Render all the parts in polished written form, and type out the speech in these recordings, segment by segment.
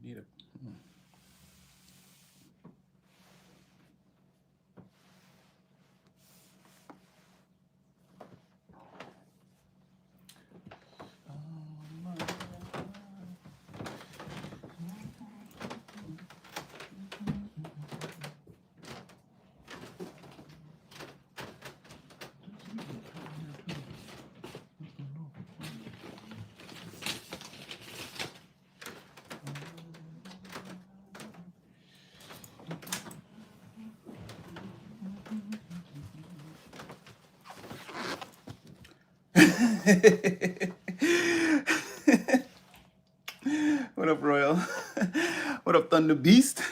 Need a. What up, Royal? What up, Thunder Beast?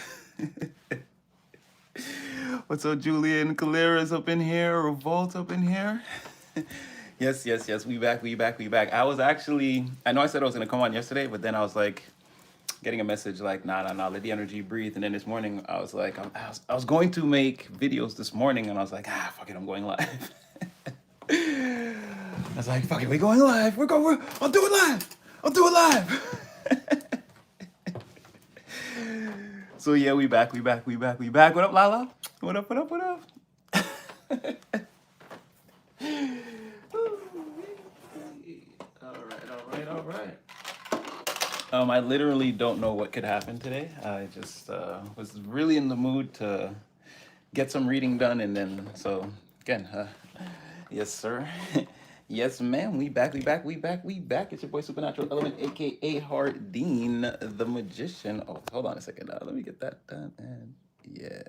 What's up, Julian? Calera's up in here. Revolt up in here. Yes, yes, yes. We back, we back, we back. I was actually, I know I said I was going to come on yesterday, but then I was like, getting a message like, nah, nah, nah, let the energy breathe. And then this morning, I was like, I was going to make videos this morning, and I was like, fuck it, I'm going live. I was like, fuck it, we're going live. I'll do it live. I'll do it live. So yeah, we back, we back, we back, we back. What up, Lala? What up, what up, what up? All right, all right, all right. I literally don't know what could happen today. I just was really in the mood to get some reading done, and then so again, yes, sir. Yes, ma'am. We back. We back. We back. We back. It's your boy Supernatural Element, aka Hardeen, the magician. Oh, hold on a second. Let me get that done. And yeah.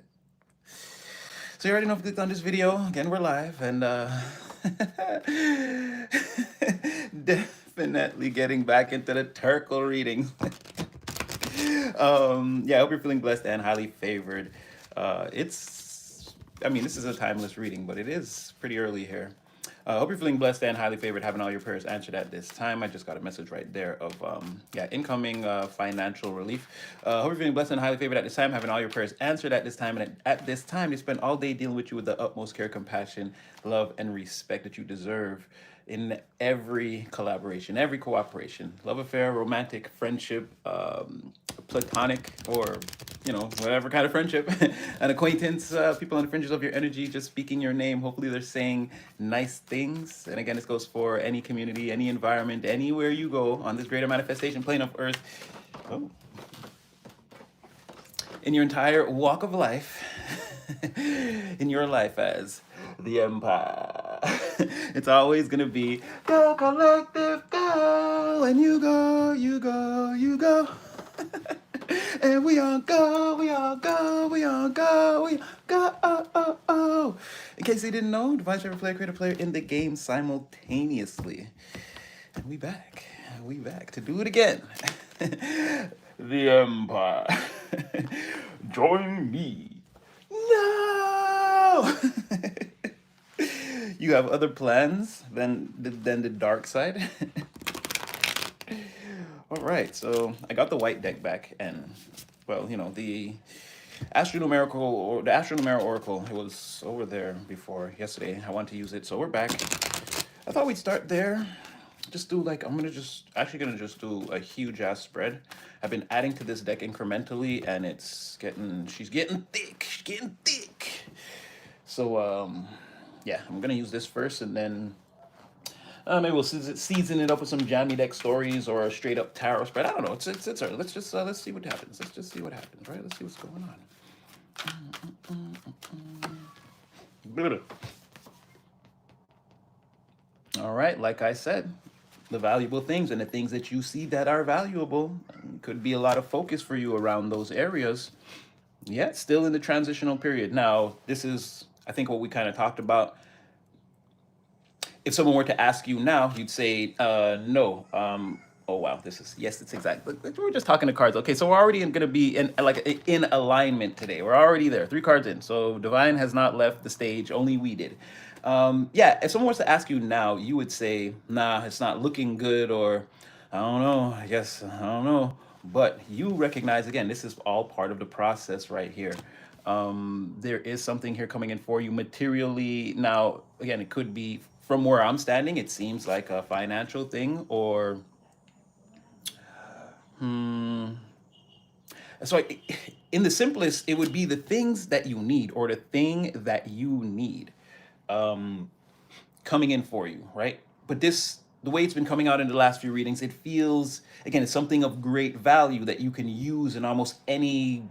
So you already know if you clicked on this video. Again, we're live, and definitely getting back into the Turkle readings. Yeah, I hope you're feeling blessed and highly favored. I mean, this is a timeless reading, but it is pretty early here. I hope you're feeling blessed and highly favored, having all your prayers answered at this time. I just got a message right there of, yeah, incoming financial relief. Hope you're feeling blessed and highly favored at this time, having all your prayers answered at this time. And at this time, they spend all day dealing with you with the utmost care, compassion, love, and respect that you deserve in every collaboration, every cooperation, love affair, romantic, friendship, platonic, or whatever kind of friendship, an acquaintance, people on the fringes of your energy, just speaking your name. Hopefully, they're saying nice things. And again, this goes for any community, any environment, anywhere you go on this greater manifestation plane of Earth. Oh. In your entire walk of life, in your life as the Empire, it's always gonna be go collective go, and you go, you go, you go. And we all go, we all go, we all go, we go. In case you didn't know, Divine Favorite Player, create a player in the game simultaneously. And we back. We back to do it again. The Empire. Join me. No! You have other plans than the dark side? All right, so I got the white deck back, and well, the Astronumerical Oracle. It was over there before yesterday. I wanted to use it, so we're back. I thought we'd start there. Just do like I'm actually gonna just do a huge ass spread. I've been adding to this deck incrementally, and she's getting thick. She's getting thick. So yeah, I'm gonna use this first, and then maybe we'll season it up with some jammy deck stories or a straight up tarot spread. I don't know. It's early. Let's see what happens. Let's just see what happens, right? Let's see what's going on. All right, like I said, the valuable things and the things that you see that are valuable could be a lot of focus for you around those areas. Yeah, still in the transitional period. Now, this is, I think, what we kind of talked about. If someone were to ask you now, you'd say no. Oh wow, yes, it's exact. We're just talking to cards. Okay, so we're already going to be in alignment today. We're already there, 3 cards in. So Divine has not left the stage. Only we did. Yeah, if someone was to ask you now, you would say, nah, it's not looking good, or I don't know. I guess I don't know. But you recognize, again, this is all part of the process right here. There is something here coming in for you materially. Now, again, it could be from where I'm standing, it seems like a financial thing, or So in the simplest, it would be the things that you need, or the thing that you need, um, coming in for you, right? But this, the way it's been coming out in the last few readings, it feels, again, it's something of great value that you can use in almost any,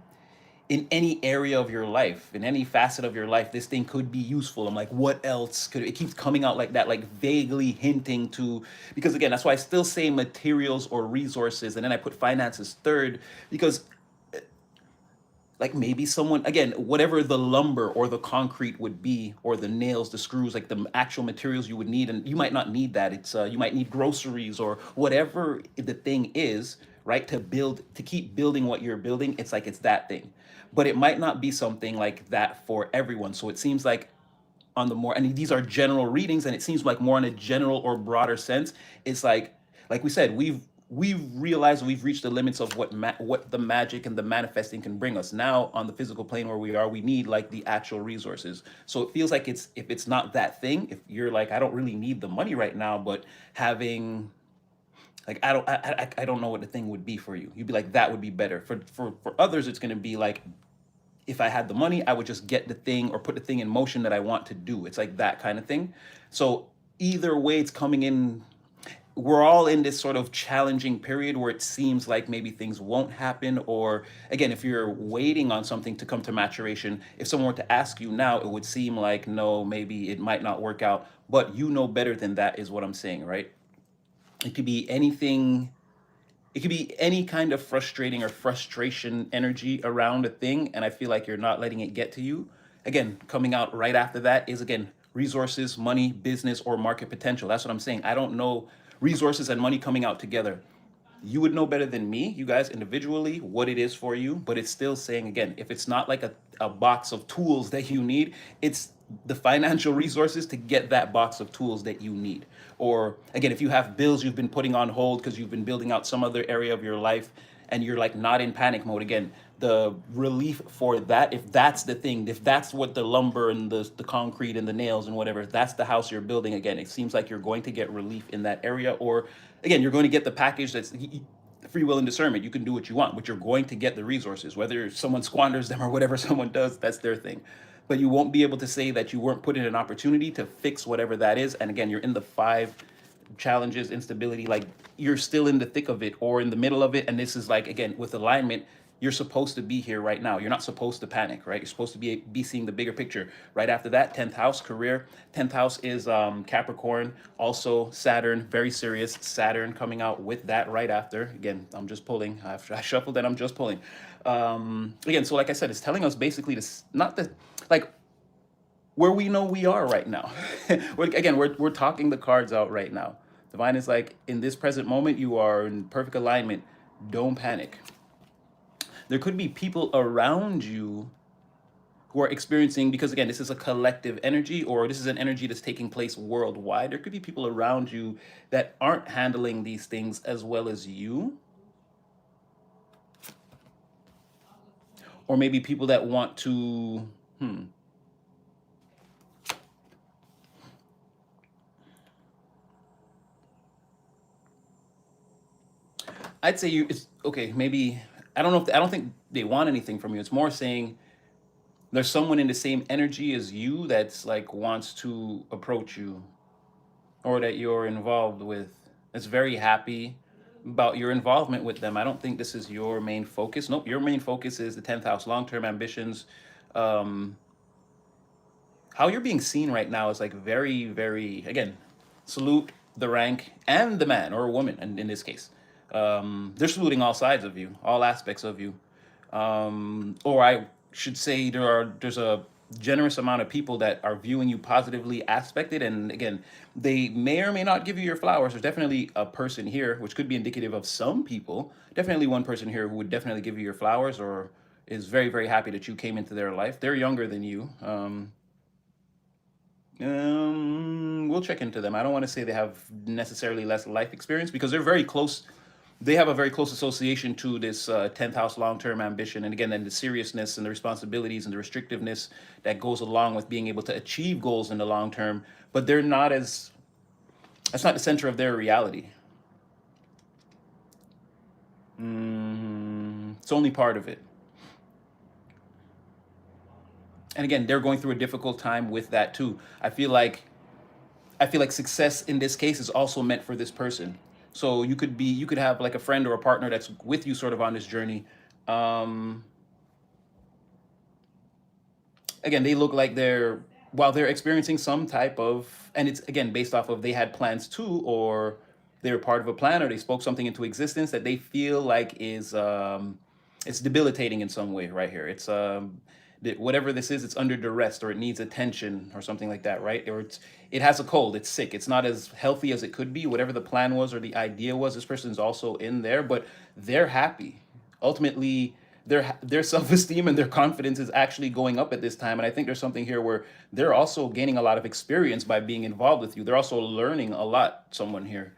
in any area of your life, in any facet of your life. This thing could be useful. I'm like, what else could it keeps coming out like that, like vaguely hinting to, because again, that's why I still say materials or resources, and then I put finances third, because like maybe someone, again, whatever the lumber or the concrete would be, or the nails, the screws, like the actual materials you would need, and you might not need that. It's you might need groceries or whatever the thing is, right? To build, to keep building what you're building. It's like it's that thing, but it might not be something like that for everyone. So it seems like on the more, and these are general readings, and it seems like more in a general or broader sense, it's like we said, we've realized we've reached the limits of what the magic and the manifesting can bring us. Now on the physical plane where we are, we need like the actual resources. So it feels like it's, if it's not that thing, if you're like, I don't really need the money right now, but having, like, I don't know what the thing would be for you, you'd be like, that would be better. For others, it's going to be like, if I had the money, I would just get the thing or put the thing in motion that I want to do. It's like that kind of thing. So either way, it's coming in. We're all in this sort of challenging period where it seems like maybe things won't happen. Or again, if you're waiting on something to come to maturation, if someone were to ask you now, it would seem like, no, maybe it might not work out. But you know better than that, is what I'm saying, right? It could be anything, it could be any kind of frustrating or frustration energy around a thing, and I feel like you're not letting it get to you. Again, coming out right after that is, again, resources, money, business, or market potential. That's what I'm saying. I don't know resources and money coming out together. You would know better than me, you guys individually, what it is for you. But it's still saying, again, if it's not like a box of tools that you need, it's the financial resources to get that box of tools that you need. Or again, if you have bills you've been putting on hold because you've been building out some other area of your life, and you're like not in panic mode, again, the relief for that, if that's the thing, if that's what the lumber and the concrete and the nails and whatever, if that's the house you're building, again, it seems like you're going to get relief in that area. Or again, you're going to get the package that's free will and discernment. You can do what you want, but you're going to get the resources. Whether someone squanders them or whatever someone does, that's their thing. But you won't be able to say that you weren't put in an opportunity to fix whatever that is. And again, you're in the five challenges, instability, like you're still in the thick of it or in the middle of it. And this is like, again, with alignment, you're supposed to be here right now. You're not supposed to panic, right? You're supposed to be seeing the bigger picture. Right after that, 10th house, career. 10th house is Capricorn, also Saturn, very serious. Saturn coming out with that right after. Again, I'm just pulling. I shuffled and I'm just pulling. Again, so like I said, it's telling us basically this, not the, like, where we know we are right now. We're talking the cards out right now. Divine is like, in this present moment, you are in perfect alignment. Don't panic. There could be people around you who are experiencing, because again, this is a collective energy, or this is an energy that's taking place worldwide. There could be people around you that aren't handling these things as well as you, or maybe people that want to, I'd say you, it's okay. Maybe, I don't know if, I don't think they want anything from you. It's more saying there's someone in the same energy as you that's like wants to approach you, or that you're involved with, that's very happy about your involvement with them. I don't think this is your main focus. Nope, your main focus is the 10th house, long-term ambitions. Um, how you're being seen right now is like very, very, again, salute the rank and the man or a woman, and in this case. They're saluting all sides of you, all aspects of you. Or I should say there's a generous amount of people that are viewing you positively aspected. And again, they may or may not give you your flowers. There's definitely a person here, which could be indicative of some people. Definitely one person here who would definitely give you your flowers, or is very, very happy that you came into their life. They're younger than you. We'll check into them. I don't want to say they have necessarily less life experience, because they're very close. They have a very close association to this 10th house long-term ambition. And again, then the seriousness and the responsibilities and the restrictiveness that goes along with being able to achieve goals in the long term. But they're not as, that's not the center of their reality. It's only part of it. And again, they're going through a difficult time with that too. I feel like success in this case is also meant for this person. So you could have like a friend or a partner that's with you sort of on this journey. Um, Again, they look like they're while they're experiencing some type of, and it's again based off of they had plans too, or they were part of a plan, or they spoke something into existence that they feel like is it's debilitating in some way right here. It's whatever this is, it's under duress or it needs attention or something like that, right? Or it has a cold, it's sick, it's not as healthy as it could be. Whatever the plan was or the idea was, this person's also in there, but they're happy. Ultimately, their self-esteem and their confidence is actually going up at this time, and I think there's something here where they're also gaining a lot of experience by being involved with you. They're also learning a lot, someone here.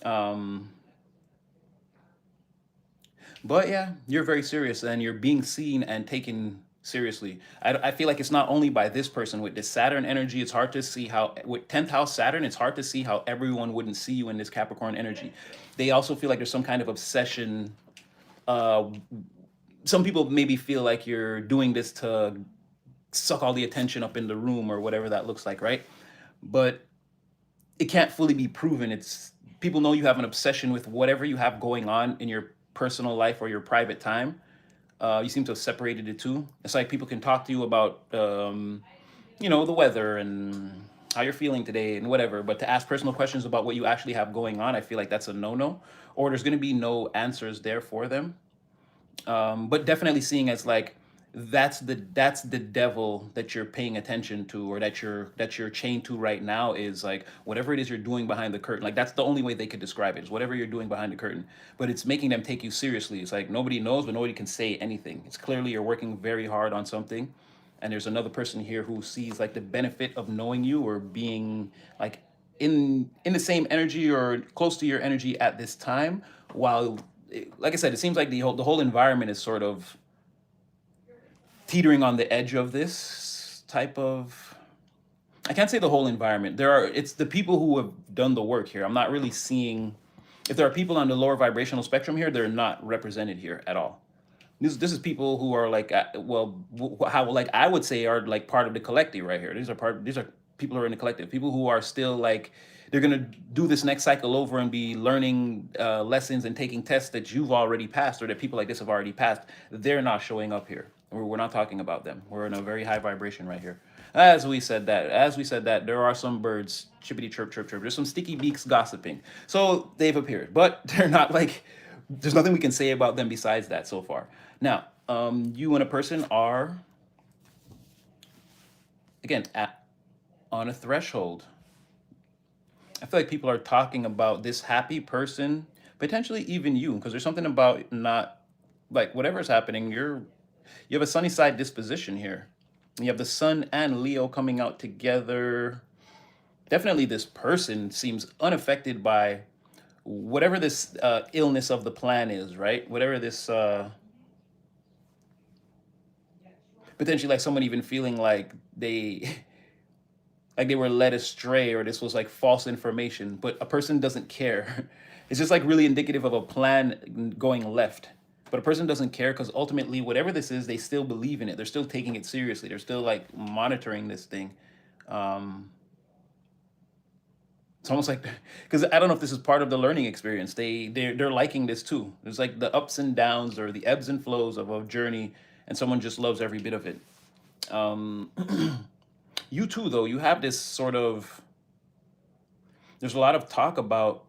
um but yeah, you're very serious and you're being seen and taken seriously. I feel like it's not only by this person with this Saturn energy. It's hard to see how with 10th house Saturn, it's hard to see how everyone wouldn't see you in this Capricorn energy. They also feel like there's some kind of obsession. uh some people maybe feel like you're doing this to suck all the attention up in the room or whatever that looks like, right? But it can't fully be proven. It's people know you have an obsession with whatever you have going on in your personal life or your private time. You seem to have separated the two. It's like people can talk to you about, the weather and how you're feeling today and whatever, but to ask personal questions about what you actually have going on, I feel like that's a no-no, or there's going to be no answers there for them. But definitely seeing as like that's the devil that you're paying attention to, or that you're chained to right now, is like whatever it is you're doing behind the curtain. Like that's the only way they could describe it, is whatever you're doing behind the curtain. But it's making them take you seriously. It's like nobody knows, but nobody can say anything. It's clearly you're working very hard on something, and there's another person here who sees like the benefit of knowing you or being like in the same energy or close to your energy at this time. While like I said, it seems like the whole environment is sort of teetering on the edge of this type of, I can't say the whole environment. It's the people who have done the work here. I'm not really seeing, if there are people on the lower vibrational spectrum here, they're not represented here at all. This is people who are like, how, like I would say, are like part of the collective right here. These are people who are in the collective. People who are still like, they're gonna do this next cycle over and be learning lessons and taking tests that you've already passed or that people like this have already passed. They're not showing up here. We're not talking about them. We're in a very high vibration right here. As we said that, there are some birds chippity chirp chirp chirp. There's some sticky beaks gossiping. So they've appeared, but they're not like. There's nothing we can say about them besides that so far. Now, you and a person are again on a threshold. I feel like people are talking about this happy person, potentially even you, because there's something about not like whatever's happening. You have a sunny side disposition here. You have the sun and Leo coming out together. Definitely, this person seems unaffected by whatever this illness of the plan is, right? Whatever this potentially, like someone even feeling like they like they were led astray, or this was like false information, but a person doesn't care. It's just like really indicative of a plan going left. But a person doesn't care because ultimately, whatever this is, they still believe in it. They're still taking it seriously. They're still like monitoring this thing. Um, it's almost like because I don't know if this is part of the learning experience. They're liking this too. There's like the ups and downs or the ebbs and flows of a journey, and someone just loves every bit of it. Um, you too, though, you have this sort of. There's a lot of talk about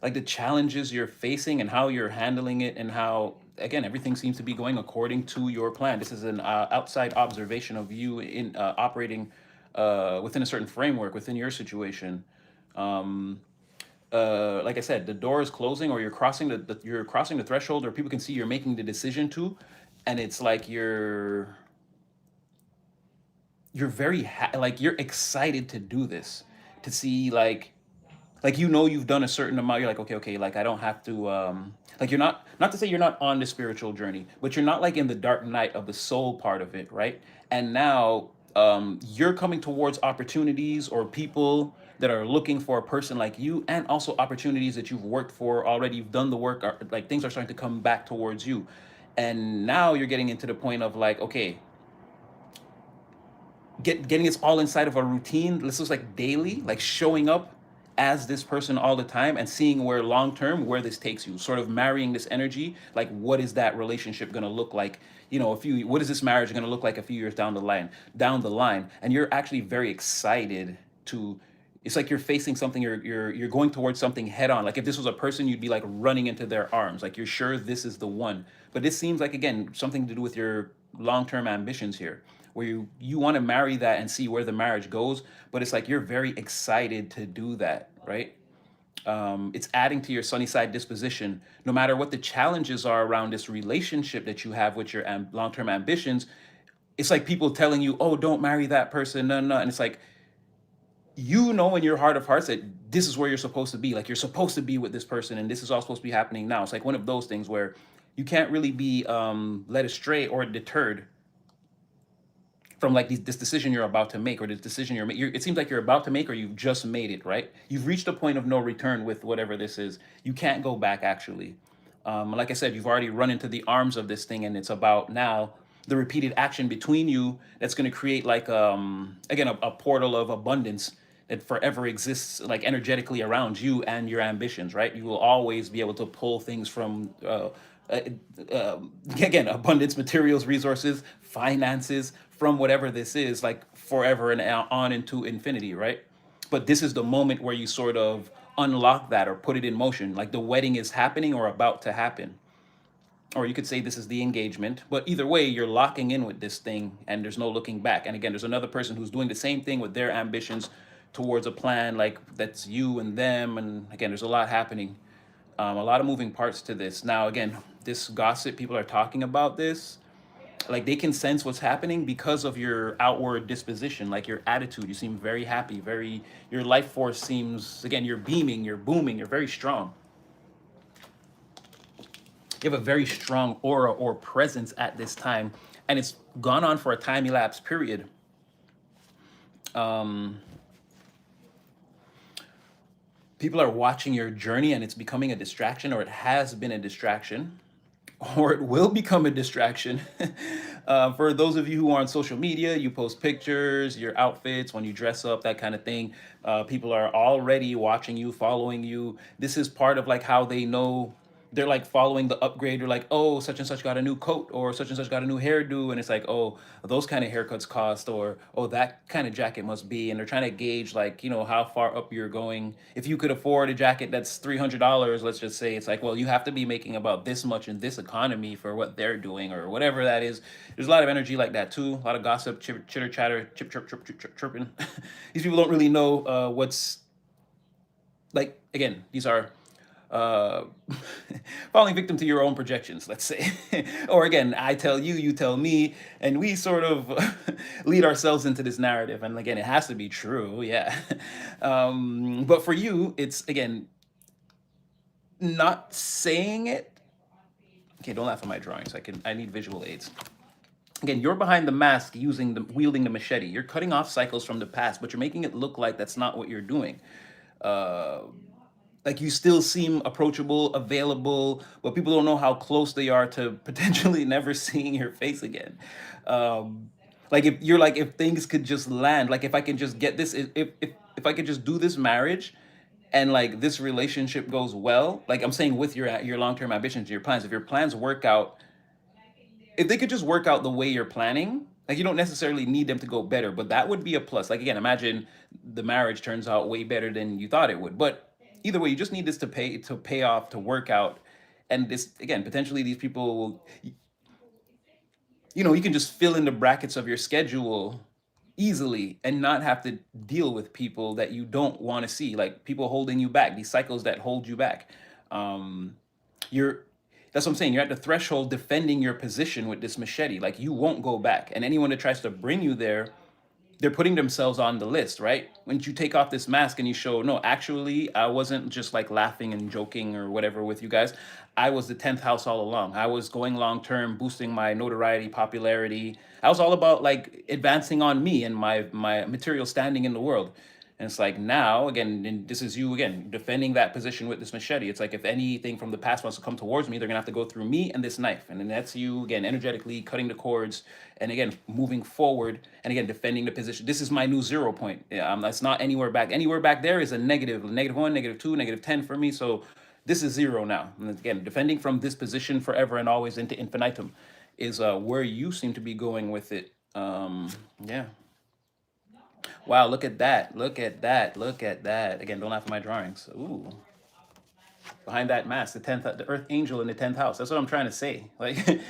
the challenges you're facing and how you're handling it, and how again everything seems to be going according to your plan. This is an outside observation of you in operating within a certain framework within your situation. um like I said, the door is closing, or you're crossing the threshold, or people can see you're making the decision to, and it's like you're like you're excited to do this, to see like you've done a certain amount. You're like, okay, like I don't have to like you're not to say you're not on the spiritual journey, but you're not like in the dark night of the soul part of it, right? And now you're coming towards opportunities or people that are looking for a person like you, and also opportunities that you've worked for already. You've done the work, like things are starting to come back towards you. And now you're getting into the point of like, okay, getting this all inside of a routine. This looks like daily, like showing up as this person all the time and seeing where long term where this takes you. Sort of marrying this energy, like what is that relationship going to look like? You know, what is this marriage going to look like a few years down the line, and you're actually very excited to. It's like you're facing something. You're going towards something head on. Like if this was a person, you'd be like running into their arms. Like you're sure this is the one. But this seems like again something to do with your long term ambitions here, where you want to marry that and see where the marriage goes, but it's like you're very excited to do that, right? It's adding to your sunny side disposition. No matter what the challenges are around this relationship that you have with your long-term ambitions, it's like people telling you, oh, don't marry that person, no, no. And it's like, you know, in your heart of hearts that this is where you're supposed to be. Like you're supposed to be with this person, and this is all supposed to be happening now. It's like one of those things where you can't really be led astray or deterred from like this decision you're about to make, or this decision it seems like you're about to make, or you've just made it, right? You've reached a point of no return with whatever this is. You can't go back, actually. Like I said, you've already run into the arms of this thing, and it's about now the repeated action between you that's going to create like again a portal of abundance that forever exists like energetically around you and your ambitions, right? You will always be able to pull things from uh, again, abundance, materials, resources, finances, from whatever this is, like forever and on into infinity, right? But this is the moment where you sort of unlock that or put it in motion. Like the wedding is happening or about to happen. Or you could say this is the engagement. But either way, you're locking in with this thing and there's no looking back. And again, there's another person who's doing the same thing with their ambitions towards a plan like that's you and them. And again, there's a lot happening, a lot of moving parts to this. Now, again, this gossip, people are talking about this, like they can sense what's happening because of your outward disposition, like your attitude. You seem very happy, your life force seems, again, you're beaming, you're booming, you're very strong. You have a very strong aura or presence at this time, and it's gone on for a time elapsed period. Um, People are watching your journey, and it's becoming a distraction, or it has been a distraction, or it will become a distraction. For those of you who are on social media, you post pictures, your outfits, when you dress up, that kind of thing. People are already watching you, following you. This is part of like how they know they're like following the upgrade. They're like, oh, such and such got a new coat, or such and such got a new hairdo, and it's like, oh, those kind of haircuts cost, or oh, that kind of jacket must be, and they're trying to gauge like, you know, how far up you're going. If you could afford a jacket that's $300, let's just say, it's like, well, you have to be making about this much in this economy for what they're doing, or whatever that is. There's a lot of energy like that too. A lot of gossip, chitter chatter, chirping. These people don't really know what's like. Again, these are uh, falling victim to your own projections, let's say. Or again, I tell you, you tell me, and we sort of lead ourselves into this narrative. And again, it has to be true, yeah. But for you, it's again, not saying it. Okay, don't laugh at my drawings. I need visual aids. Again, you're behind the mask wielding the machete. You're cutting off cycles from the past, but you're making it look like that's not what you're doing. Uh, like you still seem approachable, available, but people don't know how close they are to potentially never seeing your face again. Um, like if things could just land, like if I can just get this, if I could just do this marriage, and like this relationship goes well, like I'm saying with your long term ambitions, your plans, if your plans work out, if they could just work out the way you're planning, like you don't necessarily need them to go better, but that would be a plus. Like again, imagine the marriage turns out way better than you thought it would. But either way, you just need this to pay off, to work out. And this again, potentially these people will, you know, you can just fill in the brackets of your schedule easily and not have to deal with people that you don't want to see, like people holding you back, these cycles that hold you back. Um, you're that's what I'm saying. You're at the threshold defending your position with this machete. Like you won't go back. And anyone that tries to bring you there, they're putting themselves on the list, right? When you take off this mask and you show, no, actually, I wasn't just like laughing and joking or whatever with you guys. I was the 10th house all along. I was going long term, boosting my notoriety, popularity. I was all about like advancing on me and my material standing in the world. And it's like now, again, and this is you again defending that position with this machete. It's like if anything from the past wants to come towards me, they're gonna have to go through me and this knife. And then that's you again energetically cutting the cords and again moving forward and again defending the position. This is my new 0 point. Yeah, that's not anywhere back. Anywhere back there is a negative, -1, -2, -10 for me. So this is zero now. And again, defending from this position forever and always into infinitum is where you seem to be going with it. Yeah. Wow, look at that. Look at that. Look at that. Again, don't laugh at my drawings. Ooh. Behind that mask, the earth angel in the 10th house. That's what I'm trying to say. Like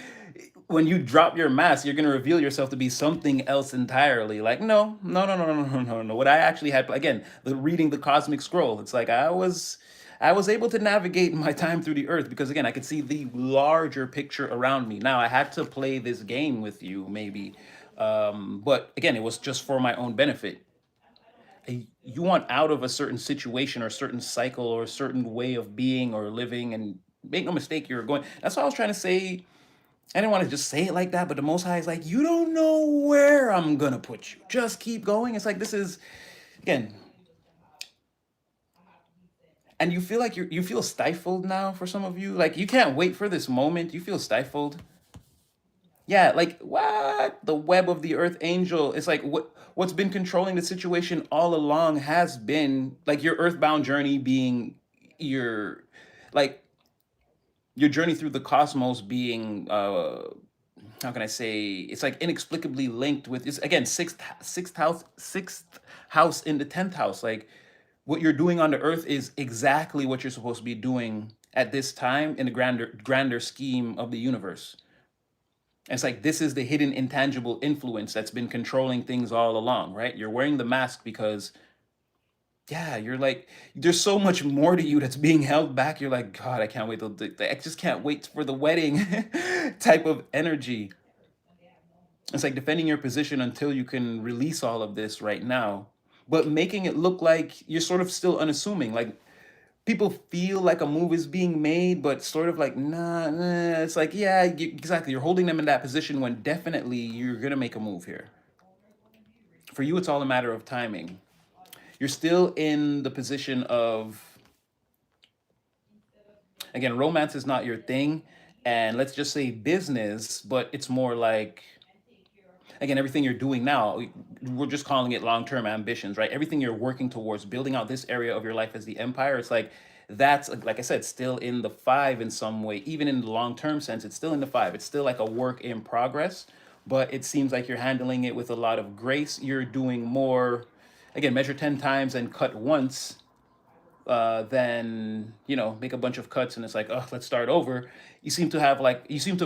when you drop your mask, you're gonna reveal yourself to be something else entirely. Like, no, no, no, no, no, no, no, no. What I actually had again, the reading the cosmic scroll. It's like I was able to navigate my time through the earth because again, I could see the larger picture around me. Now I had to play this game with you, maybe. But again, it was just for my own benefit. You want out of a certain situation or a certain cycle or a certain way of being or living, and make no mistake, you're going. That's what I was trying to say. I didn't want to just say it like that, but the Most High is like, you don't know where I'm gonna put you. Just keep going. It's like this is again, and you feel like you feel stifled now for some of you. Like you can't wait for this moment. You feel stifled. Yeah, like what? The web of the earth angel. It's like what's been controlling the situation all along has been like your earthbound journey being your like your journey through the cosmos being how can I say it's like inexplicably linked with it's again sixth house in the 10th house. Like what you're doing on the earth is exactly what you're supposed to be doing at this time in the grander scheme of the universe. And it's like this is the hidden intangible influence that's been controlling things all along, right? You're wearing the mask because yeah, you're like there's so much more to you that's being held back. You're like, God, I can't wait I just can't wait for the wedding type of energy. It's like defending your position until you can release all of this right now, but making it look like you're sort of still unassuming. Like people feel like a move is being made, but sort of like, nah. It's like, yeah, exactly. You're holding them in that position when definitely you're gonna make a move here. For you, it's all a matter of timing. You're still in the position of, again, romance is not your thing, and let's just say business, but it's more like, again, everything you're doing now, we're just calling it long-term ambitions, right? Everything you're working towards, building out this area of your life as the empire, it's like that's like I said, still in the five in some way. Even in the long-term sense, it's still in the five. It's still like a work in progress, but it seems like you're handling it with a lot of grace. You're doing more, again, measure 10 times and cut once than make a bunch of cuts and it's like, oh, let's start over. You seem to have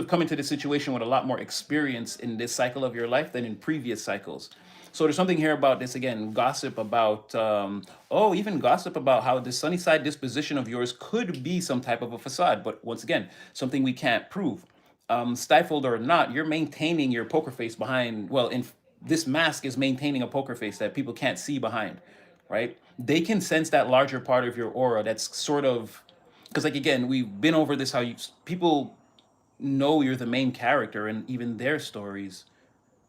come into this situation with a lot more experience in this cycle of your life than in previous cycles. So there's something here about this again, gossip about even gossip about how this sunny side disposition of yours could be some type of a facade, but once again, something we can't prove. Stifled or not, you're maintaining your poker face behind, well, in this mask is maintaining a poker face that people can't see behind, right? They can sense that larger part of your aura that's sort of, because like again, we've been over this, how people know you're the main character in even their stories.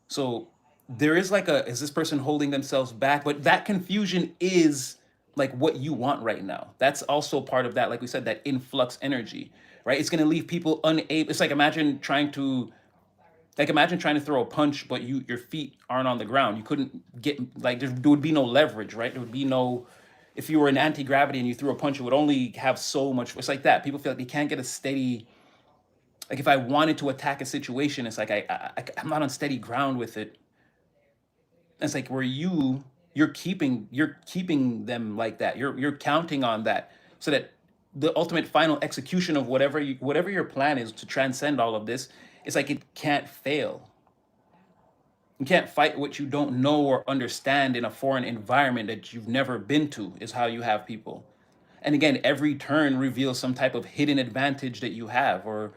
So there is like is this person holding themselves back? But that confusion is like what you want right now. That's also part of that, like we said, that influx energy, right? It's gonna leave people unable. It's like imagine trying to throw a punch, but your feet aren't on the ground. You couldn't get like there would be no leverage, right? There would be no if you were in anti-gravity and you threw a punch, it would only have so much. It's like that. People feel like they can't get a steady. Like if I wanted to attack a situation, it's like I'm not on steady ground with it. It's like where you're keeping them like that. You're counting on that so that the ultimate final execution of whatever your plan is to transcend all of this, it's like it can't fail. You can't fight what you don't know or understand in a foreign environment that you've never been to, is how you have people. And again, every turn reveals some type of hidden advantage that you have, or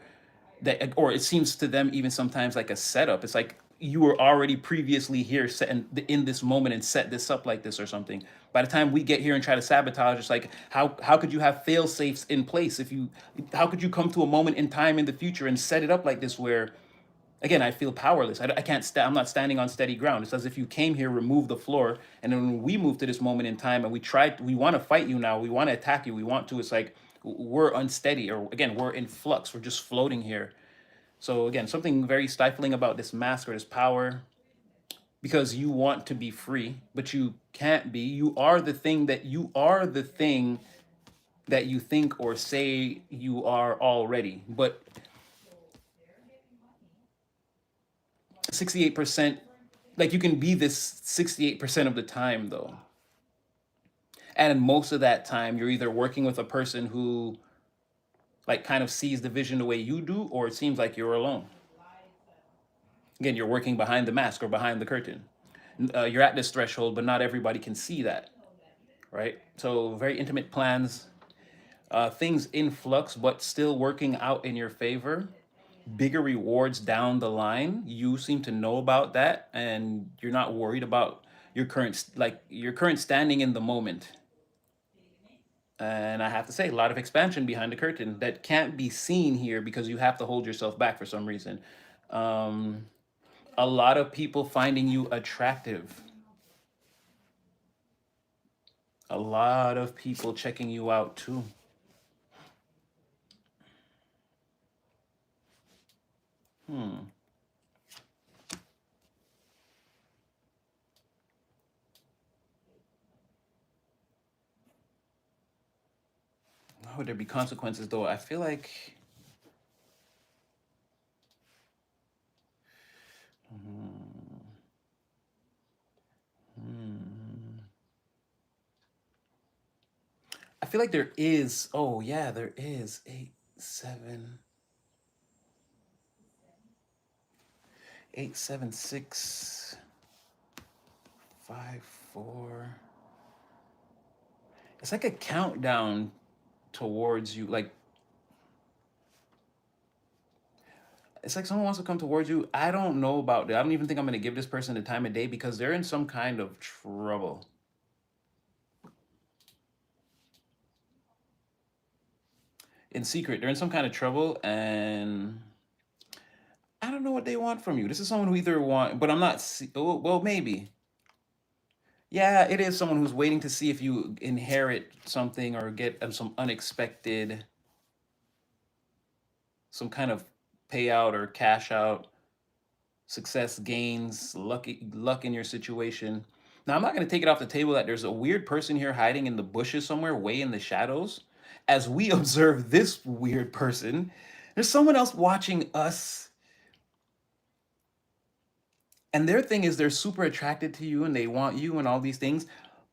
it seems to them even sometimes like a setup. It's like you were already previously here set in this moment and set this up like this or something. By the time we get here and try to sabotage, it's like how could you have fail safes in place if you how could you come to a moment in time in the future and set it up like this where Again, I feel powerless. I can't I'm not standing on steady ground. It's as if you came here, removed the floor, and then when we move to this moment in time and we want to fight you now, we want to attack you, we want to, it's like we're unsteady, or again, we're in flux, we're just floating here. So again, something very stifling about this mask or this power, because you want to be free, but you can't be. You are the thing that you think or say you are already. But 68%, like you can be this 68% of the time though. And most of that time you're either working with a person who like kind of sees the vision the way you do, or it seems like you're alone. Again, you're working behind the mask or behind the curtain. You're at this threshold, but not everybody can see that, right? So very intimate plans, things in flux, but still working out in your favor. Bigger rewards down the line. You seem to know about that, and you're not worried about your current standing in the moment. And I have to say, a lot of expansion behind the curtain that can't be seen here because you have to hold yourself back for some reason. Um, a lot of people finding you attractive. A lot of people checking you out too. Hmm. How would there be consequences though? I feel like, hmm, hmm. I feel like there is. Oh yeah, there is 8, 7, 6, 5, 4. It's like a countdown towards you. Like it's like someone wants to come towards you. I don't know about that. I don't even think I'm gonna give this person the time of day because they're in some kind of trouble. In secret, they're in some kind of trouble, and I don't know what they want from you. This is someone who either want, but I'm not. Oh, well, maybe. Yeah, it is someone who's waiting to see if you inherit something or get some unexpected, some kind of payout or cash out, success gains, luck in your situation. Now, I'm not going to take it off the table that there's a weird person here hiding in the bushes somewhere, way in the shadows. As we observe this weird person, there's someone else watching us, and their thing is they're super attracted to you and they want you and all these things,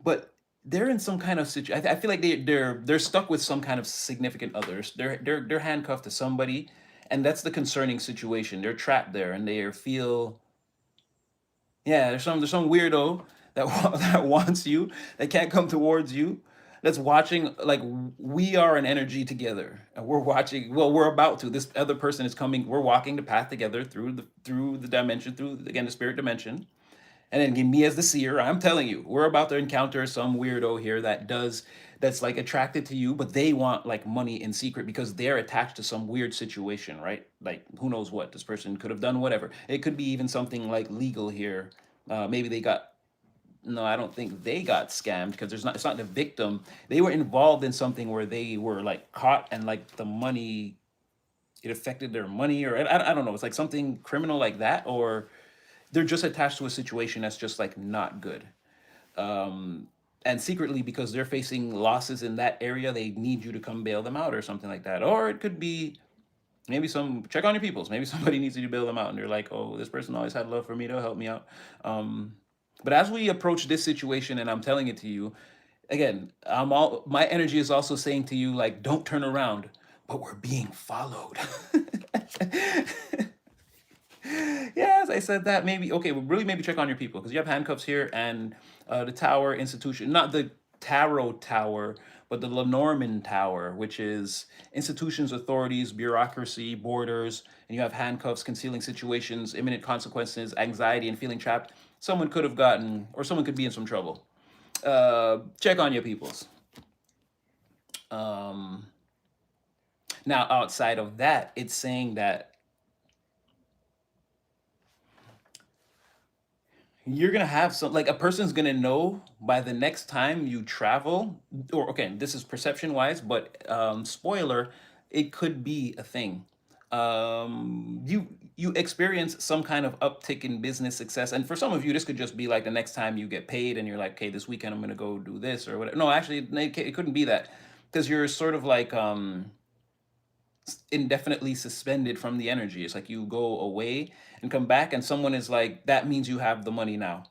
but they're in some kind of situation. I feel like they're stuck with some kind of significant others. They're handcuffed to somebody, and that's the concerning situation. They're trapped there, and they feel, yeah. There's some weirdo that that wants you, that can't come towards you, that's watching. Like we are an energy together, and we're watching. Well, we're about to. This other person is coming. We're walking the path together through the dimension, through again the spirit dimension. And then me as the seer, I'm telling you, we're about to encounter some weirdo here that's like attracted to you, but they want like money in secret because they're attached to some weird situation, right? Like who knows what this person could have done, whatever. It could be even something like legal here. Maybe they got no, I don't think they got scammed because there's not. It's not the victim. They were involved in something where they were like caught and like the money, it affected their money, or I don't know. It's like something criminal like that, or they're just attached to a situation that's just like not good. Um, and secretly, because they're facing losses in that area, they need you to come bail them out or something like that. Or it could be maybe some check on your peoples. Maybe somebody needs you to bail them out, and they're like, "Oh, this person always had love for me. They'll help me out." But as we approach this situation, and I'm telling it to you again, my energy is also saying to you, like, don't turn around. But we're being followed. Yes, I said that. Maybe okay. Well, really, maybe check on your people because you have handcuffs here, and the tower institution, not the Tarot Tower, but the Lenormand Tower, which is institutions, authorities, bureaucracy, borders, and you have handcuffs, concealing situations, imminent consequences, anxiety, and feeling trapped. Someone could have gotten, or someone could be in some trouble. Check on your peoples. Um, Now, outside of that, it's saying that you're gonna have some, like, a person's gonna know by the next time you travel, or okay, this is perception wise, but spoiler, it could be a thing. You experience some kind of uptick in business success, and for some of you this could just be like the next time you get paid and you're like, okay, this weekend I'm gonna go do this or whatever. No, actually it couldn't be that, because you're sort of like indefinitely suspended from the energy. It's like you go away and come back, and someone is like, that means you have the money now.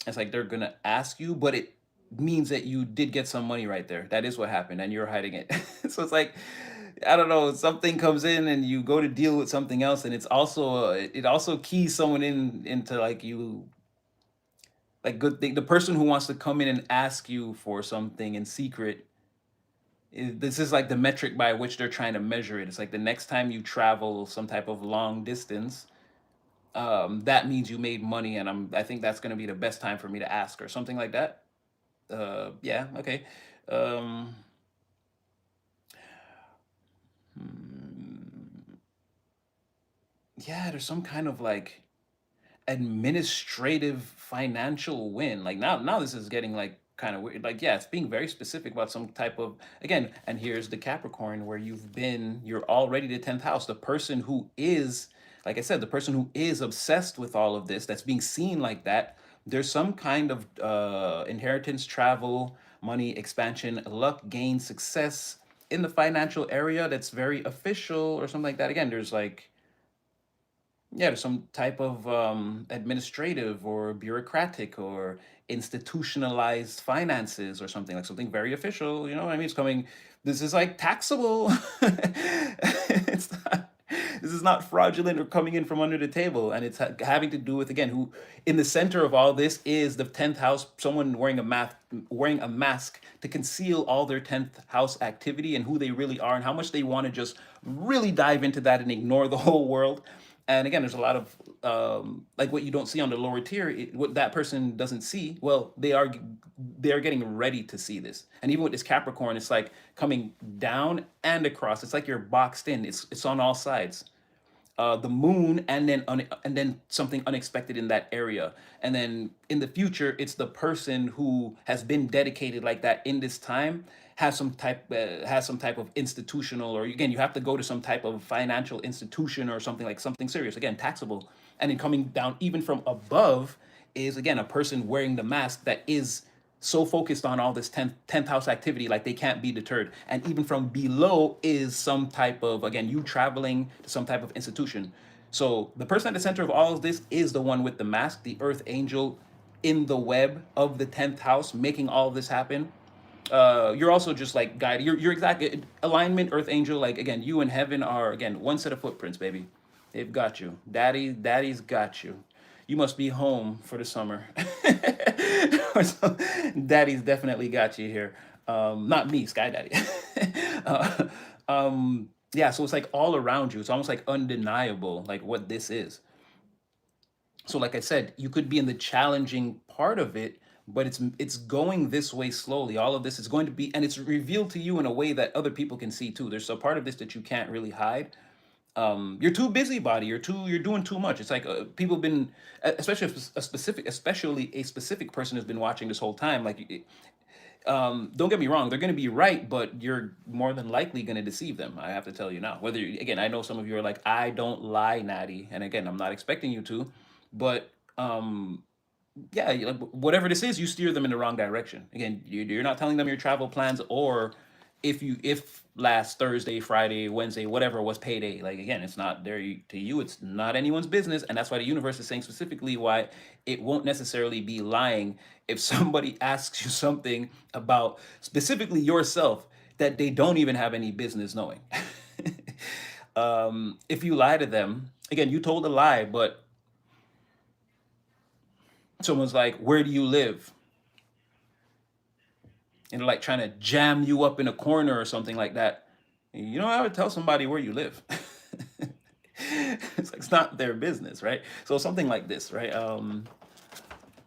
It's like they're gonna ask you, but it means that you did get some money right there. That is what happened, and you're hiding it. So it's like, I don't know, something comes in and you go to deal with something else, and it's also it also keys someone in into like you, like good thing. The person who wants to come in and ask you for something in secret, this is like the metric by which they're trying to measure it. It's like the next time you travel some type of long distance, that means you made money, and I think that's gonna be the best time for me to ask or something like that. Yeah, okay. Um, hmm, yeah, there's some kind of like administrative financial win. Like now this is getting like kind of weird. Like, yeah, it's being very specific about some type of, again, and here's the Capricorn where you're already the 10th house. The person who is, like I said, the person who is obsessed with all of this, that's being seen like that, there's some kind of inheritance, travel, money, expansion, luck, gain, success in the financial area that's very official or something like that. Again, there's like, yeah, there's some type of administrative or bureaucratic or institutionalized finances or something, like something very official. You know what I mean? It's coming. This is like taxable. It's not. This is not fraudulent or coming in from under the table, and it's having to do with, again, who in the center of all this is the 10th house. Someone wearing a mask to conceal all their 10th house activity and who they really are and how much they want to just really dive into that and ignore the whole world. And again, there's a lot of like what you don't see on the lower tier, what that person doesn't see. Well, they are getting ready to see this. And even with this Capricorn, it's like coming down and across. It's like you're boxed in. It's on all sides. The moon, and then and then something unexpected in that area, and then in the future it's the person who has been dedicated like that in this time, has some type of institutional, or again, you have to go to some type of financial institution or something, like something serious, again, taxable. And then coming down even from above is, again, a person wearing the mask that is so focused on all this 10th house activity, like they can't be deterred. And even from below is some type of, again, you traveling to some type of institution. So the person at the center of all of this is the one with the mask, the earth angel in the web of the 10th house, making all of this happen. You're also just like guide. You're exactly alignment, earth angel. Like, again, you and heaven are, again, one set of footprints, baby. They've got you. Daddy's got you. You must be home for the summer. Daddy's definitely got you here. Not me, Sky Daddy. uh, yeah, so it's like all around you. It's almost like undeniable, like what this is. So like I said, you could be in the challenging part of it, but it's going this way slowly. All of this is going to be, and it's revealed to you in a way that other people can see too. There's a part of this that you can't really hide. You're too busybody. You're doing too much. It's like people have been, especially if especially a specific person has been watching this whole time. Like, don't get me wrong, they're going to be right, but you're more than likely going to deceive them. I have to tell you now. Whether again, I know some of you are like, I don't lie, Natty, and again, I'm not expecting you to, but yeah, like, whatever this is, you steer them in the wrong direction. Again, you're not telling them your travel plans, or if last Thursday, Friday, Wednesday, whatever was payday. Like, again, it's not there to you. It's not anyone's business, and that's why the universe is saying specifically why it won't necessarily be lying if somebody asks you something about specifically yourself that they don't even have any business knowing. If you lie to them, again, you told a lie, but someone's like, "Where do you live?" And they're like trying to jam you up in a corner or something like that. You don't have to tell somebody where you live. It's like, it's not their business, right? So something like this, right?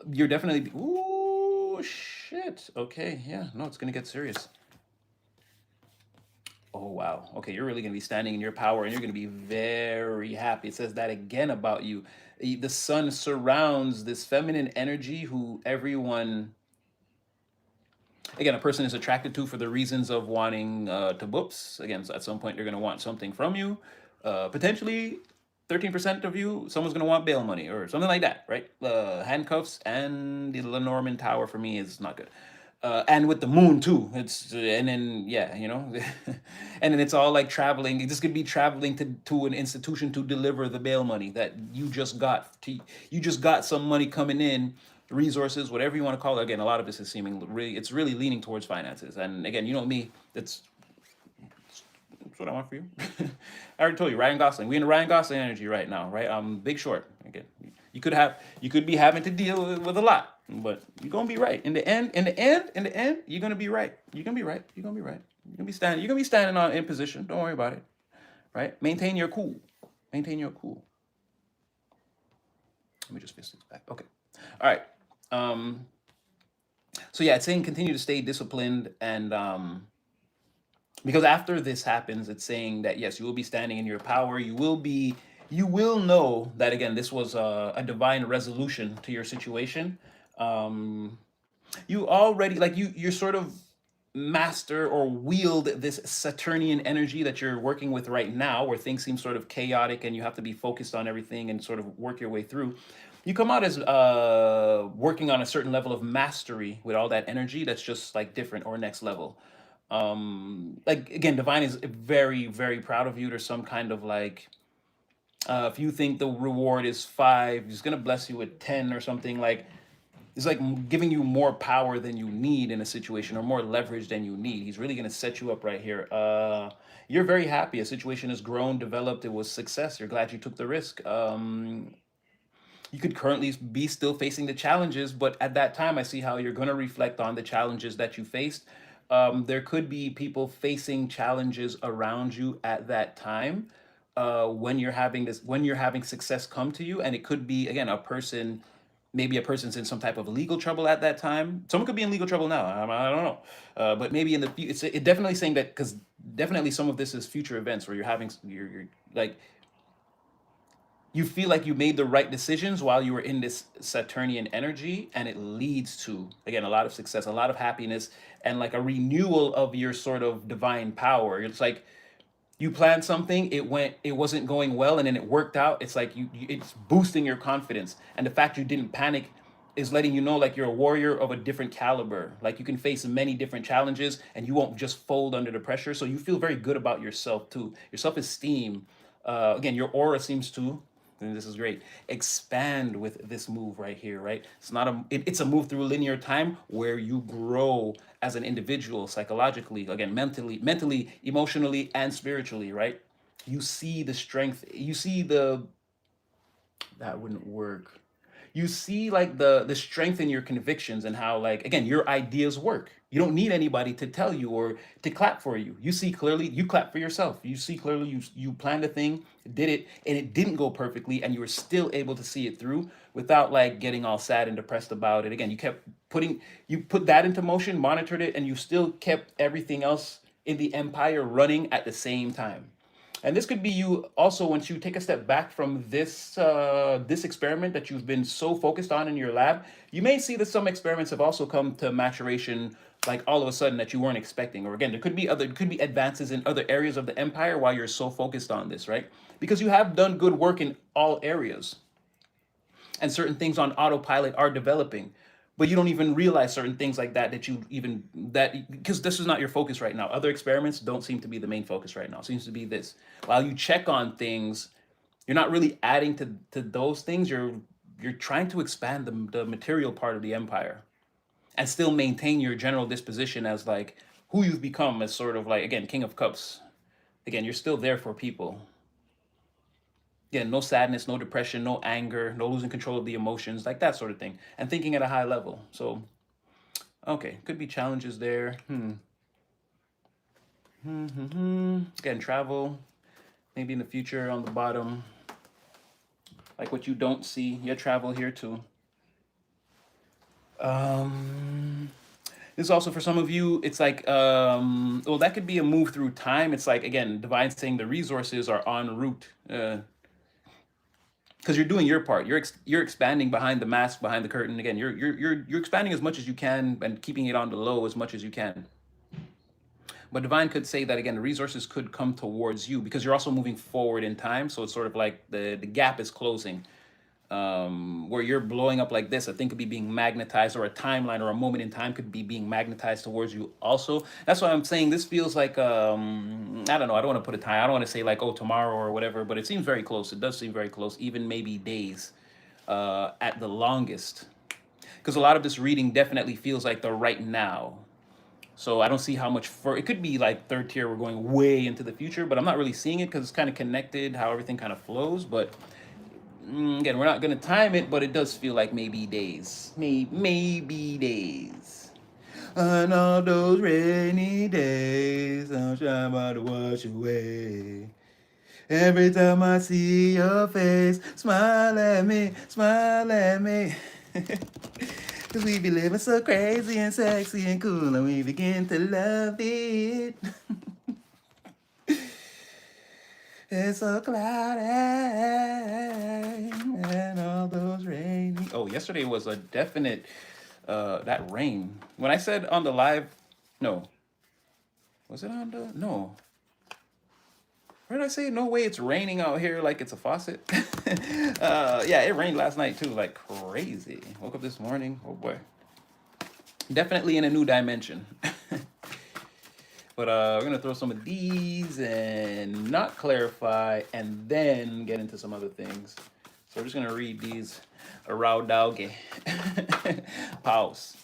You're definitely, ooh, shit. Okay, yeah, no, it's gonna get serious. Oh, wow. Okay, you're really going to be standing in your power and you're going to be very happy. It says that again about you. The sun surrounds this feminine energy who everyone, again, a person is attracted to for the reasons of wanting to boops. Again, so at some point, they're going to want something from you. Potentially, 13% of you, someone's going to want bail money or something like that, right? Handcuffs and the Lenormand Tower for me is not good. And with the moon too, and then yeah, and then it's all like traveling. This could be traveling to an institution to deliver the bail money that you just got some money coming in, resources, whatever you want to call it. Again, a lot of this is seeming really, it's really leaning towards finances. And again, you know me, that's what I want for you. I already told you, Ryan Gosling. We in the Ryan Gosling energy right now, right? Big Short. Again, you could be having to deal with a lot, but you're gonna be right. In the end, you're gonna be right. You're gonna be right. You're gonna be right. You're gonna be standing on in position. Don't worry about it. Right? Maintain your cool. Maintain your cool. Let me just fix this back. Okay. All right. Um, so yeah, it's saying continue to stay disciplined and because after this happens, it's saying that yes, you will be standing in your power. You will know that again, this was a divine resolution to your situation. Um, you already like you're sort of master or wield this Saturnian energy that you're working with right now, where things seem sort of chaotic and you have to be focused on everything and sort of work your way through. You come out as working on a certain level of mastery with all that energy that's just like different or next level. Like again, divine is very very proud of you. There's some kind of like if you think the reward is 5, he's gonna bless you with 10 or something. Like it's like giving you more power than you need in a situation or more leverage than you need. He's really gonna set you up right here. You're very happy. A situation has grown, developed. It was success. You're glad you took the risk. You could currently be still facing the challenges, but at that time, I see how you're going to reflect on the challenges that you faced. There could be people facing challenges around you at that time when you're having success come to you, and it could be again a person. Maybe a person's in some type of legal trouble at that time. Someone could be in legal trouble now. I don't know, but maybe in the future, it definitely saying that because definitely some of this is future events where you're like you feel like you made the right decisions while you were in this Saturnian energy, and it leads to again a lot of success, a lot of happiness, and like a renewal of your sort of divine power. It's like you planned something, it wasn't going well, and then it worked out. It's like it's boosting your confidence, and the fact you didn't panic is letting you know like you're a warrior of a different caliber. Like you can face many different challenges and you won't just fold under the pressure. So you feel very good about yourself too. Your self-esteem, again, your aura seems to, and this is great, expand with this move right here, right? It's not it's a move through linear time where you grow as an individual psychologically, again, mentally, emotionally, and spiritually, right? You see the strength, you see the that wouldn't work. You see like the strength in your convictions and how like again your ideas work. You don't need anybody to tell you or to clap for you. You see clearly, you clap for yourself. You see clearly, you planned a thing, did it, and it didn't go perfectly, and you were still able to see it through without like getting all sad and depressed about it. Again, you put that into motion, monitored it, and you still kept everything else in the empire running at the same time. And this could be you also once you take a step back from this experiment that you've been so focused on in your lab. You may see that some experiments have also come to maturation, like all of a sudden that you weren't expecting. Or again, there could be advances in other areas of the empire while you're so focused on this, right? Because you have done good work in all areas and certain things on autopilot are developing, but you don't even realize certain things like that you even that because this is not your focus right now. Other experiments don't seem to be the main focus right now. It seems to be this. While you check on things, you're not really adding to those things. You're trying to expand the material part of the empire and still maintain your general disposition as like who you've become as sort of like again King of Cups. Again, you're still there for people. Again, no sadness, no depression, no anger, no losing control of the emotions, like that sort of thing, and thinking at a high level. So, okay, could be challenges there. Again, travel, maybe in the future on the bottom, like what you don't see. Yeah, travel here too. Um, This is also for some of you, it's like, well, that could be a move through time. It's like, again, divine saying the resources are en route. Because you're doing your part. You're expanding behind the mask, behind the curtain. Again, you're expanding as much as you can and keeping it on the low as much as you can. But divine could say that again, the resources could come towards you because you're also moving forward in time. So it's sort of like the gap is closing. Where you're blowing up like this, a thing could be being magnetized, or a timeline or a moment in time could be being magnetized towards you also. That's why I'm saying this feels like, I don't know, I don't want to put a time, I don't want to say like, oh, tomorrow or whatever, but it seems very close. It does seem very close, even maybe days at the longest. Because a lot of this reading definitely feels like the right now. So I don't see how much for it could be like third tier. We're going way into the future, but I'm not really seeing it because it's kind of connected, how everything kind of flows. But again, we're not gonna time it, but it does feel like maybe days, maybe days. On all those rainy days, I'm trying to wash away. Every time I see your face, smile at me, smile at me. Cause we be living so crazy and sexy and cool, and we begin to love it. It's so cloudy and all those rainy. Oh, yesterday was a definite that rain. When I said on the live, no, was it on the no? Where did I say? No way, it's raining out here like it's a faucet. Yeah, it rained last night too, like crazy. Woke up this morning. Oh boy, definitely in a new dimension. But we're gonna throw some of these and not clarify, and then get into some other things. So we're just gonna read these. Raudauge. Pause.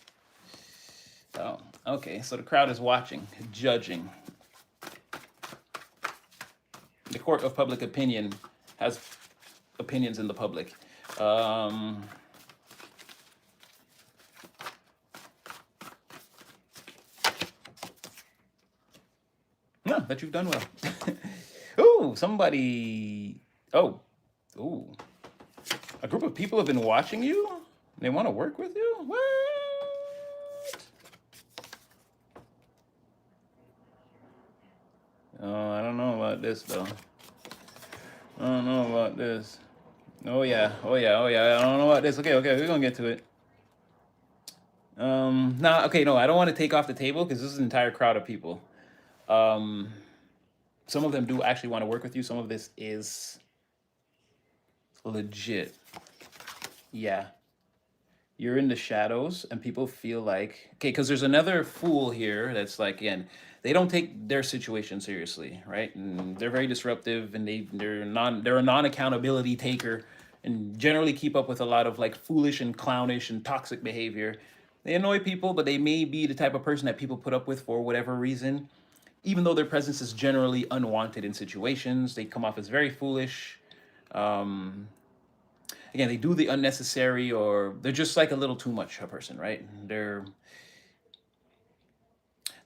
Oh, okay. So the crowd is watching, judging. The court of public opinion has opinions in the public. Yeah, that you've done well. Oh, somebody. Oh, ooh. A group of people have been watching you? They want to work with you? What? Oh, I don't know about this, though. I don't know about this. Oh, yeah. Oh, yeah. Oh, yeah. I don't know about this. Okay, okay. We're going to get to it. No, okay, no. I don't want to take off the table because this is an entire crowd of people. Some of them do actually want to work with you. Some of this is legit. Yeah. You're in the shadows and people feel like, okay, because there's another fool here that's like, again, they don't take their situation seriously, right? And they're very disruptive, and they're a non-accountability taker, and generally keep up with a lot of like foolish and clownish and toxic behavior. They annoy people, but they may be the type of person that people put up with for whatever reason. Even though their presence is generally unwanted in situations, they come off as very foolish. Um, Again, they do the unnecessary, or they're just like a little too much a person, right? They're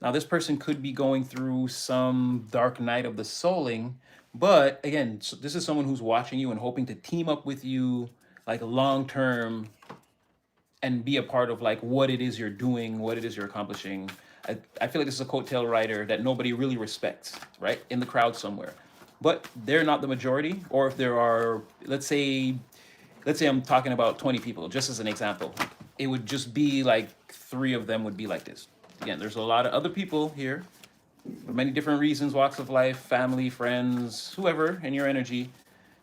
Now this person could be going through some dark night of the souling, but again, so this is someone who's watching you and hoping to team up with you like long term and be a part of like what it is you're doing, what it is you're accomplishing. I feel like this is a coattail rider that nobody really respects, right? In the crowd somewhere. But they're not the majority, or if there are, let's say I'm talking about 20 people, just as an example, it would just be like 3 of them would be like this. Again, there's a lot of other people here for many different reasons, walks of life, family, friends, whoever in your energy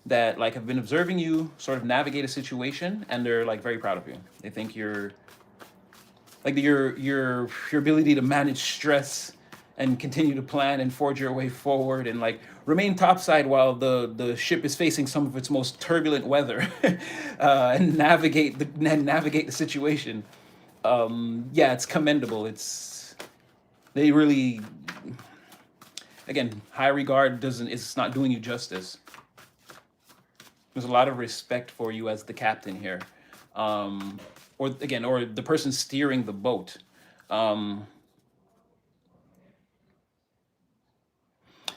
that like have been observing you sort of navigate a situation, and they're like very proud of you. They think you're like your ability to manage stress and continue to plan and forge your way forward and like remain topside while the ship is facing some of its most turbulent weather, and navigate the situation. Yeah, it's commendable. They really, again, high regard doesn't it's not doing you justice. There's a lot of respect for you as the captain here, or again, or the person steering the boat. Um,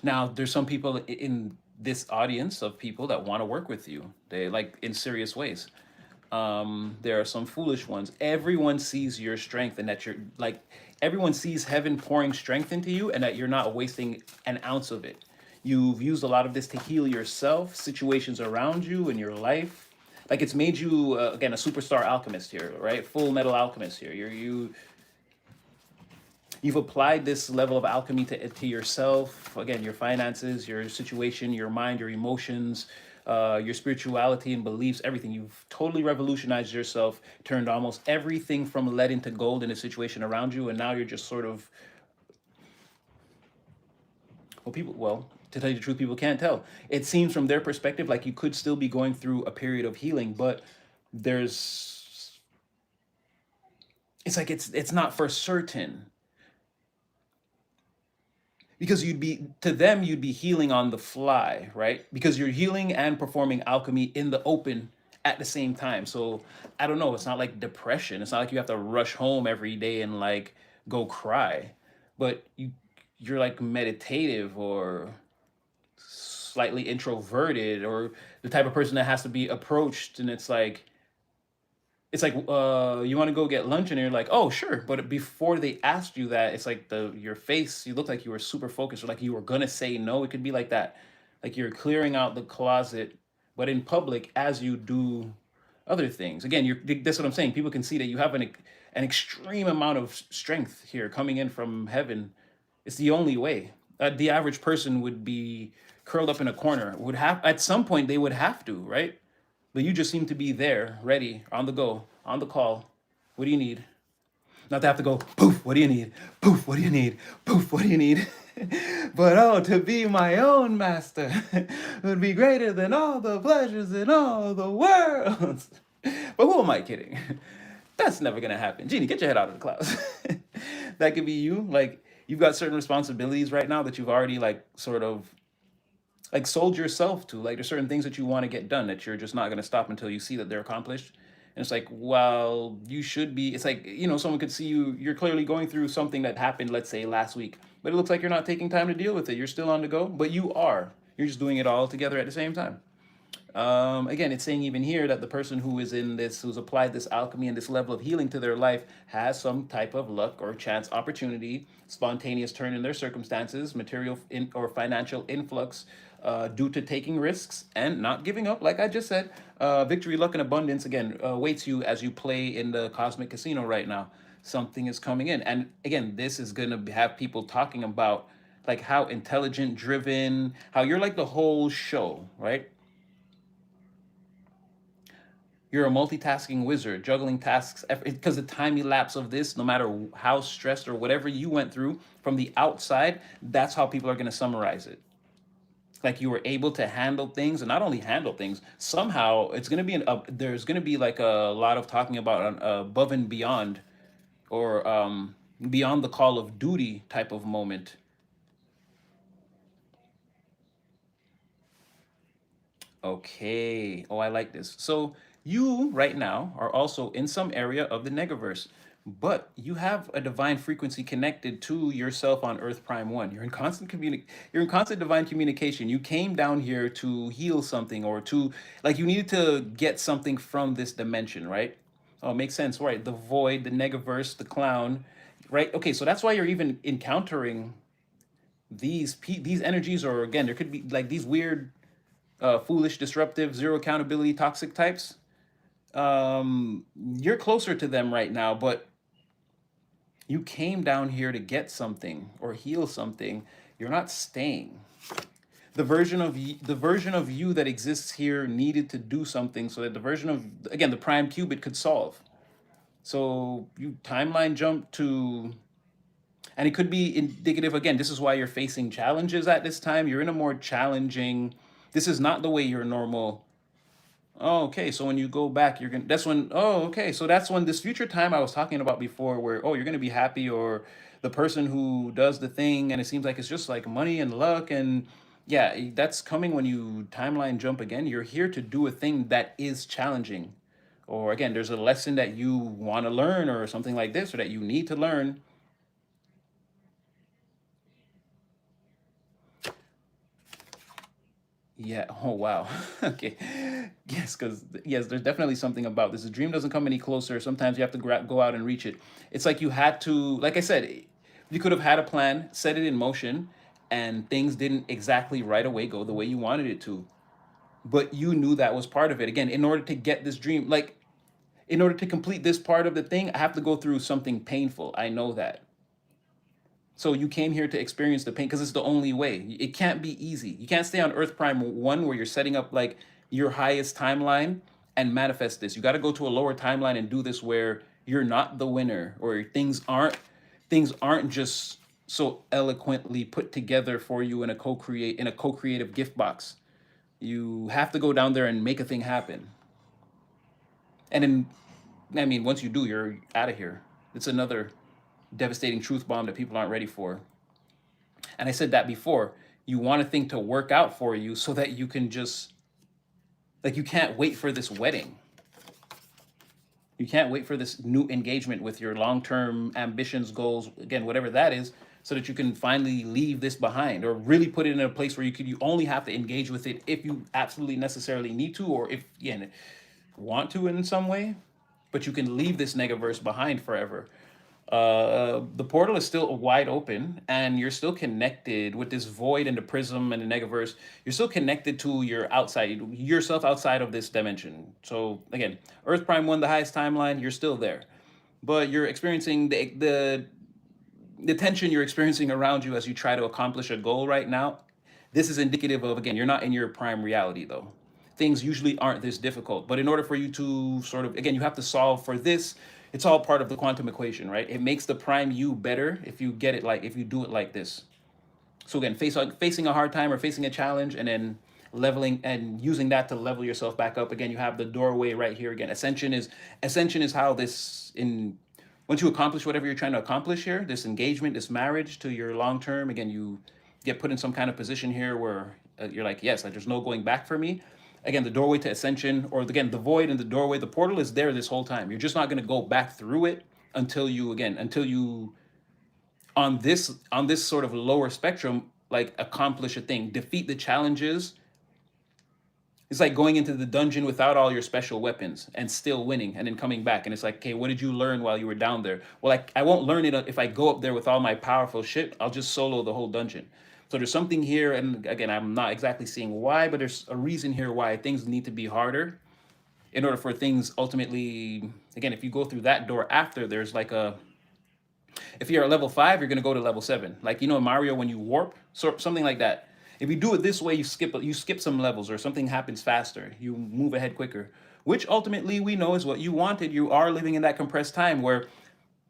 Now, there's some people in this audience of people that want to work with you. They like in serious ways. There are some foolish ones. Everyone sees your strength and that you're like everyone sees heaven pouring strength into you and that you're not wasting an ounce of it. You've used a lot of this to heal yourself, situations around you in your life. Like it's made you again a superstar alchemist here, right? Full metal alchemist here. You've applied this level of alchemy to yourself, again, your finances, your situation, your mind, your emotions, your spirituality and beliefs, everything. You've totally revolutionized yourself, turned almost everything from lead into gold in a situation around you, and now you're just sort of, well, to tell you the truth, people can't tell. It seems from their perspective like you could still be going through a period of healing, but there's, it's like it's not for certain, because you'd be, to them you'd be healing on the fly, right? Because you're healing and performing alchemy in the open at the same time. So I don't know, it's not like depression, it's not like you have to rush home every day and like go cry, but you're like meditative or slightly introverted, or the type of person that has to be approached, and it's like you want to go get lunch and you're like, oh sure, but before they asked you that, it's like the your face, you look like you were super focused, or like you were gonna say no. It could be like that, like you're clearing out the closet, but in public as you do other things. Again, you're, that's what I'm saying, people can see that you have an extreme amount of strength here coming in from heaven. It's the only way. The average person would be curled up in a corner, would have, at some point they would have to, right? But you just seem to be there, ready, on the go, on the call. What do you need? Not to have to go, poof, what do you need? Poof, what do you need? Poof, what do you need? But oh, to be my own master would be greater than all the pleasures in all the world. But who am I kidding? That's never gonna happen. Genie, get your head out of the clouds. That could be you. Like, you've got certain responsibilities right now that you've already like sort of like sold yourself to. Like there's certain things that you want to get done that you're just not going to stop until you see that they're accomplished. And it's like, well, you should be, it's like, someone could see you're clearly going through something that happened, let's say last week, but it looks like you're not taking time to deal with it. You're still on the go, but you are. You're just doing it all together at the same time. Again, it's saying even here that the person who is in this, who's applied this alchemy and this level of healing to their life, has some type of luck or chance, opportunity, spontaneous turn in their circumstances, material or financial influx, due to taking risks and not giving up. Like I just said, victory, luck, and abundance again awaits you as you play in the cosmic casino right now. Something is coming in, and again, this is gonna have people talking about like how intelligent, driven, how you're like the whole show, right? You're a multitasking wizard, juggling tasks, because the time elapse of this, no matter how stressed or whatever you went through from the outside, that's how people are going to summarize it. Like you were able to handle things, and not only handle things, somehow it's going to be there's going to be like a lot of talking about an above and beyond, or beyond the call of duty type of moment. Okay. Oh, I like this. So you right now are also in some area of the Negaverse, but you have a divine frequency connected to yourself on Earth Prime One. You're in constant divine communication. You came down here to heal something, or to like you needed to get something from this dimension, right? Oh, it makes sense, right? The void, the Negaverse, the clown, right? Okay, so that's why you're even encountering these energies, or again, there could be like these weird foolish, disruptive, zero accountability, toxic types. You're closer to them right now, but you came down here to get something or heal something. You're not staying. The version of you that exists here needed to do something so that the version of, again, the prime qubit could solve. So you timeline jump to, and it could be indicative, again, this is why you're facing challenges at this time. You're in a more challenging, this is not the way your normal. Oh, okay. So when you go back, you're gonna. That's when. Oh, okay. So that's when this future time I was talking about before, where oh, you're gonna be happy, or the person who does the thing, and it seems like it's just like money and luck, and yeah, that's coming when you timeline jump again. You're here to do a thing that is challenging, or again, there's a lesson that you want to learn, or something like this, or that you need to learn. Yeah. Oh, wow. Okay. Yes, because yes, there's definitely something about this. The dream doesn't come any closer. Sometimes you have to go out and reach it. It's like you had to, like I said, you could have had a plan, set it in motion, and things didn't exactly right away go the way you wanted it to. But you knew that was part of it. Again, in order to get this dream, like in order to complete this part of the thing, I have to go through something painful. I know that. So you came here to experience the pain because it's the only way. It can't be easy. You can't stay on Earth Prime 1 where you're setting up like your highest timeline and manifest this. You got to go to a lower timeline and do this where you're not the winner or things aren't just so eloquently put together for you in a co-creative gift box. You have to go down there and make a thing happen. And then I mean, once you do, you're out of here. It's another devastating truth bomb that people aren't ready for. And I said that before. You want a thing to work out for you so that you can just, like, you can't wait for this wedding. You can't wait for this new engagement with your long term ambitions, goals, again, whatever that is, so that you can finally leave this behind or really put it in a place where you only have to engage with it if you absolutely necessarily need to or if, again, want to in some way, but you can leave this negaverse behind forever. The portal is still wide open and you're still connected with this void and the prism and the negaverse. You're still connected to your outside yourself outside of this dimension. So again, Earth Prime 1, the highest timeline, you're still there, but you're experiencing the tension you're experiencing around you as you try to accomplish a goal right now. This is indicative of, again, you're not in your prime reality though. Things usually aren't this difficult, but in order for you to sort of, again, you have to solve for this. It's all part of the quantum equation, right? It makes the prime you better if you get it, like if you do it like this. So again, facing a hard time or facing a challenge and then leveling and using that to level yourself back up. Again, you have the doorway right here. Again, ascension is how this in once you accomplish whatever you're trying to accomplish here, this engagement, this marriage to your long term, again, you get put in some kind of position here where you're like, yes, like there's no going back for me. Again, the doorway to ascension, or again, the void and the doorway, the portal is there this whole time. You're just not going to go back through it until you on this sort of lower spectrum, like accomplish a thing, defeat the challenges. It's like going into the dungeon without all your special weapons and still winning and then coming back. And it's like, okay, what did you learn while you were down there? Well, I won't learn it if I go up there with all my powerful shit. I'll just solo the whole dungeon. So there's something here. And again, I'm not exactly seeing why, but there's a reason here why things need to be harder in order for things ultimately, again, if you go through that door after, there's like if you're at level 5, you're going to go to level 7. Like, in Mario, when you warp, something like that. If you do it this way, you skip some levels or something happens faster. You move ahead quicker, which ultimately we know is what you wanted. You are living in that compressed time where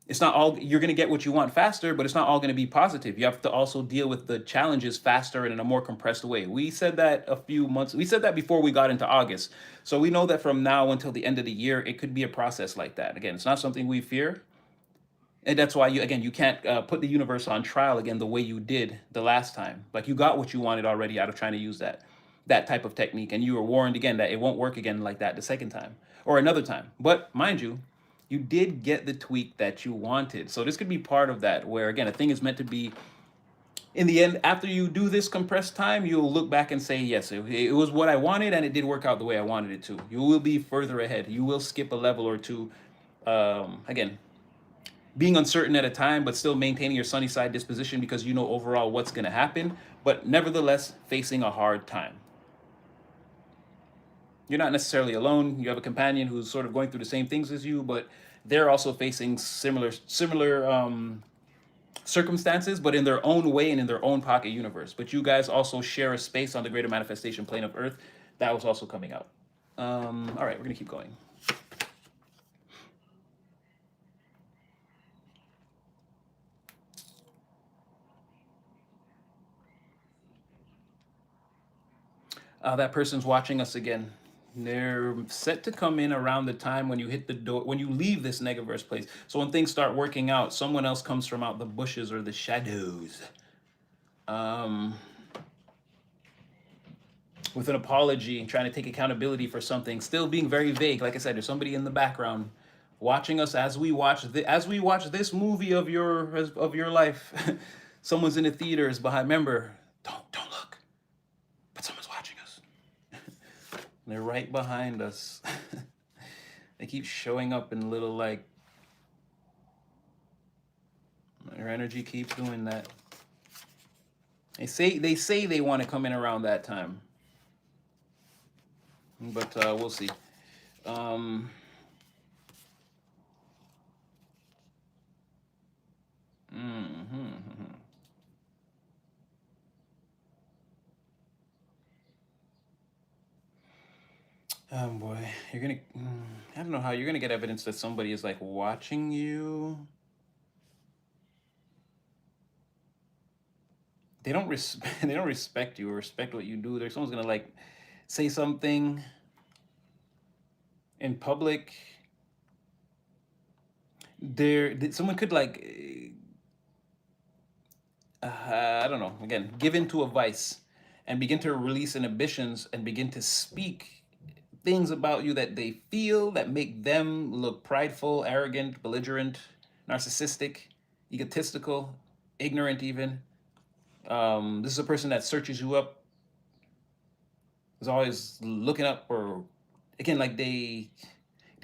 it's not all you're going to get what you want faster, but it's not all going to be positive. You have to also deal with the challenges faster and in a more compressed way. We said that before we got into August. So we know that from now until the end of the year, it could be a process like that. Again, it's not something we fear, and that's why you can't put the universe on trial again the way you did the last time. Like you got what you wanted already out of trying to use that type of technique, and you were warned again that it won't work again like that the second time or another time. But mind you, you did get the tweak that you wanted. So this could be part of that, where again a thing is meant to be. In the end, after you do this compressed time, you'll look back and say, yes, it was what I wanted, and it did work out the way I wanted it to. You will be further ahead. You will skip a level or two. Again, being uncertain at a time, but still maintaining your sunny side disposition because you know overall what's going to happen, but nevertheless facing a hard time. You're not necessarily alone. You have a companion who's sort of going through the same things as you, but they're also facing similar circumstances, but in their own way and in their own pocket universe. But you guys also share a space on the greater manifestation plane of Earth. That was also coming out. All right, we're gonna keep going. That person's watching us again. They're set to come in around the time when you hit the door, when you leave this negaverse place. So when things start working out, someone else comes from out the bushes or the shadows, um, with an apology, trying to take accountability for something, still being very vague. Like I said, there's somebody in the background watching us as we watch this movie of your life. Someone's in the theaters behind. Remember, don't look, but someone's watching us. They're right behind us. They keep showing up in little like your energy keeps doing that. They say they want to come in around that time, but we'll see. Um, mhm. Oh boy, you're gonna. I don't know how you're gonna get evidence that somebody is like watching you. They don't they don't respect you or respect what you do. There's someone's gonna like say something in public. Someone could like I don't know. Again, give in to a vice and begin to release inhibitions and begin to speak things about you that they feel that make them look prideful, arrogant, belligerent, narcissistic, egotistical, ignorant, even. This is a person that searches you up, is always looking up, or again, like they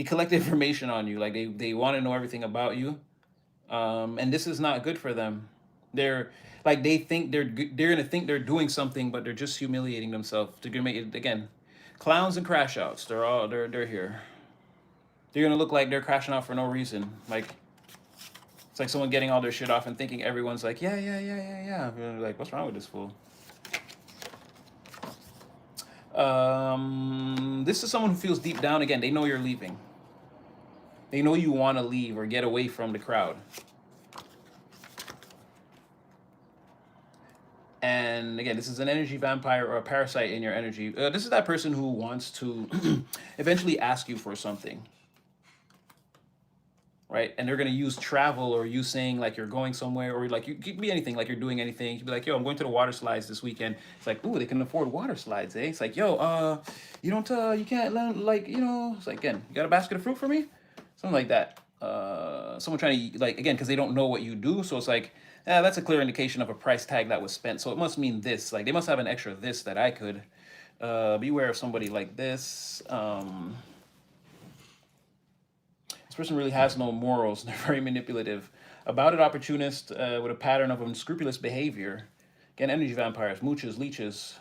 collect information on you, like they want to know everything about you, and this is not good for them. They're like they think they're gonna think they're doing something, but they're just humiliating themselves. They're gonna make it again. Clowns and crash outs. They're here. They're gonna look like they're crashing out for no reason. Like it's like someone getting all their shit off and thinking everyone's like, yeah, yeah, yeah, yeah, yeah. Like, what's wrong with this fool? This is someone who feels deep down again. They know you're leaving. They know you want to leave or get away from the crowd. And again, this is an energy vampire or a parasite in your energy. This is that person who wants to eventually ask you for something, right? And they're gonna use travel or you saying like you're going somewhere or like you could be anything, like you're doing anything. You'd be like, yo, I'm going to the water slides this weekend. It's like, ooh, they can afford water slides, eh? It's like, yo, you don't, you can't learn, like, you know. It's like, again, you got a basket of fruit for me, something like that. Someone trying to like again because they don't know what you do, so it's like, that's a clear indication of a price tag that was spent. So it must mean this. Like they must have an extra this that I could. Beware of somebody like this. This person really has no morals. They're very manipulative. About it, opportunist with a pattern of unscrupulous behavior. Again, energy vampires, mooches, leeches.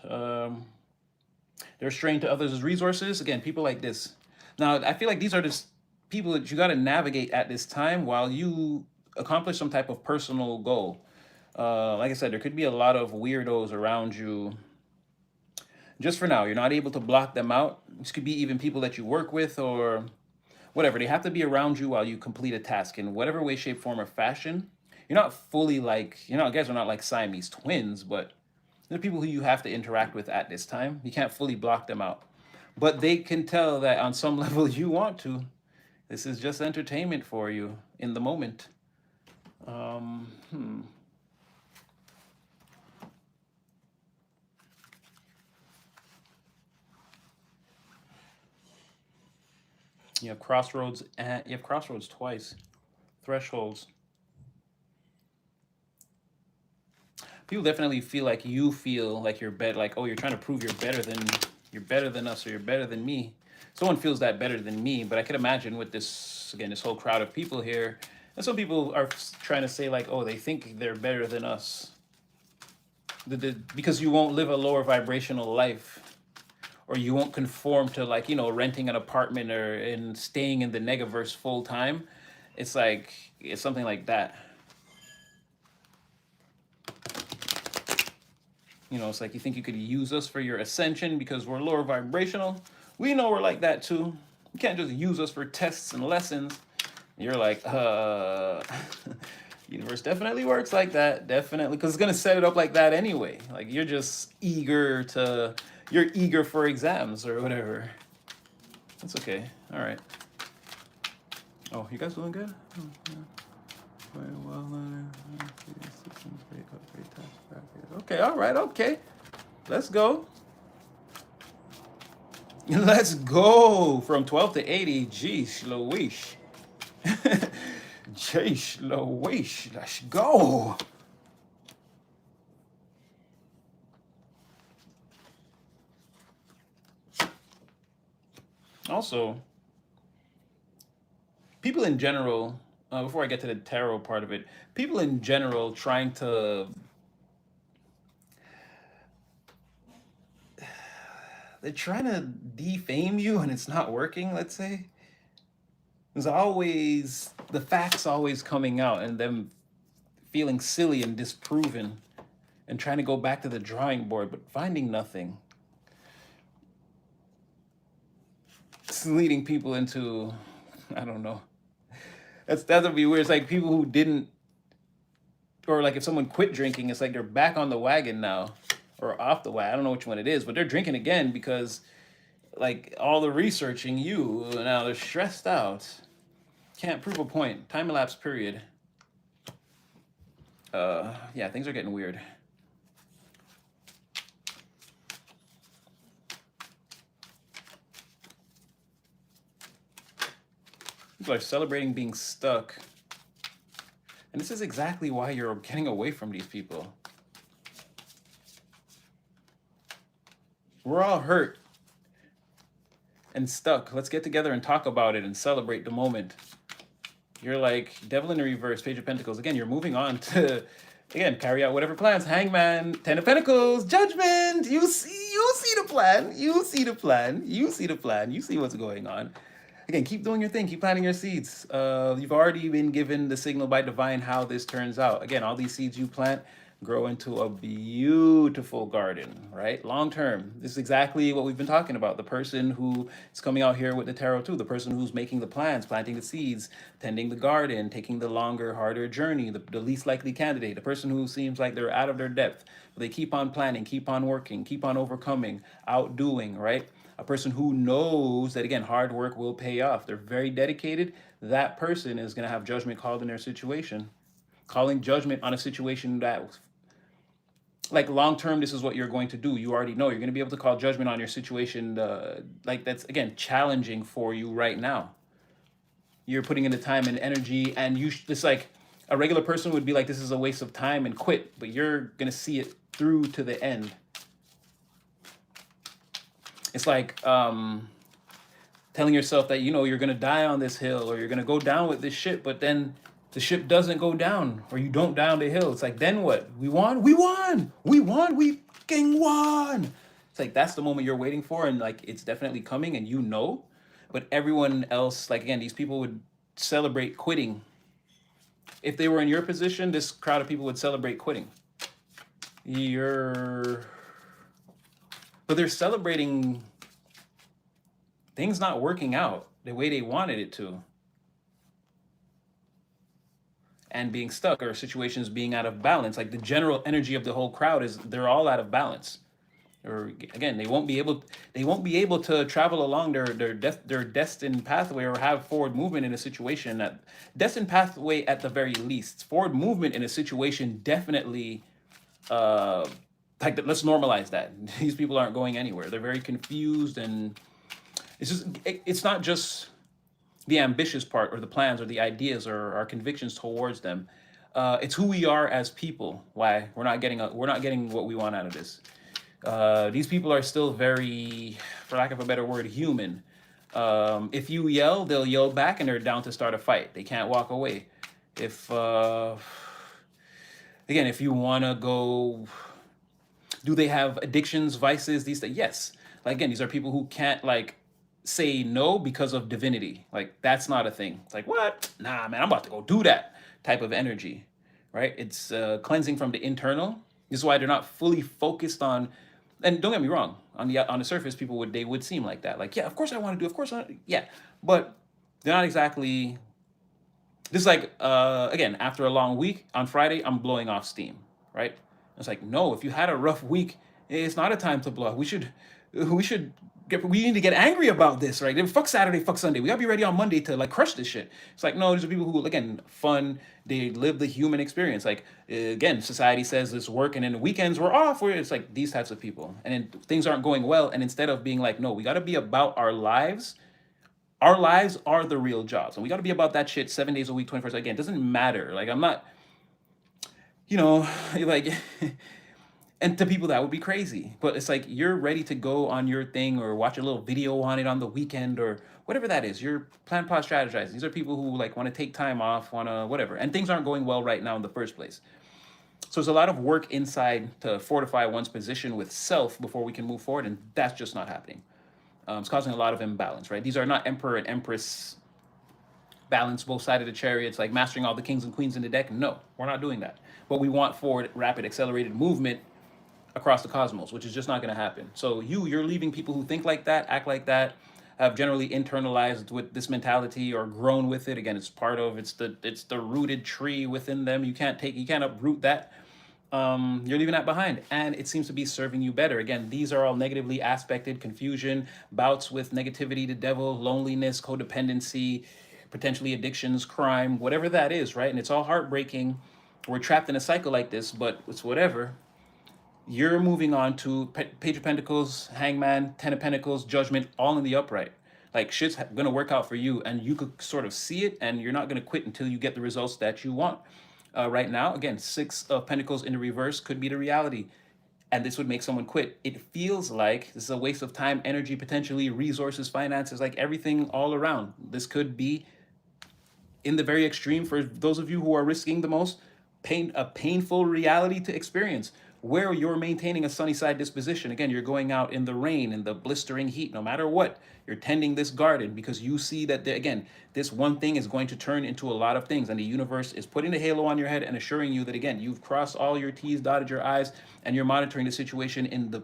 They're strained to others' resources. Again, people like this. Now, I feel like these are just people that you got to navigate at this time while you accomplish some type of personal goal. Like I said, there could be a lot of weirdos around you. Just for now, you're not able to block them out. This could be even people that you work with or whatever. They have to be around you while you complete a task in whatever way, shape, form, or fashion. You're not fully like, guys are not like Siamese twins, but they're people who you have to interact with at this time. You can't fully block them out. But they can tell that on some level you want to. This is just entertainment for you in the moment. Um, hmm. You have crossroads. You have crossroads twice. Thresholds. People definitely feel like you feel like you're better. Like, oh, you're trying to prove you're better than us or you're better than me. Someone feels that better than me, but I could imagine with this again, this whole crowd of people here, and some people are trying to say like, oh, they think they're better than us, because you won't live a lower vibrational life, or you won't conform to like renting an apartment or and staying in the negaverse full time. It's like it's something like that. It's like you think you could use us for your ascension because we're lower vibrational. We know we're like that too. You can't just use us for tests and lessons. You're like, universe definitely works like that, definitely, because it's gonna set it up like that anyway. Like you're eager for exams or whatever. That's okay. All right. Oh, you guys doing good? Oh, yeah. Very well. Okay, all right, okay. Let's go. Let's go from 12 to 80. Jeez Louise. Jeez Louise. Let's go. Also, people in general, before I get to the tarot part of it, people in general trying to, they're trying to defame you and it's not working, let's say. There's always, the facts always coming out and them feeling silly and disproven and trying to go back to the drawing board, but finding nothing. It's leading people into, I don't know. That would be weird. It's like people who didn't, or like if someone quit drinking, it's like they're back on the wagon now, or off the wagon. I don't know which one it is, but they're drinking again because like all the researching you now they're stressed out. Can't prove a point. Time elapse period. Yeah, things are getting weird. People are celebrating being stuck. And this is exactly why you're getting away from these people. We're all hurt and stuck. Let's get together and talk about it and celebrate the moment. You're like Devil in the Reverse, Page of Pentacles. Again, you're moving on to, again, carry out whatever plans. Hangman, Ten of Pentacles, Judgment. You see the plan. You see the plan. You see the plan. You see what's going on. Again, keep doing your thing. Keep planting your seeds. You've already been given the signal by divine how this turns out. Again, all these seeds you plant grow into a beautiful garden, right? Long term. This is exactly what we've been talking about. The person who is coming out here with the tarot too, the person who's making the plans, planting the seeds, tending the garden, taking the longer, harder journey, the least likely candidate, the person who seems like they're out of their depth, but they keep on planning, keep on working, keep on overcoming, outdoing, right? A person who knows that, again, hard work will pay off. They're very dedicated. That person is going to have judgment called in their situation. Calling judgment on a situation that, like, long term, this is what you're going to do. You already know you're going to be able to call judgment on your situation. Like, that's, again, challenging for you right now. You're putting in the time and energy, and it's like a regular person would be like, this is a waste of time and quit, but you're going to see it through to the end. It's like telling yourself that, you know, you're going to die on this hill or you're going to go down with this ship, but then the ship doesn't go down or you don't down the hill. It's like, then what? We won? We won! We won! We fucking won! It's like, that's the moment you're waiting for, and like, it's definitely coming and you know, but everyone else, like, again, these people would celebrate quitting. If they were in your position, this crowd of people would celebrate quitting. But they're celebrating things not working out the way they wanted it to. And being stuck, or situations being out of balance. Like the general energy of the whole crowd is they're all out of balance. Or again, they won't be able to travel along their destined pathway or have forward movement in a situation that destined pathway at the very least. Forward movement in a situation definitely like, let's normalize that. These people aren't going anywhere. They're very confused, and it's not just the ambitious part or the plans or the ideas or our convictions towards them. It's who we are as people. Why we're not getting what we want out of this. These people are still very, for lack of a better word, human. If you yell, they'll yell back, and they're down to start a fight. They can't walk away. If again, if you want to go, do they have addictions, vices, these things? Yes. Like, again, these are people who can't, like, say no because of divinity. Like, that's not a thing. It's like, what? Nah, man, I'm about to go do that type of energy, right? It's cleansing from the internal. This is why they're not fully focused on, and don't get me wrong, on the surface, people would seem like that. Like, yeah, of course I want to do, of course yeah. But they're not exactly, this is like, again, after a long week, on Friday, I'm blowing off steam, right? It's like, no, if you had a rough week, it's not a time to blow. We need to get angry about this, right? Fuck Saturday, fuck Sunday. We gotta be ready on Monday to, like, crush this shit. It's like, no, these are people who, again, fun. They live the human experience. Like, again, society says this work, and then the weekends we're off. Where it's like these types of people, and then things aren't going well. And instead of being like, no, we gotta be about our lives. Our lives are the real jobs, and we gotta be about that shit 7 days a week, 24 hours. Again, it doesn't matter. Like, I'm not, like. And to people that would be crazy, but it's like you're ready to go on your thing or watch a little video on it on the weekend or whatever that is. You're plan, pause, strategize. These are people who like want to take time off, want to whatever, and things aren't going well right now in the first place. So there's a lot of work inside to fortify one's position with self before we can move forward, and that's just not happening. It's causing a lot of imbalance, right? These are not emperor and empress balance, both sides of the chariots, like mastering all the kings and queens in the deck. No, we're not doing that. But we want forward, rapid, accelerated movement across the cosmos, which is just not going to happen. So you're leaving people who think like that, act like that, have generally internalized with this mentality or grown with it. Again, it's part of it's the rooted tree within them. You can't uproot that. You're leaving that behind, and it seems to be serving you better. Again, these are all negatively aspected confusion, bouts with negativity, the devil, loneliness, codependency, potentially addictions, crime, whatever that is, right? And it's all heartbreaking. We're trapped in a cycle like this, but it's whatever. You're moving on to Page of Pentacles, Hangman, Ten of Pentacles, Judgment, all in the upright. Like shit's gonna work out for you, and you could sort of see it, and you're not gonna quit until you get the results that you want. Right now, again, Six of Pentacles in the reverse could be the reality, and this would make someone quit. It feels like this is a waste of time, energy, potentially resources, finances, like everything all around. This could be in the very extreme for those of you who are risking the most, a painful reality to experience where you're maintaining a sunny side disposition. Again, you're going out in the rain, in the blistering heat, no matter what. You're tending this garden because you see that, again, this one thing is going to turn into a lot of things. And the universe is putting the halo on your head and assuring you that, again, you've crossed all your T's, dotted your I's, and you're monitoring the situation in the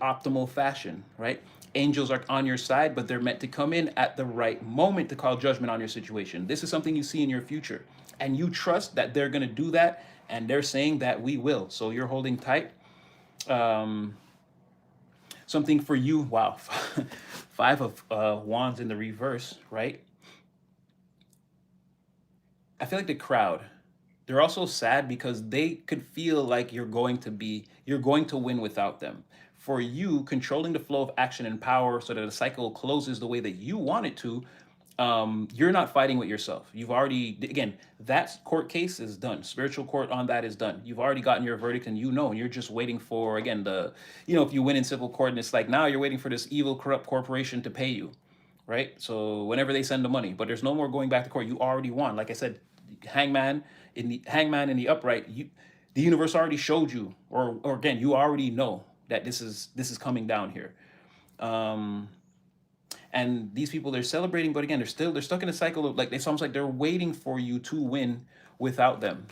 optimal fashion, right? Angels are on your side, but they're meant to come in at the right moment to call judgment on your situation. This is something you see in your future, and you trust that they're going to do that, and they're saying that we will. So you're holding tight. Something for you. Wow. Five of Wands in the reverse, right? I feel like the crowd, they're also sad because they could feel like you're going to win without them. For you, controlling the flow of action and power so that the cycle closes the way that you want it to, you're not fighting with yourself. You've already, again, that court case is done. Spiritual court on that is done. You've already gotten your verdict, and and you're just waiting for, again, if you win in civil court, and it's like now you're waiting for this evil, corrupt corporation to pay you, right? So whenever they send the money, but there's no more going back to court. You already won. Like I said, hangman in the upright, the universe already showed you, or again, you already know that this is coming down here. And these people, they're celebrating, but again, they're stuck in a cycle of, like, it's almost like they're waiting for you to win without them.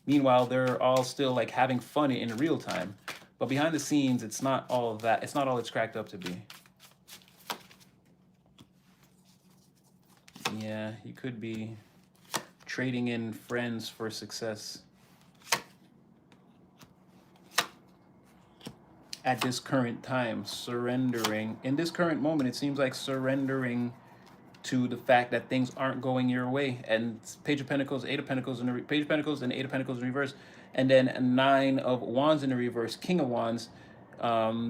Meanwhile, they're all still like having fun in real time, but behind the scenes, it's not all of that. It's not all it's cracked up to be. Yeah, you could be trading in friends for success. At this current time, surrendering. In this current moment, it seems like surrendering to the fact that things aren't going your way. And Page of Pentacles, Eight of Pentacles, and Page of Pentacles, and Eight of Pentacles in reverse. And then Nine of Wands in the reverse, King of Wands.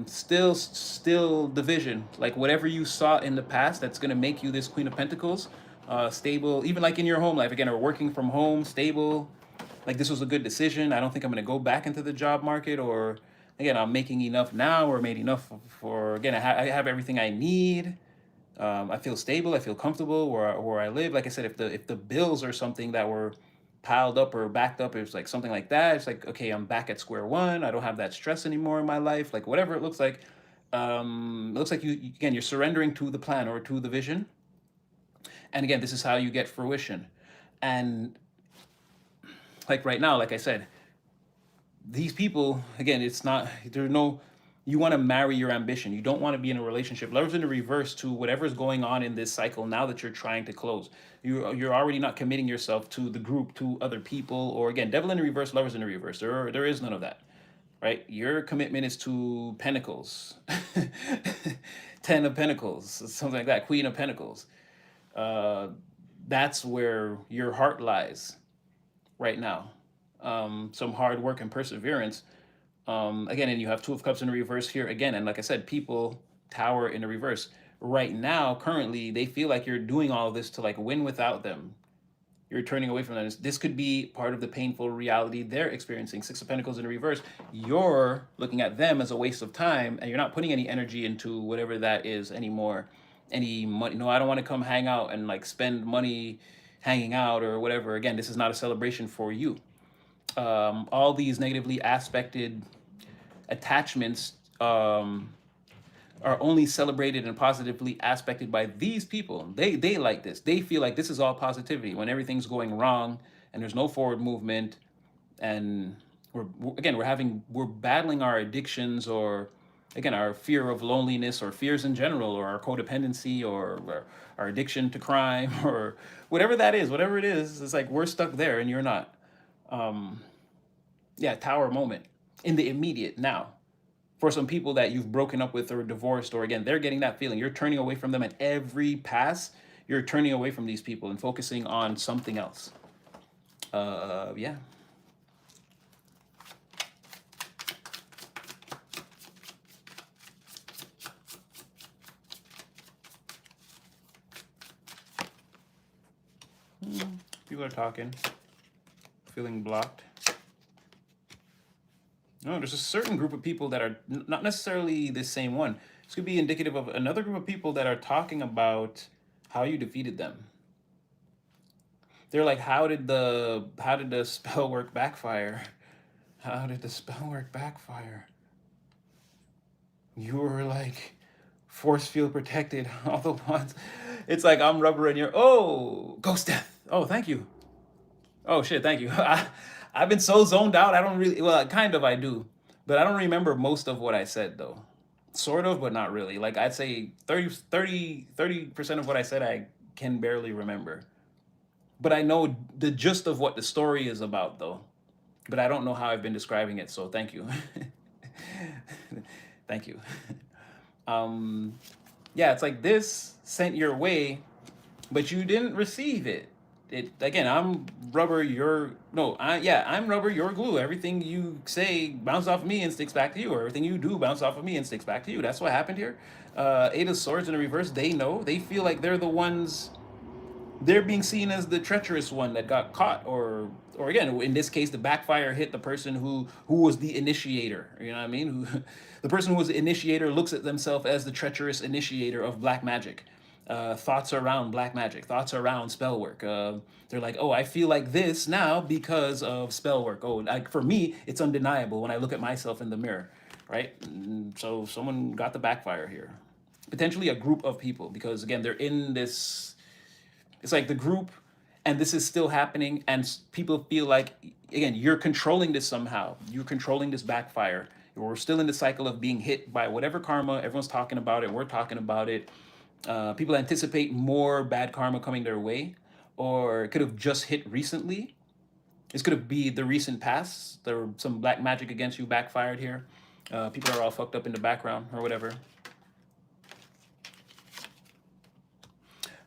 Still division. Like whatever you saw in the past that's going to make you this Queen of Pentacles, stable, even like in your home life, again, or working from home, stable. Like this was a good decision. I don't think I'm going to go back into the job market, or again, I'm making enough now, or made enough for again, I have everything I need. I feel stable. I feel comfortable where I live. Like I said, if the bills are something that were piled up or backed up, it's like something like that. It's like, okay, I'm back at square one. I don't have that stress anymore in my life. Like whatever it looks like, it looks like you're surrendering to the plan or to the vision. And again, this is how you get fruition. And like right now, like I said, these people, again, you want to marry your ambition. You don't want to be in a relationship. Lovers in the reverse to whatever's going on in this cycle now that you're trying to close. You're already not committing yourself to the group, to other people, or again, devil in the reverse, lovers in the reverse. There is none of that, right? Your commitment is to Pentacles, Ten of Pentacles, something like that, Queen of Pentacles. That's where your heart lies right now. Some hard work and perseverance. Again, and you have Two of Cups in the reverse here again. And like I said, people, Tower in the reverse. Right now, currently, they feel like you're doing all of this to like win without them. You're turning away from that. This could be part of the painful reality they're experiencing. Six of Pentacles in reverse. You're looking at them as a waste of time, and you're not putting any energy into whatever that is anymore. Any money? No, I don't want to come hang out and like spend money hanging out or whatever. Again, this is not a celebration for you. All these negatively aspected attachments are only celebrated and positively aspected by these people. They like this. They feel like this is all positivity when everything's going wrong and there's no forward movement. And we're battling our addictions, or again our fear of loneliness, or fears in general, or our codependency, or our addiction to crime, or whatever that is, whatever it is. It's like we're stuck there and you're not. Yeah, tower moment in the immediate now. For some people that you've broken up with or divorced, or again, they're getting that feeling. You're turning away from them at every pass. You're turning away from these people and focusing on something else. Yeah. People are talking, feeling blocked. No, there's a certain group of people that are not necessarily the same one. This could be indicative of another group of people that are talking about how you defeated them. They're like, how did the spell work backfire? How did the spell work backfire? You were like force field protected all the ones. It's like I'm rubber and you're ghost death. Oh, thank you. Oh shit, thank you. I've been so zoned out. I don't really, well, kind of I do, but I don't remember most of what I said though. Sort of, but not really. Like I'd say 30% of what I said I can barely remember. But I know the gist of what the story is about though. But I don't know how I've been describing it, so thank you. Thank you. Yeah, it's like this sent your way, but you didn't receive it. It again, I'm rubber, you're no, I'm rubber, you're glue. Everything you say bounces off of me and sticks back to you, or everything you do bounces off of me and sticks back to you. That's what happened here. Eight of Swords in the reverse, they know. They feel like they're the ones, they're being seen as the treacherous one that got caught, or again, in this case, the backfire hit the person who was the initiator. You know what I mean? Who the person who was the initiator looks at themselves as the treacherous initiator of black magic. Thoughts around black magic, thoughts around spell work. They're like, oh, I feel like this now because of spell work. Oh, like for me, it's undeniable when I look at myself in the mirror, right? So someone got the backfire here. Potentially a group of people, because again, they're in this, it's like the group, and this is still happening, and people feel like, again, you're controlling this somehow. You're controlling this backfire. We're still in the cycle of being hit by whatever karma. Everyone's talking about it. We're talking about it. People anticipate more bad karma coming their way, or it could have just hit recently. This could have be the recent past. There were some black magic against you backfired here. People are all fucked up in the background or whatever.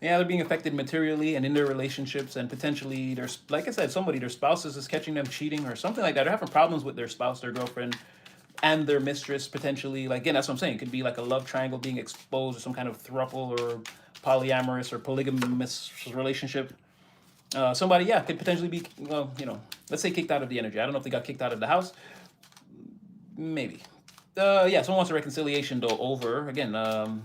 Yeah, they're being affected materially and in their relationships, and potentially there's, like I said, somebody, their spouses is catching them cheating or something like that. They're having problems with their spouse, their girlfriend, and their mistress potentially. Like, again, that's what I'm saying. It could be like a love triangle being exposed, or some kind of throuple or polyamorous or polygamous relationship. Somebody, yeah, could potentially be, well, let's say kicked out of the energy. I don't know if they got kicked out of the house. Maybe. Yeah, someone wants a reconciliation though over, again, oh,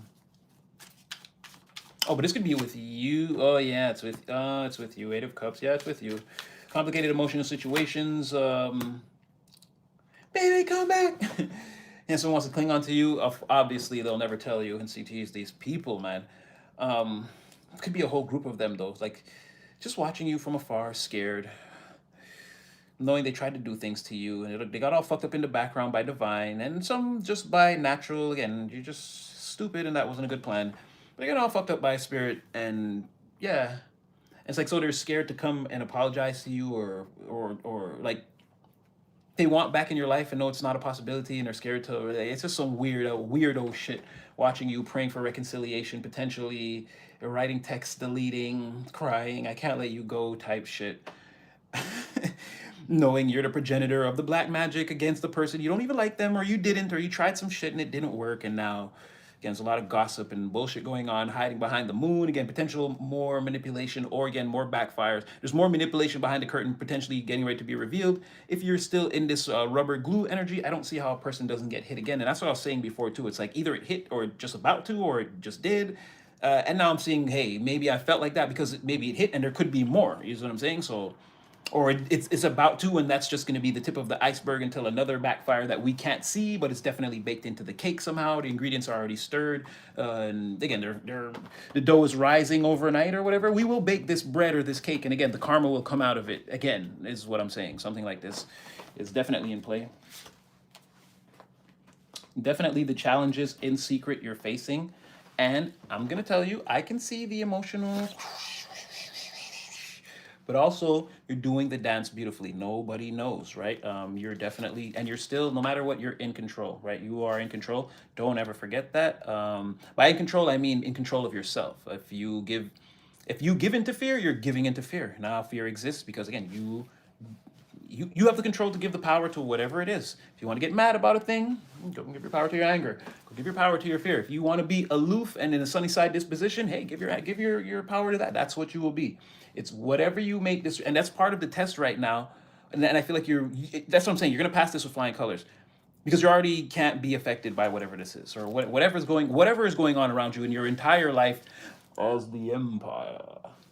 but this could be with you. Oh yeah, it's with you. Eight of Cups. Yeah, it's with you. Complicated emotional situations. Baby, come back. Yeah, someone wants to cling on to you. Obviously, they'll never tell you. And CTs, these people, man. It could be a whole group of them though. Like, just watching you from afar, scared, knowing they tried to do things to you, and they got all fucked up in the background by divine, and some just by natural. Again, you're just stupid, and that wasn't a good plan. But they got all fucked up by spirit, and yeah, it's like, so they're scared to come and apologize to you, or like they want back in your life and know it's not a possibility, and they're scared to. It's just some weirdo shit. Watching you, praying for reconciliation, potentially writing text, deleting, crying, I can't let you go type shit. Knowing you're the progenitor of the black magic against the person you don't even like them, or you didn't, or you tried some shit and it didn't work, and now Again, there's a lot of gossip and bullshit going on, hiding behind the moon. Again, potential more manipulation, or again, more backfires. There's more manipulation behind the curtain, potentially getting ready to be revealed. If you're still in this rubber glue energy, I don't see how a person doesn't get hit again. And that's what I was saying before too. It's like either it hit, or just about to, or it just did. And now I'm seeing, hey, maybe I felt like that because maybe it hit, and there could be more. You know what I'm saying? So, or it's about to, and that's just going to be the tip of the iceberg until another backfire that we can't see, but it's definitely baked into the cake somehow. The ingredients are already stirred, and again, the dough is rising overnight or whatever. We will bake this bread or this cake, and again, the karma will come out of it. Again, is what I'm saying. Something like this is definitely in play. Definitely the challenges in secret you're facing, and I'm gonna tell you, I can see the emotional. But also, you're doing the dance beautifully. Nobody knows, right? You're definitely, and you're still, no matter what, you're in control, right? You are in control. Don't ever forget that. By in control, I mean in control of yourself. If you give into fear, you're giving into fear. Now, fear exists because again, you have the control to give the power to whatever it is. If you want to get mad about a thing, go give your power to your anger. Go give your power to your fear. If you want to be aloof and in a sunny side disposition, hey, give your power to that. That's what you will be. It's whatever you make this, and that's part of the test right now. And I feel like that's what I'm saying. You're gonna pass this with flying colors, because you already can't be affected by whatever this is, or whatever is going on around you in your entire life as the Empire.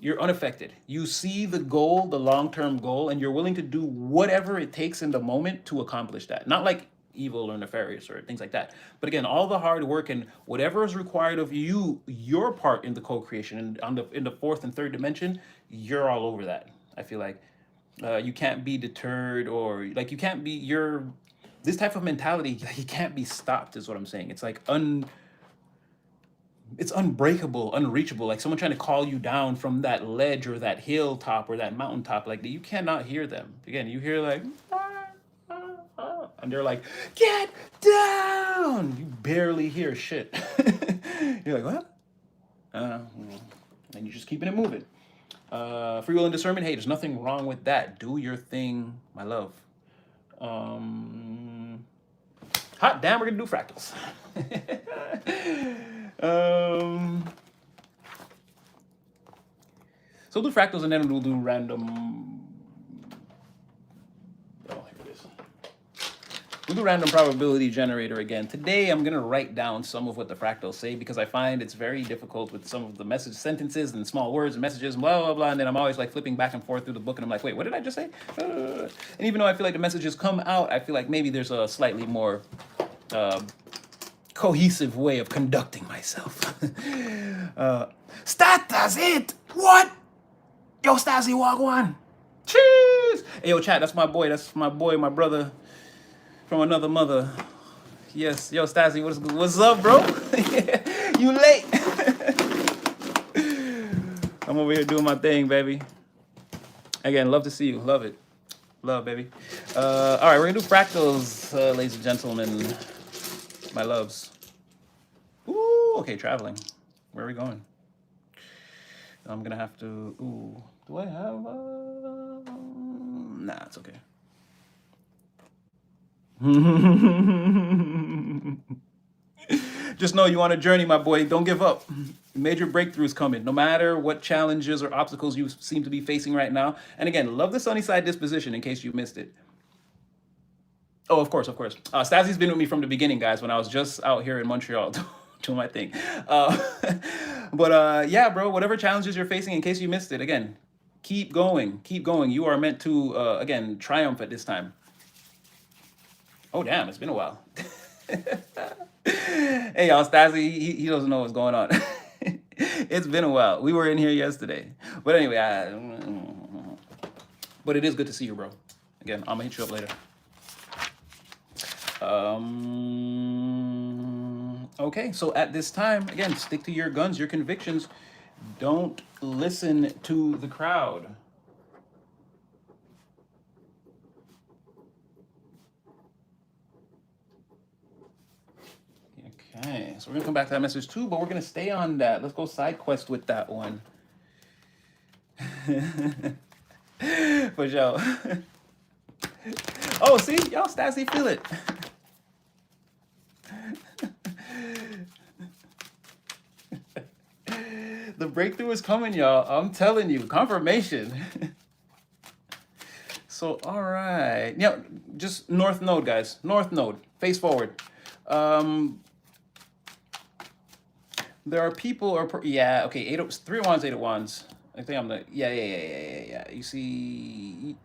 You're unaffected. You see the goal, the long-term goal, and you're willing to do whatever it takes in the moment to accomplish that. Not like evil or nefarious or things like that. But again, all the hard work and whatever is required of you, your part in the co-creation and in the fourth and third dimension, you're all over that. I feel like you can't be deterred, or like you can't be this type of mentality. You can't be stopped, is what I'm saying. It's like it's unbreakable, unreachable. Like someone trying to call you down from that ledge or that hilltop or that mountaintop. Like you cannot hear them. Again, you hear like, and they're like, get down. You barely hear shit. You're like, what? And you're just keeping it moving. Free will and discernment. Hey, there's nothing wrong with that. Do your thing, my love. Hot damn, we're gonna do fractals. So we'll do fractals, and then we'll do random. Oh, here it is. We'll do random probability generator again. Today, I'm gonna write down some of what the fractals say, because I find it's very difficult with some of the message sentences and small words and messages and blah, blah, blah. And then I'm always like flipping back and forth through the book, and I'm like, wait, what did I just say? And even though I feel like the messages come out, I feel like maybe there's a slightly more cohesive way of conducting myself. That's it. What? Yo, Stasi, Wagwan. Cheers. Hey, yo, chat, that's my boy. That's my boy, my brother from another mother. Yes, yo, Stasi, what's up, bro? You late. I'm over here doing my thing, baby. Again, love to see you. Love it. Love, baby. All right, we're gonna do fractals, ladies and gentlemen. My loves. Ooh, okay, traveling. Where are we going? I'm gonna have to, ooh, do I have, nah, it's okay. Just know you on a journey, my boy. Don't give up. Major breakthroughs coming, no matter what challenges or obstacles you seem to be facing right now. And again, love the sunny side disposition in case you missed it. Oh, of course, of course. Stasi's been with me from the beginning, guys, when I was just out here in Montreal doing my thing. But yeah, bro, whatever challenges you're facing, in case you missed it, again, keep going. Keep going. You are meant to, again, triumph at this time. Oh, damn, it's been a while. Hey, y'all, Stasi, he doesn't know what's going on. It's been a while. We were in here yesterday. But anyway, but it is good to see you, bro. Again, I'm going to hit you up later. Okay, so at this time, again, stick to your guns, your convictions. Don't listen to the crowd. Okay, so we're gonna come back to that message too, but we're gonna stay on that. Let's go side quest with that one. For sure. Oh, see, y'all, Stasi, feel it. The breakthrough is coming, y'all. I'm telling you, confirmation. So, all right. Yeah, just North Node, guys. North Node, face forward. Um, there are people, yeah, okay, three of wands, eight of wands. I think I'm the, yeah. You see,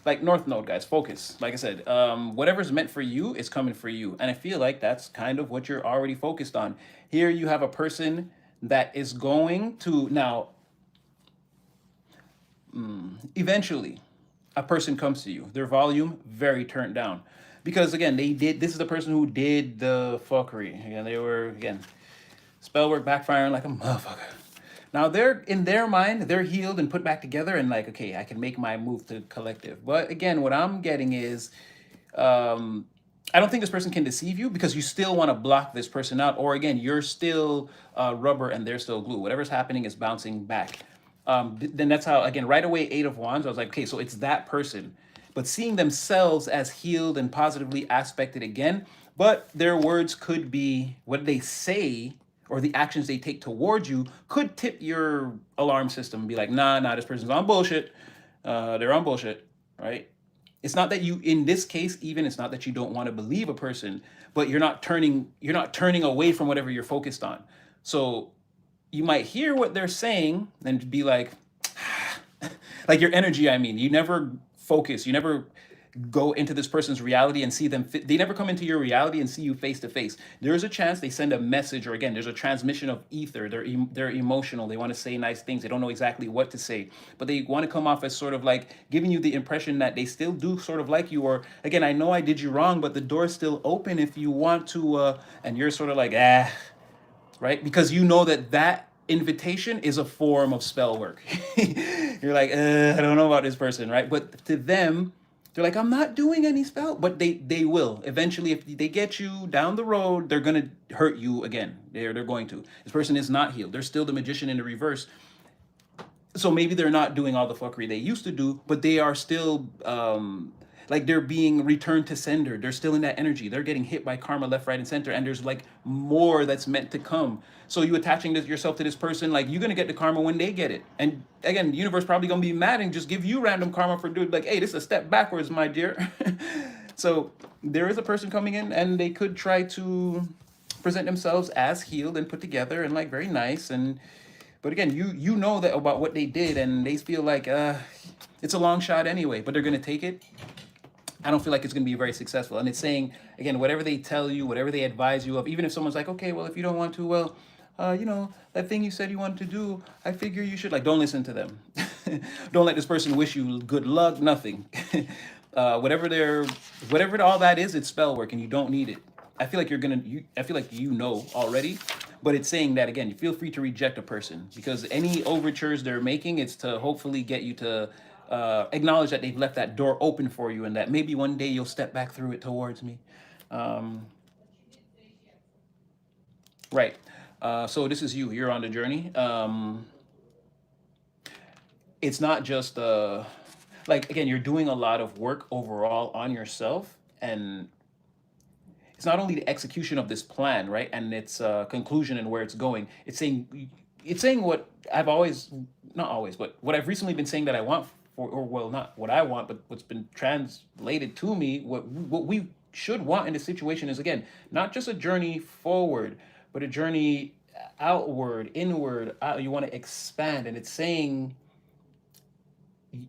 like North Node, guys, focus. Like I said, whatever's meant for you is coming for you. And I feel like that's kind of what you're already focused on. Here you have a person that is going to, now, eventually, a person comes to you, their volume very turned down. Because again, this is the person who did the fuckery. Again, they were, again, spell work backfiring like a motherfucker. Now they're in their mind, they're healed and put back together and like, okay, I can make my move to collective. But again, what I'm getting is, I don't think this person can deceive you because you still want to block this person out. Or again, you're still rubber and they're still glue. Whatever's happening is bouncing back. Then that's how, again, right away, Eight of Wands, I was like, okay, so it's that person. But seeing themselves as healed and positively aspected again, but their words could be what they say or the actions they take towards you could tip your alarm system and be like, nah, this person's on bullshit. They're on bullshit, right? It's not that you, in this case, even it's not that you don't want to believe a person, but you're not turning away from whatever you're focused on. So you might hear what they're saying and be like, like your energy, I mean, you never focus, you never go into this person's reality and see them they never come into your reality and see you face to face. There's a chance they send a message, or again, there's a transmission of ether. They're emotional, they want to say nice things, they don't know exactly what to say, but they want to come off as sort of like giving you the impression that they still do sort of like you, or again, I know I did you wrong, but the door's still open if you want to, and you're sort of like, right? Because you know that invitation is a form of spell work. You're like, I don't know about this person, right? But to them, they're like, I'm not doing any spell, but they will eventually. If they get you down the road, they're gonna hurt you again. They're going to. This person is not healed. They're still the magician in the reverse. So maybe they're not doing all the fuckery they used to do, but they are still like they're being returned to sender. They're still in that energy. They're getting hit by karma left, right, and center, and there's like more that's meant to come. So you attaching yourself to this person, like you're gonna get the karma when they get it. And again, the universe probably gonna be mad and just give you random karma for doing like, hey, this is a step backwards, my dear. So there is a person coming in, and they could try to present themselves as healed and put together and like very nice, and but again, you know that about what they did, and they feel like it's a long shot anyway, but they're gonna take it. I don't feel like it's going to be very successful. And it's saying, again, whatever they tell you, whatever they advise you of, even if someone's like, okay, well, if you don't want to, well, that thing you said you wanted to do, I figure you should, like, don't listen to them. Don't let this person wish you good luck, nothing. Whatever all that is, it's spell work and you don't need it. I feel like I feel like you know already, but it's saying that again, you feel free to reject a person because any overtures they're making, it's to hopefully get you to acknowledge that they've left that door open for you and that maybe one day you'll step back through it towards me. Right. So this is you. You're on the journey. It's not just like again, you're doing a lot of work overall on yourself, and it's not only the execution of this plan, right, and its conclusion and where it's going. It's saying what I've always, not always, but what I've recently been saying that I want for, or well, not what I want, but what's been translated to me. What we should want in this situation is again not just a journey forward, but a journey outward, inward. You want to expand, and it's saying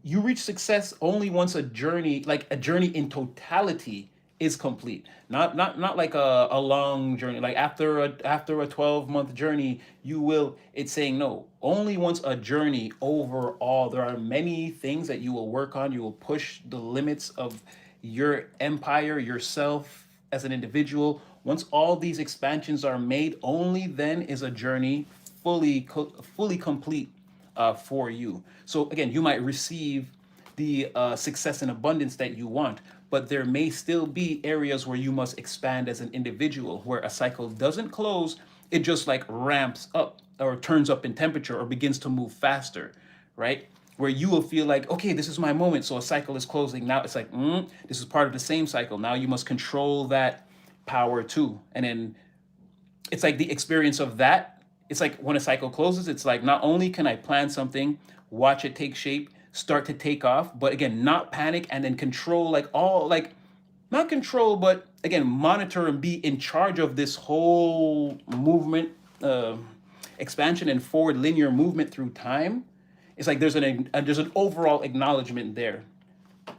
you reach success only once a journey, like a journey in totality, is complete. Not like a long journey. Like after a 12-month journey, you will. It's saying no. Only once a journey overall. There are many things that you will work on. You will push the limits of your empire, yourself as an individual. Once all these expansions are made, only then is a journey fully complete for you. So again, you might receive the success and abundance that you want, but there may still be areas where you must expand as an individual, where a cycle doesn't close, it just like ramps up or turns up in temperature or begins to move faster, right? Where you will feel like, okay, this is my moment. So a cycle is closing. Now it's like, this is part of the same cycle. Now you must control that power too. And then it's like the experience of that it's like when a cycle closes, it's like not only can I plan something, watch it take shape, start to take off, but again, not panic and then control like all like not control, but again, monitor and be in charge of this whole movement, expansion and forward linear movement through time. It's like there's an overall acknowledgement there,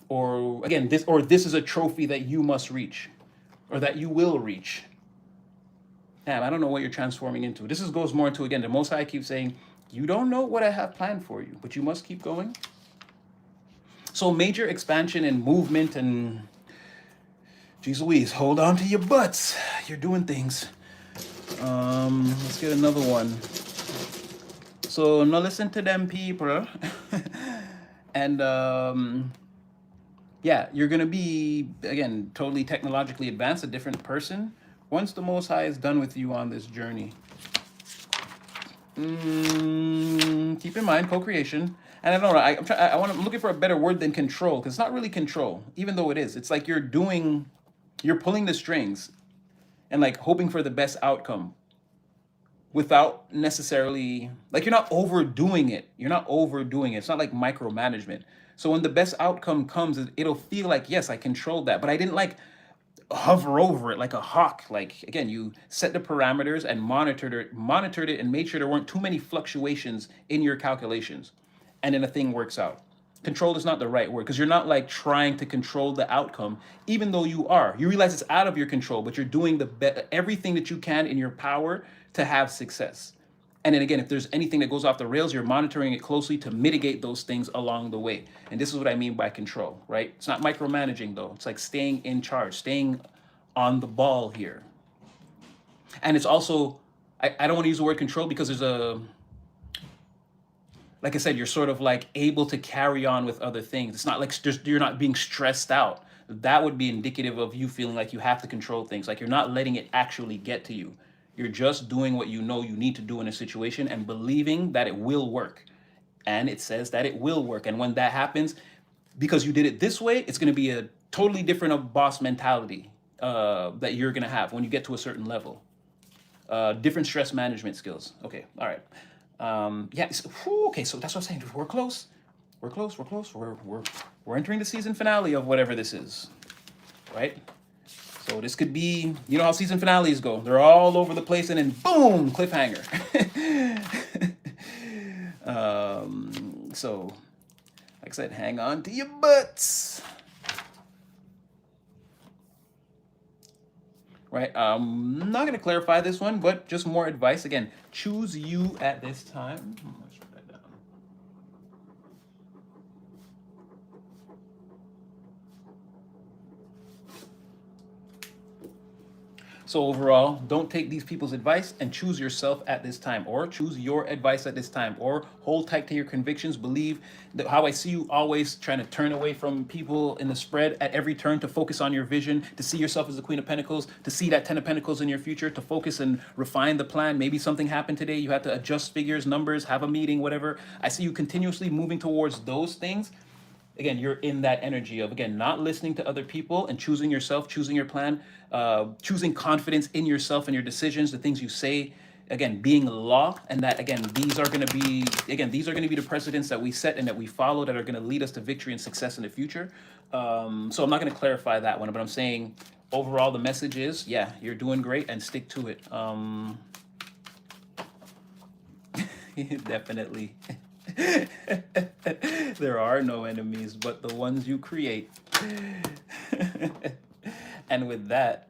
or again, this is a trophy that you must reach, or that you will reach. Damn, I don't know what you're transforming into. This is goes more into, again, the Most High keeps saying, you don't know what I have planned for you, but you must keep going. So major expansion and movement and, geez Louise, hold on to your butts. You're doing things. Let's get another one. So now listen to them people. And yeah, you're gonna be, again, totally technologically advanced, a different person once the Most High is done with you on this journey. Keep in mind co-creation, and I don't know. I'm looking for a better word than control, because it's not really control, even though it is. It's like you're pulling the strings, and like hoping for the best outcome, without necessarily, like, you're not overdoing it. You're not overdoing it. It's not like micromanagement. So when the best outcome comes, it'll feel like, yes, I controlled that, but I didn't like hover over it like a hawk. Like, again, you set the parameters and monitored it and made sure there weren't too many fluctuations in your calculations, and then the thing works out. Control is not the right word, because you're not like trying to control the outcome, even though you are. You realize it's out of your control, but you're doing everything that you can in your power to have success. And then again, if there's anything that goes off the rails, you're monitoring it closely to mitigate those things along the way. And this is what I mean by control, right? It's not micromanaging though. It's like staying in charge, staying on the ball here. And it's also, I don't want to use the word control, because like I said, you're sort of like able to carry on with other things. It's not like you're not being stressed out. That would be indicative of you feeling like you have to control things. Like you're not letting it actually get to you. You're just doing what you know you need to do in a situation and believing that it will work. And it says that it will work. And when that happens, because you did it this way, it's going to be a totally different boss mentality that you're going to have when you get to a certain level. Different stress management skills. Okay, all right. Yeah. Okay, so that's what I'm saying. We're close. We're close. We're close. We're entering the season finale of whatever this is, right? So this could be, you know how season finales go. They're all over the place, and then boom, cliffhanger. So, like I said, hang on to your butts. Right, I'm not going to clarify this one, but just more advice. Again, choose you at this time. Let's write that down. So overall, don't take these people's advice and choose yourself at this time, or choose your advice at this time, or hold tight to your convictions. Believe that how I see you always trying to turn away from people in the spread at every turn, to focus on your vision, to see yourself as the Queen of Pentacles, to see that 10 of Pentacles in your future, to focus and refine the plan. Maybe something happened today. You had to adjust figures, numbers, have a meeting, whatever. I see you continuously moving towards those things. Again, you're in that energy of, again, not listening to other people and choosing yourself, choosing your plan, choosing confidence in yourself and your decisions, the things you say, again, being law. And that, again, these are going to be the precedents that we set and that we follow, that are going to lead us to victory and success in the future. So I'm not going to clarify that one, but I'm saying overall the message is, yeah, you're doing great, and stick to it. Definitely. There are no enemies but the ones you create. And with that,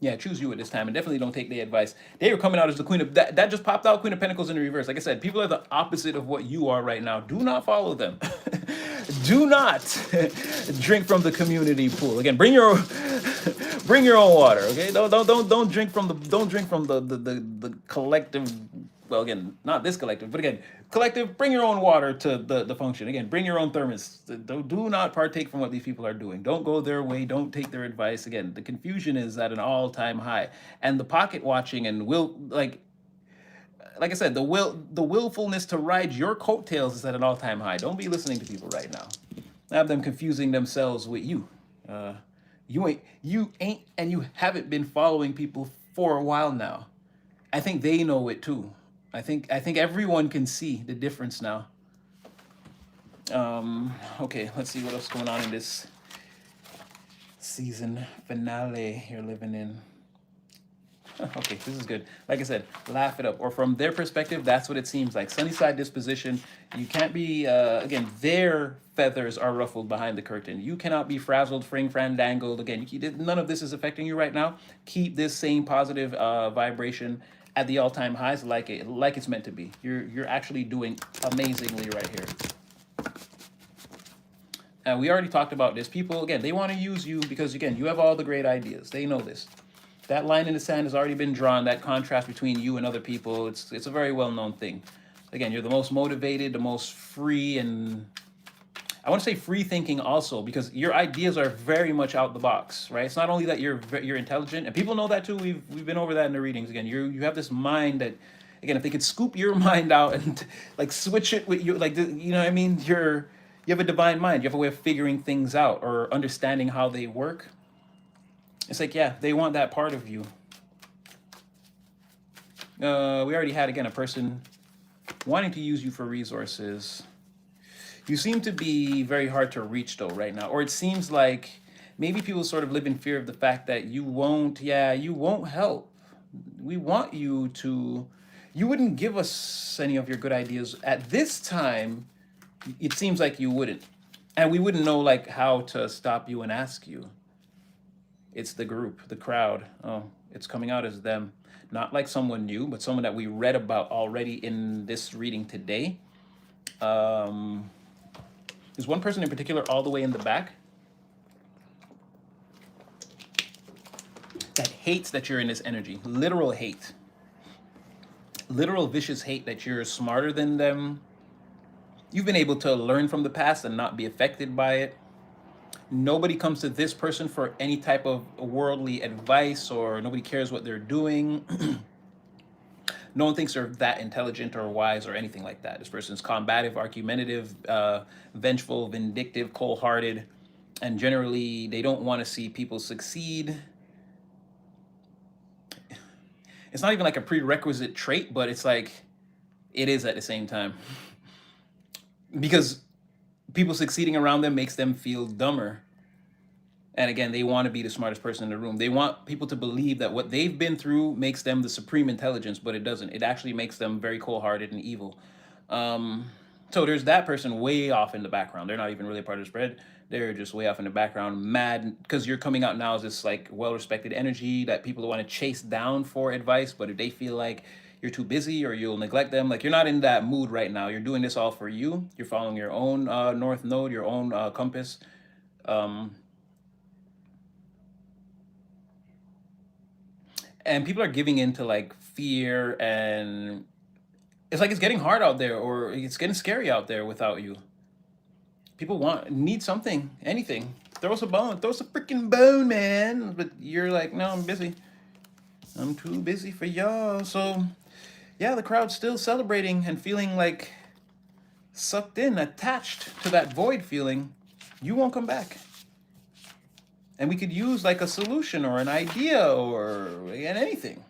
yeah, choose you at this time, and definitely don't take the advice. They were coming out as the Queen of that just popped out, Queen of Pentacles in the reverse. Like I said, people are the opposite of what you are right now. Do not follow them. Do not drink from the community pool. Again, bring your own water. Okay, don't drink from the collective. Well, again, not this collective, but again, collective. Bring your own water to the function. Again, bring your own thermos. Do not partake from what these people are doing. Don't go their way. Don't take their advice. Again, the confusion is at an all-time high, and the pocket watching and like I said, the willfulness to ride your coattails is at an all-time high. Don't be listening to people right now. Have them confusing themselves with you. You ain't and you haven't been following people for a while now. I think they know it too. I think everyone can see the difference now. Okay, let's see what else is going on in this season finale you're living in. Okay, this is good. Like I said, laugh it up. Or from their perspective, that's what it seems like. Sunnyside disposition. You can't be, again, their feathers are ruffled behind the curtain. You cannot be frazzled, fring, dangled. Again, none of this is affecting you right now. Keep this same positive vibration at the all-time highs, like it's meant to be. You're actually doing amazingly right here. And we already talked about this. People, again, they want to use you because, again, you have all the great ideas. They know this. That line in the sand has already been drawn. That contrast between you and other people, it's a very well-known thing. Again, you're the most motivated, the most free, and I want to say free thinking also because your ideas are very much out the box, right? It's not only that you're intelligent, and people know that too. We've been over that in the readings. Again, you have this mind that, again, if they could scoop your mind out and like switch it with you, like you know what I mean, you have a divine mind. You have a way of figuring things out or understanding how they work. It's like, yeah, they want that part of you. We already had, again, a person wanting to use you for resources. You seem to be very hard to reach, though, right now. Or it seems like maybe people sort of live in fear of the fact that you won't help. We want you to, you wouldn't give us any of your good ideas. At this time, it seems like you wouldn't. And we wouldn't know, like, how to stop you and ask you. It's the group, the crowd. Oh, it's coming out as them. Not like someone new, but someone that we read about already in this reading today. There's one person in particular all the way in the back that hates that you're in this energy. Literal hate. Literal vicious hate that you're smarter than them. You've been able to learn from the past and not be affected by it. Nobody comes to this person for any type of worldly advice, or nobody cares what they're doing. No one thinks they're that intelligent or wise or anything like that. This person's combative, argumentative, vengeful, vindictive, cold-hearted, and generally they don't want to see people succeed. It's not even like a prerequisite trait, but it's like it is at the same time. Because people succeeding around them makes them feel dumber. And again, they want to be the smartest person in the room. They want people to believe that what they've been through makes them the supreme intelligence, but it doesn't. It actually makes them very cold-hearted and evil. So there's that person way off in the background. They're not even really a part of the spread. They're just way off in the background, mad because you're coming out now as this like well-respected energy that people want to chase down for advice. But if they feel like you're too busy or you'll neglect them, like you're not in that mood right now. You're doing this all for you. You're following your own north node, your own compass. And people are giving into like fear, and it's like it's getting hard out there, or it's getting scary out there without you. People need something, anything. Throw us a bone, throw us a freaking bone, man. But you're like, no, I'm busy. I'm too busy for y'all. So yeah, the crowd's still celebrating and feeling like sucked in, attached to that void feeling. You won't come back. And we could use like a solution or an idea or anything.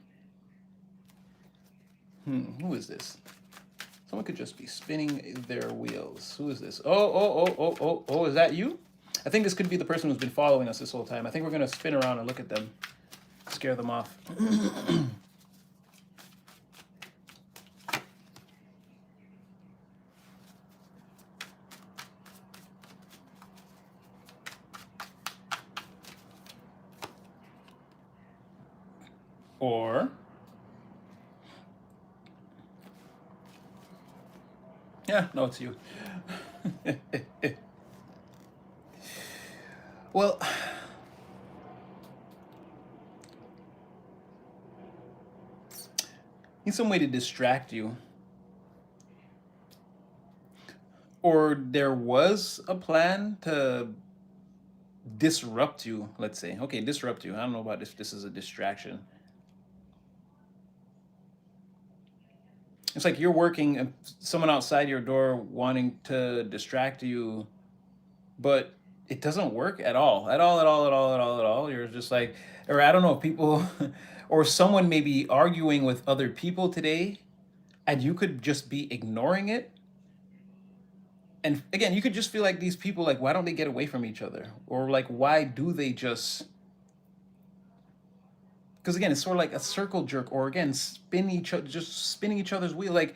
Who is this? Someone could just be spinning their wheels. Who is this? Oh, is that you? I think this could be the person who's been following us this whole time. I think we're going to spin around and look at them. Scare them off. Or, yeah, no, it's you. Well, need some way to distract you. Or there was a plan to disrupt you, let's say. Okay, disrupt you. I don't know about this. This is a distraction. It's like you're working and someone outside your door wanting to distract you, but it doesn't work at all, at all, at all, at all, at all, at all. You're just like, or I don't know, people, or someone may be arguing with other people today, and you could just be ignoring it. And again, you could just feel like these people, like, why don't they get away from each other? Or like, why do they just, because again, it's sort of like a circle jerk, or again, spin each other, just spinning each other's wheel. Like,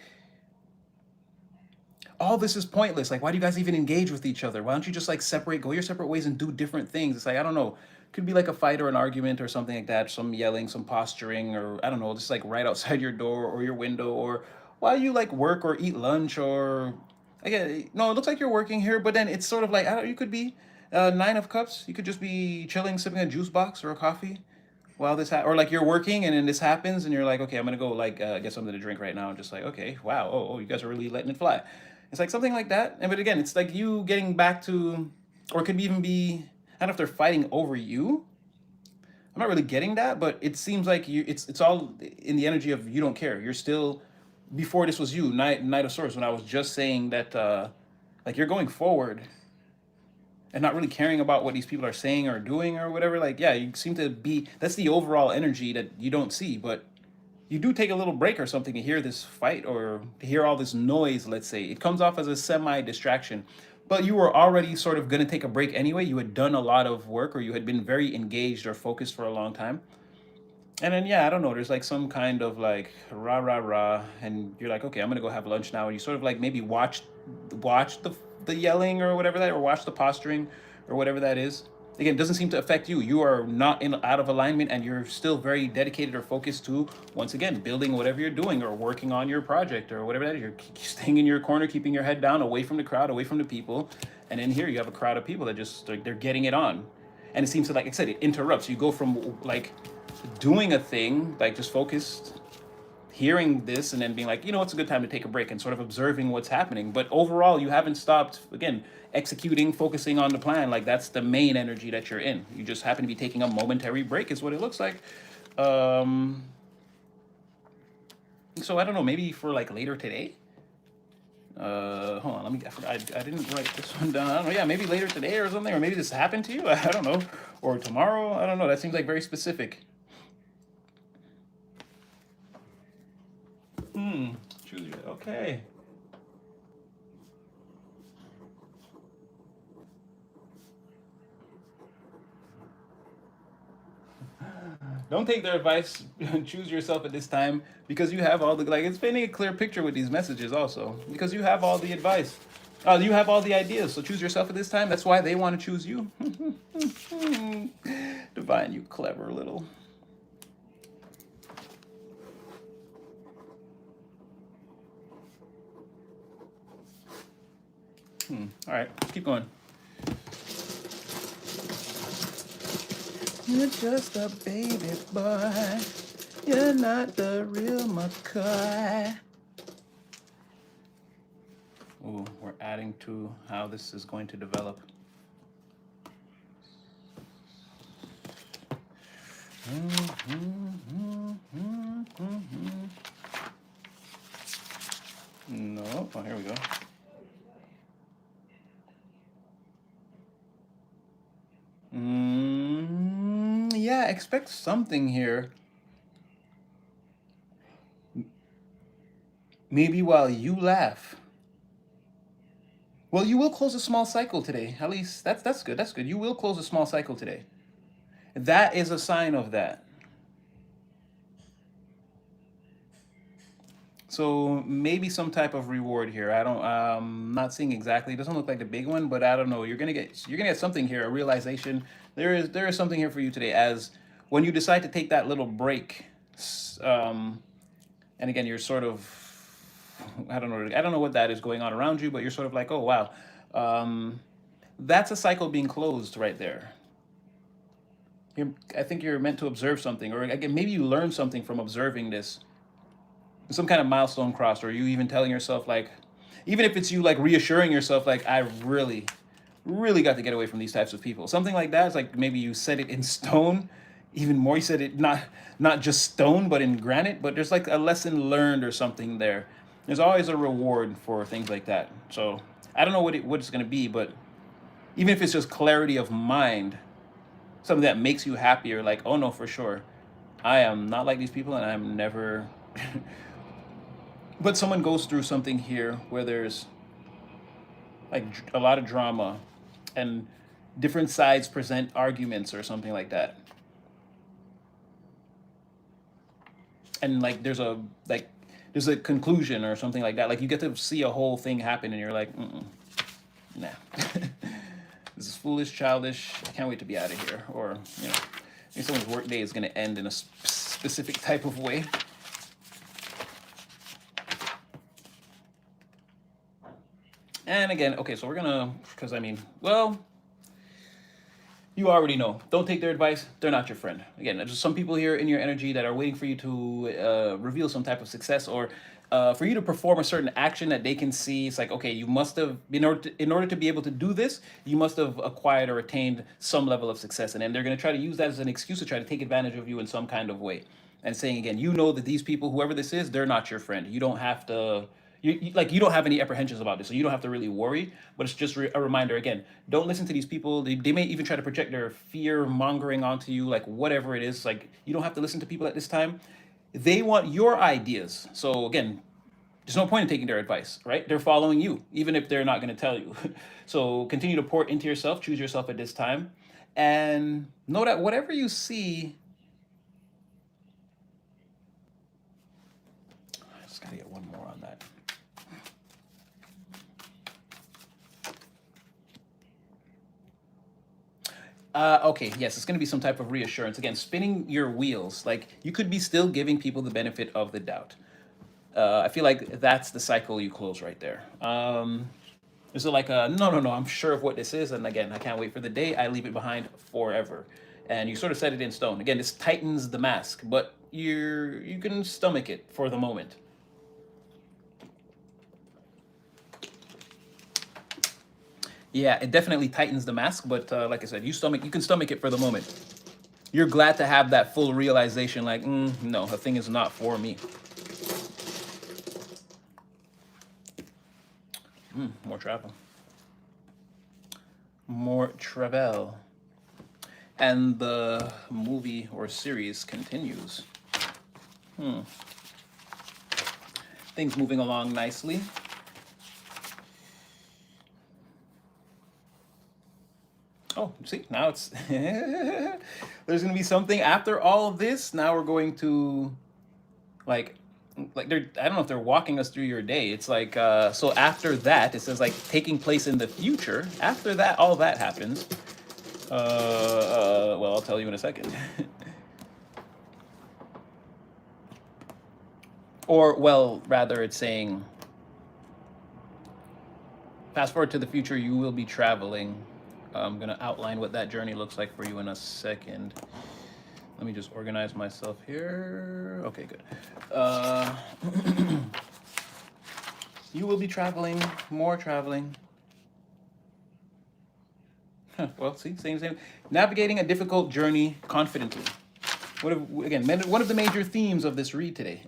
all this is pointless. Like, why do you guys even engage with each other? Why don't you just like separate, go your separate ways and do different things? It's like, I don't know. Could be like a fight or an argument or something like that, some yelling, some posturing, or I don't know, just like right outside your door or your window, or while you like work or eat lunch, or again, no, it looks like you're working here, but then it's sort of like, I don't, you could be nine of cups. You could just be chilling, sipping a juice box or a coffee while or like you're working and then this happens and you're like, okay, I'm gonna go like get something to drink right now. And just like, okay, wow, oh, you guys are really letting it fly. It's like something like that. And but again, it's like you getting back to, or it could even be, I don't know if they're fighting over you. I'm not really getting that, but it seems like you. It's all in the energy of you don't care. You're still, before this was you, Knight of Swords. When I was just saying that, like you're going forward and not really caring about what these people are saying or doing or whatever. Like, yeah, you seem to be. That's the overall energy that you don't see, but you do take a little break or something to hear this fight or to hear all this noise, let's say. It comes off as a semi distraction. But you were already sort of going to take a break anyway. You had done a lot of work or you had been very engaged or focused for a long time. And then, yeah, I don't know, there's like some kind of like rah, rah, rah. And you're like, okay, I'm going to go have lunch now. And you sort of like maybe watch the yelling or whatever that, or watch the posturing or whatever that is. Again, it doesn't seem to affect you. You are not in out of alignment, and you're still very dedicated or focused to, once again, building whatever you're doing or working on your project or whatever that is. You're staying in your corner, keeping your head down, away from the crowd, away from the people. And in here, you have a crowd of people that just like they're getting it on, and it seems to, like I said, it interrupts. You go from like doing a thing, like just focused, hearing this and then being like, you know, it's a good time to take a break and sort of observing what's happening. But overall, you haven't stopped, again, executing, focusing on the plan. Like that's the main energy that you're in. You just happen to be taking a momentary break, is what it looks like. Um, so I don't know, maybe for like later today. Hold on, let me. I didn't write this one down. I don't know. Yeah, maybe later today or something, or maybe this happened to you. I don't know, or tomorrow. I don't know. That seems like very specific. Choose your. Okay. Don't take their advice. Choose yourself at this time because you have all the, like, it's painting a clear picture with these messages also because you have all the advice. You have all the ideas. So choose yourself at this time. That's why they want to choose you. Divine, you clever little. All right, let's keep going. You're just a baby boy. You're not the real McCoy. Ooh, we're adding to how this is going to develop. No, oh, here we go. Yeah, expect something here. Maybe while you laugh. Well, you will close a small cycle today. At least that's good. That's good. You will close a small cycle today. That is a sign of that. So maybe some type of reward here. I don't. Not seeing exactly. It doesn't look like the big one, but I don't know. You're gonna get something here. A realization. There is something here for you today. As when you decide to take that little break, and again, you're sort of. I don't know. I don't know what that is going on around you, but you're sort of like, oh wow, that's a cycle being closed right there. I think you're meant to observe something, or again, maybe you learn something from observing this, some kind of milestone crossed, or you even telling yourself like, even if it's you like reassuring yourself like, I really, really got to get away from these types of people. Something like that. It's like maybe you set it in stone. Even more, you said it not just stone, but in granite. But there's like a lesson learned or something there. There's always a reward for things like that. So I don't know what it's gonna be, but even if it's just clarity of mind, something that makes you happier, like, oh no, for sure, I am not like these people and I'm never. But someone goes through something here where there's like a lot of drama and different sides present arguments or something like that. And like there's a conclusion or something like that. Like you get to see a whole thing happen and you're like, mm-mm, nah. This is foolish, childish. I can't wait to be out of here. Or, maybe someone's workday is going to end in a specific type of way. And again, okay, so we're going to, because well, you already know. Don't take their advice. They're not your friend. Again, there's some people here in your energy that are waiting for you to reveal some type of success or for you to perform a certain action that they can see. It's like, okay, you must have, in order to be able to do this, you must have acquired or attained some level of success. And then they're going to try to use that as an excuse to try to take advantage of you in some kind of way. And saying again, you know that these people, whoever this is, they're not your friend. You don't have to like you don't have any apprehensions about this, so you don't have to really worry. But it's just a reminder again: don't listen to these people. They may even try to project their fear mongering onto you, like whatever it is. Like you don't have to listen to people at this time. They want your ideas. So again, there's no point in taking their advice, right? They're following you, even if they're not going to tell you. So continue to pour into yourself. Choose yourself at this time, and know that whatever you see. I just gotta get one more on that. Okay, yes, it's going to be some type of reassurance. Again, spinning your wheels. Like, you could be still giving people the benefit of the doubt. I feel like that's the cycle you close right there. Is it like a, no, no, no, I'm sure of what this is. And again, I can't wait for the day I leave it behind forever. And you sort of set it in stone. Again, this tightens the mask, but you can stomach it for the moment. Yeah, it definitely tightens the mask, but like I said, you can stomach it for the moment. You're glad to have that full realization, like, no, the thing is not for me. More travel. More travel. And the movie or series continues. Things moving along nicely. Oh, see, now it's there's gonna be something after all of this. Now we're going to like they're I don't know if they're walking us through your day. It's like so after that it says like taking place in the future. After that, all that happens. Well, I'll tell you in a second. Or well, rather, it's saying fast forward to the future. You will be traveling. I'm gonna outline what that journey looks like for you in a second. Let me just organize myself here. Okay, good. You will be traveling, more traveling. Well, see, same. Navigating a difficult journey confidently. One of the major themes of this read today.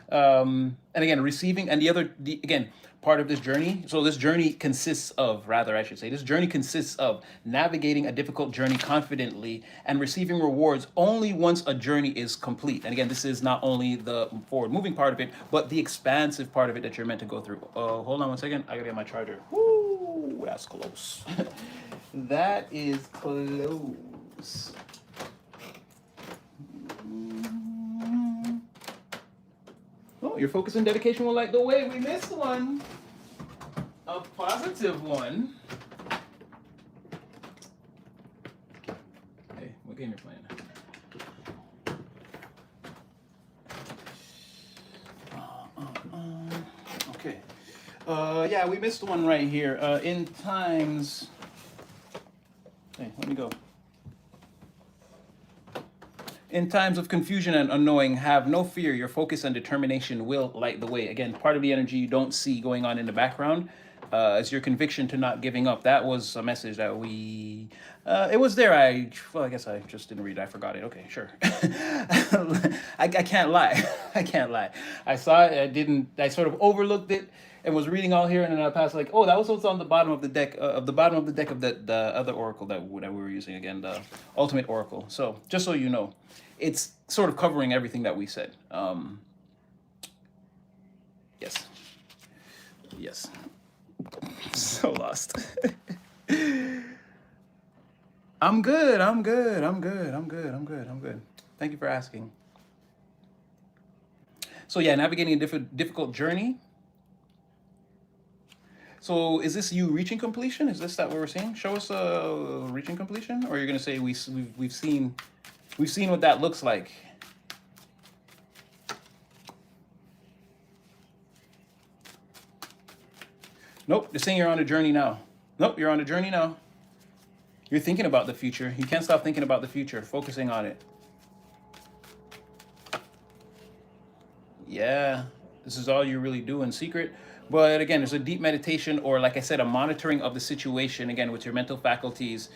And again, receiving, and again, part of this journey. So this journey consists of, rather, I should say, this journey consists of navigating a difficult journey confidently and receiving rewards only once a journey is complete. And again, this is not only the forward moving part of it, but the expansive part of it that you're meant to go through. Hold on one second. I gotta get my charger. Woo, that's close. That is close. Oh, your focus and dedication will light the way. We missed one. A positive one. Hey, what game you're playing? Okay. Yeah, we missed one right here. In times. Hey, let me go. In times of confusion and unknowing, have no fear. Your focus and determination will light the way. Again, part of the energy you don't see going on in the background is your conviction to not giving up. That was a message that it was there. I guess I just didn't read it. I forgot it. Okay, sure. I can't lie. I can't lie. I saw it. I sort of overlooked it. and was reading all here, and then I passed like, oh, that was what's on the bottom of the deck of the other oracle that we were using again, the Ultimate Oracle. So just so you know, it's sort of covering everything that we said. Yes, yes. So lost. I'm good. I'm good. I'm good. I'm good. I'm good. I'm good. Thank you for asking. So yeah, navigating a difficult journey. So is this you reaching completion? Is this that what we're seeing? Show us reaching completion, or you're gonna say we've seen what that looks like. Nope, they're saying you're on a journey now. Nope, you're on a journey now. You're thinking about the future. You can't stop thinking about the future, focusing on it. Yeah, this is all you really do in secret. But again, there's a deep meditation, or like I said, a monitoring of the situation, again, with your mental faculties,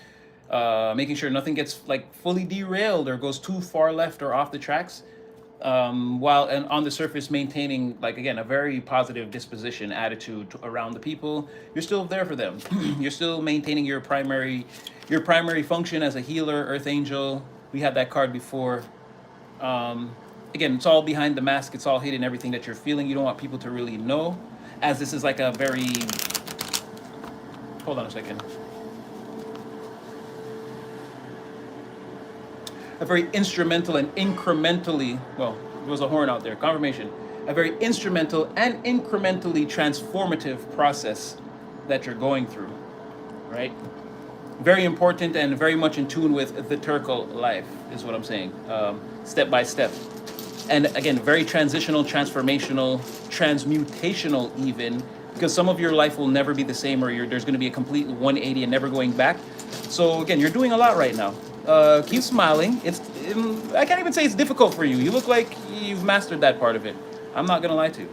making sure nothing gets like fully derailed or goes too far left or off the tracks, while and on the surface maintaining, like, again, a very positive disposition, attitude around the people. You're still there for them. You're still maintaining your primary function as a healer, earth angel. We had that card before. Again, it's all behind the mask. It's all hidden, everything that you're feeling. You don't want people to really know, as this is like a very, hold on a second, a very instrumental and incrementally, well, there was a horn out there, confirmation, a very instrumental and incrementally transformative process that you're going through, right? Very important and very much in tune with the Turkle life, is what I'm saying, step by step. And again, very transitional, transformational, transmutational even, because some of your life will never be the same, or there's going to be a complete 180 and never going back. So again, you're doing a lot right now. Keep smiling. I can't even say it's difficult for you. You look like you've mastered that part of it. I'm not going to lie to you.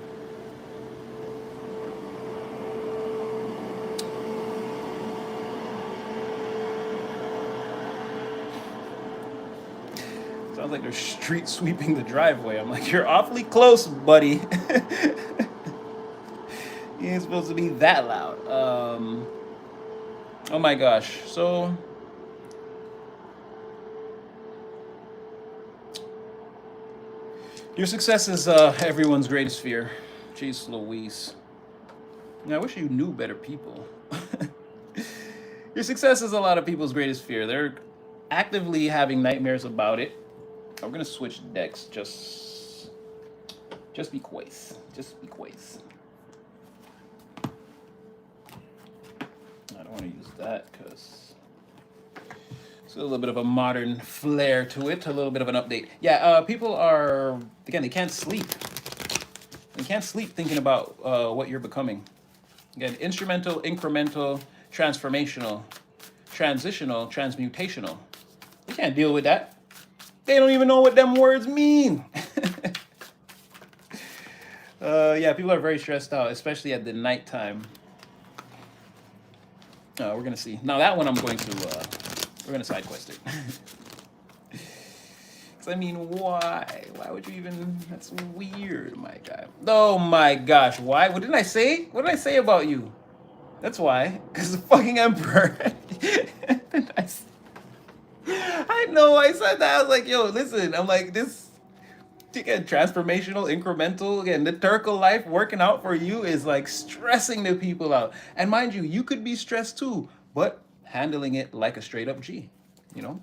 Sounds like they're street sweeping the driveway. I'm like, you're awfully close, buddy. You ain't supposed to be that loud. Oh my gosh. So your success is everyone's greatest fear. Jeez Louise. I wish you knew better people. Your success is a lot of people's greatest fear. They're actively having nightmares about it. I'm gonna switch decks. Just be quiet. Just be quiet. I don't want to use that because it's a little bit of a modern flair to it. A little bit of an update. Yeah, people are, again, they can't sleep. They can't sleep thinking about what you're becoming. Again, instrumental, incremental, transformational, transitional, transmutational. They can't deal with that. They don't even know what them words mean. Yeah, people are very stressed out, especially at the nighttime. We're gonna see. Now that one, we're gonna side quest it. Because I mean, why? Why would you even? That's weird, my guy. Oh my gosh, why? What did I say? What did I say about you? That's why. Because the fucking emperor. I know, I said that. I was like, yo, listen, I'm like, this, again, transformational, incremental, again, the Turkle life working out for you is like stressing the people out. And mind you, you could be stressed too, but handling it like a straight up G, you know?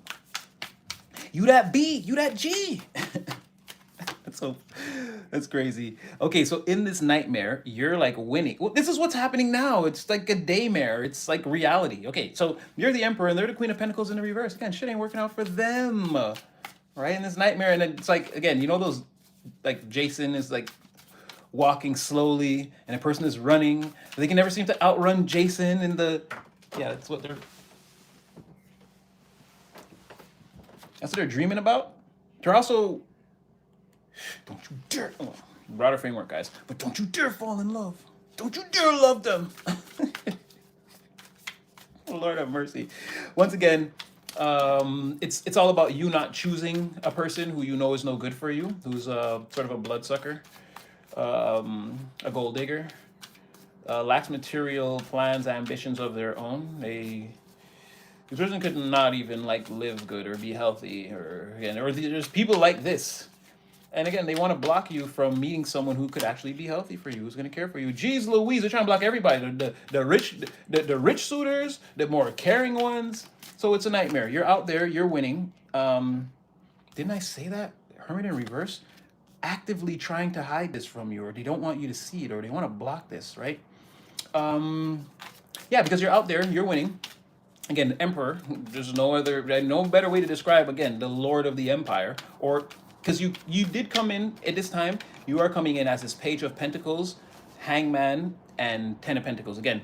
You that B, you that G. That's crazy. Okay, so in this nightmare, you're like winning. Well, this is what's happening now. It's like a daymare. It's like reality. Okay, so you're the emperor and they're the queen of pentacles in the reverse. Again, shit ain't working out for them, right? In this nightmare, and then it's like, again, you know those, like Jason is like walking slowly and a person is running. They can never seem to outrun Jason in the, yeah, that's what they're dreaming about. They're also, don't you dare, oh, broader framework, guys, but don't you dare fall in love. Don't you dare love them. Lord have mercy. Once again, it's all about you not choosing a person who you know is no good for you, who's sort of a bloodsucker, a gold digger, lacks material plans, ambitions of their own. This person could not even like live good or be healthy, or again, or there's people like this. And again, they want to block you from meeting someone who could actually be healthy for you, who's going to care for you. Geez Louise, they're trying to block everybody. The rich suitors, the more caring ones. So it's a nightmare. You're out there, you're winning. Didn't I say that? Hermit in reverse, actively trying to hide this from you, or they don't want you to see it, or they want to block this, right? Yeah, because you're out there, you're winning. Again, the emperor. There's no better way to describe again the lord of the empire, or because you did come in at this time. You are coming in as this page of pentacles, hangman, and ten of pentacles. Again,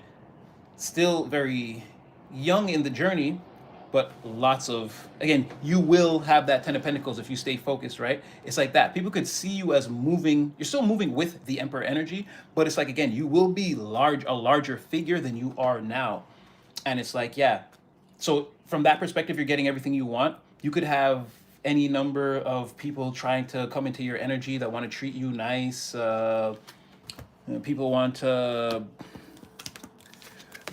still very young in the journey, but lots of, again, you will have that ten of pentacles if you stay focused, right? It's like that. People could see you as moving. You're still moving with the emperor energy, but it's like, again, you will be a larger figure than you are now. And it's like, yeah. So from that perspective, you're getting everything you want. You could have any number of people trying to come into your energy that want to treat you nice. People want to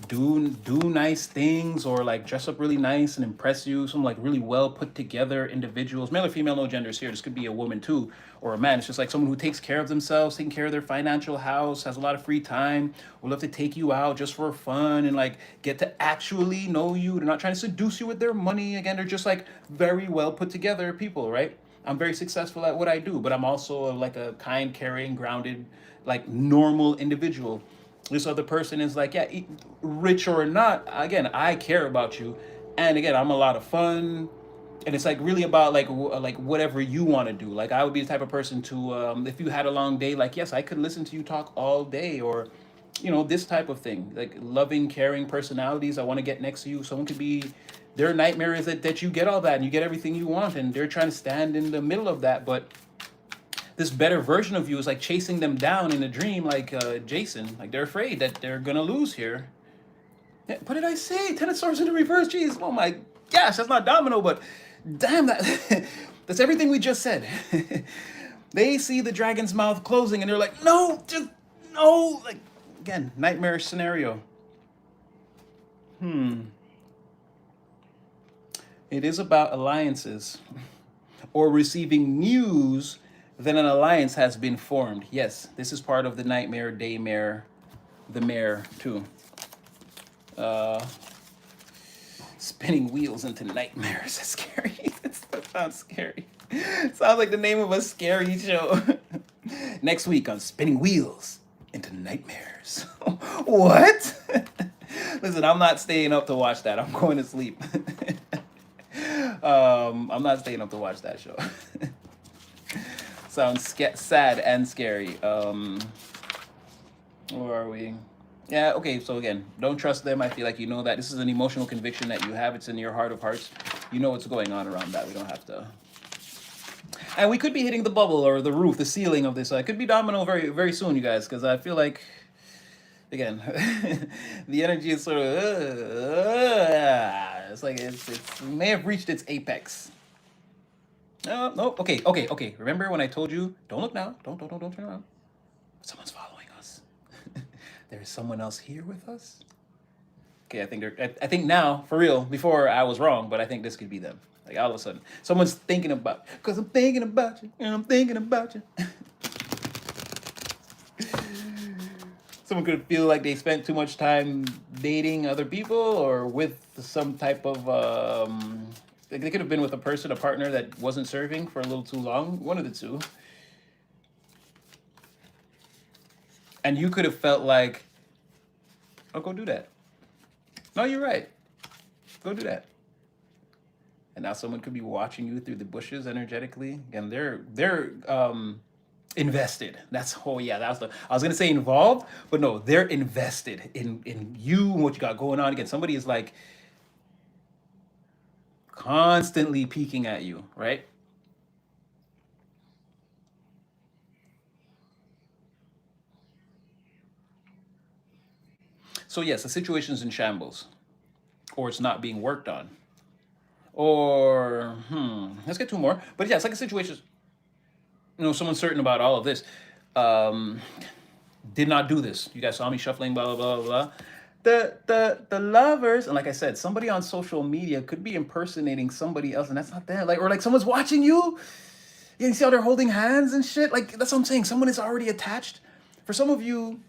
do nice things, or like dress up really nice and impress you. Some like really well put together individuals, male or female, no genders here. This could be a woman too, or a man. It's just like someone who takes care of themselves, taking care of their financial house, has a lot of free time, will love to take you out just for fun and like get to actually know you. They're not trying to seduce you with their money. Again, they're just like very well put together people, right? I'm very successful at what I do, but I'm also like a kind, caring, grounded, like normal individual. This other person is like, yeah, rich or not, again, I care about you. And again, I'm a lot of fun. And it's like really about like whatever you want to do. Like I would be the type of person to, if you had a long day, like, yes, I could listen to you talk all day, or this type of thing. Like loving, caring personalities. I want to get next to you. Someone could be, their nightmare is that you get all that and you get everything you want, and they're trying to stand in the middle of that. But this better version of you is like chasing them down in a dream, like Jason. Like they're afraid that they're gonna lose here. Yeah, what did I say? Ten of Swords in the reverse. Jeez, oh my gosh, that's not domino, but damn that. That's everything we just said. They see the dragon's mouth closing and they're like, no, just no. Like again, nightmare scenario. It is about alliances or receiving news that an alliance has been formed. Yes, this is part of the nightmare, daymare, the mare too. Spinning wheels into nightmares. That's scary. That sounds scary. Sounds like the name of a scary show. Next week on Spinning Wheels into Nightmares. What? Listen, I'm not staying up to watch that. I'm going to sleep. I'm not staying up to watch that show. Sounds sad and scary. Where are we? Yeah, okay, so again, don't trust them. I feel like you know that. This is an emotional conviction that you have. It's in your heart of hearts. You know what's going on around that. We don't have to. And we could be hitting the bubble or the roof, the ceiling of this. It could be domino very, very soon, you guys, because I feel like, again, the energy is sort of, it's like it may have reached its apex. No, okay. Remember when I told you, don't look now, don't turn around. Someone's following us. There's someone else here with us. Okay, I think now, for real, before I was wrong, but I think this could be them. Like all of a sudden, someone's thinking about, because I'm thinking about you, and I'm thinking about you. Someone could feel like they spent too much time dating other people or with some type of, they could have been with a partner that wasn't serving for a little too long, one of the two. And you could have felt like, oh, go do that. No, you're right. Go do that. And now someone could be watching you through the bushes energetically, and they're invested. That's I was gonna say involved, but no, they're invested in you and what you got going on. Again, somebody is like constantly peeking at you, right? So yes, the situation's in shambles, or it's not being worked on, or let's get two more. But yeah, it's like a situation. Someone's certain about all of this. Um, Did not do this. You guys saw me shuffling, blah, blah, blah, blah, blah. The lovers, and like I said, somebody on social media could be impersonating somebody else, and that's not them. Like, or like someone's watching you. Yeah, you see how they're holding hands and shit? Like, that's what I'm saying. Someone is already attached. For some of you,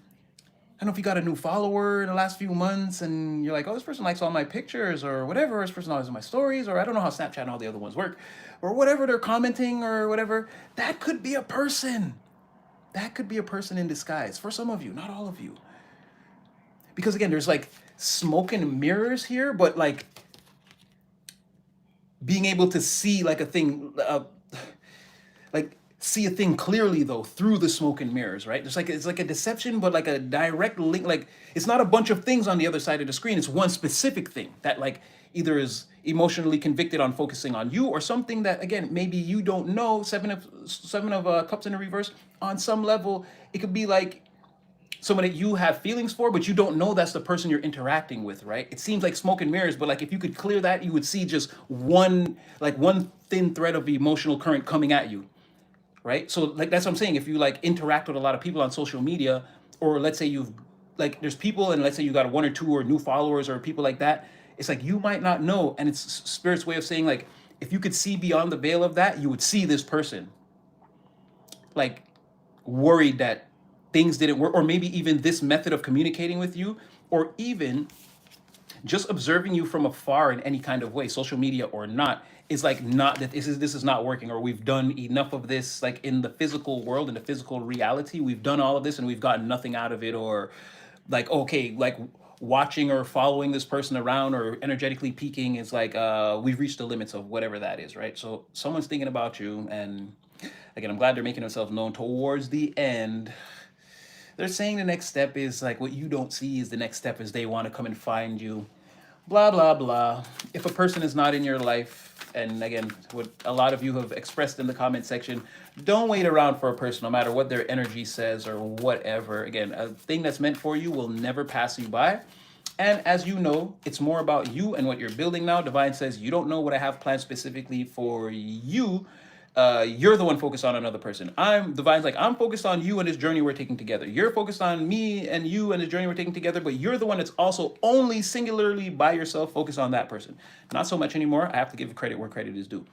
I don't know if you got a new follower in the last few months and you're like, oh, this person likes all my pictures or whatever. This person likes my stories, or I don't know how Snapchat and all the other ones work, or whatever they're commenting or whatever. That could be a person. That could be a person in disguise for some of you, not all of you. Because again, there's like smoke and mirrors here, but like being able to see like a thing, like see a thing clearly though through the smoke and mirrors, right? There's like it's like a deception, but like a direct link. Like it's not a bunch of things on the other side of the screen. It's one specific thing that like either is emotionally convicted on focusing on you, or something that again maybe you don't know. Seven of cups in the reverse. On some level, it could be like someone that you have feelings for, but you don't know that's the person you're interacting with, right? It seems like smoke and mirrors, but like if you could clear that, you would see just one thin thread of emotional current coming at you, right? So like that's what I'm saying. If you like interact with a lot of people on social media, or let's say you've like there's people, and let's say you got one or two or new followers or people like that, it's like you might not know, and it's spirit's way of saying like if you could see beyond the veil of that, you would see this person like worried that things didn't work, or maybe even this method of communicating with you, or even just observing you from afar in any kind of way, social media or not, is like not that this is not working, or we've done enough of this like in the physical world, in the physical reality, we've done all of this and we've gotten nothing out of it, or like okay, like watching or following this person around or energetically peaking is like we've reached the limits of whatever that is, right? So someone's thinking about you, and again, I'm glad they're making themselves known towards the end. They're saying the next step is like what you don't see is the next step is they want to come and find you. Blah, blah, blah. If a person is not in your life, and again, what a lot of you have expressed in the comment section, don't wait around for a person, no matter what their energy says or whatever. Again, a thing that's meant for you will never pass you by. And as you know, it's more about you and what you're building now. Divine says, you don't know what I have planned specifically for you. You're the one focused on another person. Divine's like, I'm focused on you and this journey we're taking together. You're focused on me and you and this journey we're taking together, but you're the one that's also only singularly by yourself focused on that person. Not so much anymore. I have to give credit where credit is due.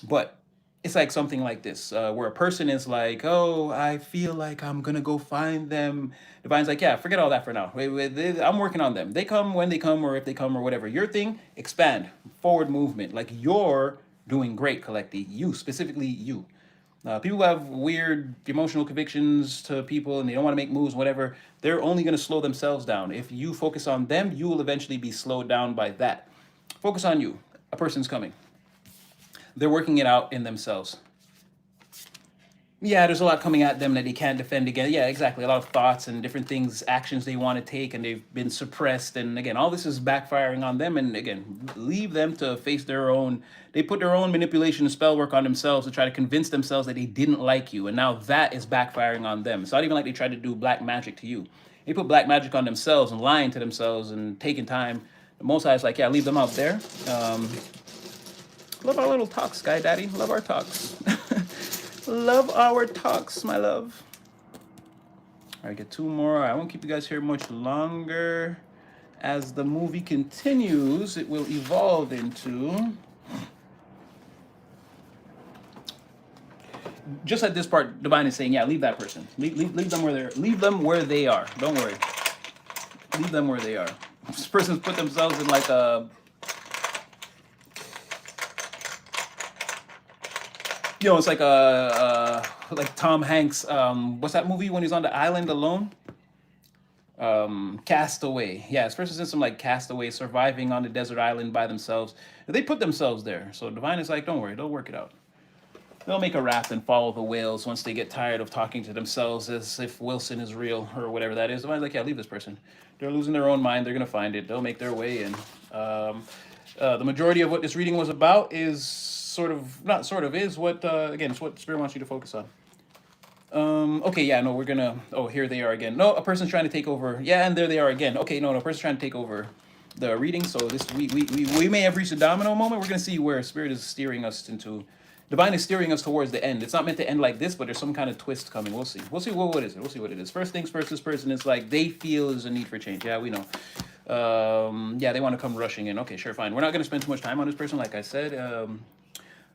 But it's like something like this, where a person is like, oh, I feel like I'm gonna go find them. Divine's like, yeah, forget all that for now. I'm working on them. They come when they come, or if they come, or whatever. Your thing, expand, forward movement. Like you're doing great, Collecti. You, specifically you. People who have weird emotional convictions to people and they don't want to make moves, whatever, they're only going to slow themselves down. If you focus on them, you will eventually be slowed down by that. Focus on you. A person's coming. They're working it out in themselves. Yeah, there's a lot coming at them that they can't defend again. Yeah, exactly. A lot of thoughts and different things, actions they want to take, and they've been suppressed. And again, all this is backfiring on them. And again, leave them to face their own. They put their own manipulation and spell work on themselves to try to convince themselves that they didn't like you. And now that is backfiring on them. It's not even like they tried to do black magic to you. They put black magic on themselves and lying to themselves and taking time. The Most High is like, yeah, leave them out there. Love our little talks, Sky Daddy. Love our talks. Love our talks, my love. All right, get two more. I won't keep you guys here much longer. As the movie continues, it will evolve into... Just at this part, Divine is saying, yeah, leave that person. Leave them where they're... Leave them where they are. Don't worry. Leave them where they are. This person's put themselves in like a... You know, it's like like Tom Hanks. What's that movie when he's on the island alone? Castaway. Yeah, this person's in some like Castaway, surviving on the desert island by themselves. They put themselves there. So Divine is like, don't worry, they'll work it out. They'll make a raft and follow the whales once they get tired of talking to themselves as if Wilson is real or whatever that is. Divine's like, yeah, leave this person. They're losing their own mind. They're gonna find it. They'll make their way in. The majority of what this reading was about is is what again, it's what Spirit wants you to focus on. Okay, yeah, no, we're gonna, oh, here they are again. No, a person's trying to take over. Yeah, and there they are again. Okay, no, a person's trying to take over the reading. So this we may have reached a domino moment. We're gonna see where Spirit is steering us into Divine is steering us towards the end. It's not meant to end like this, but there's some kind of twist coming. We'll see. We'll see what is it. We'll see what it is. First things first, this person is like, they feel there's a need for change. Yeah, we know. Yeah, they want to come rushing in. Okay, sure, fine. We're not going to spend too much time on this person, like I said.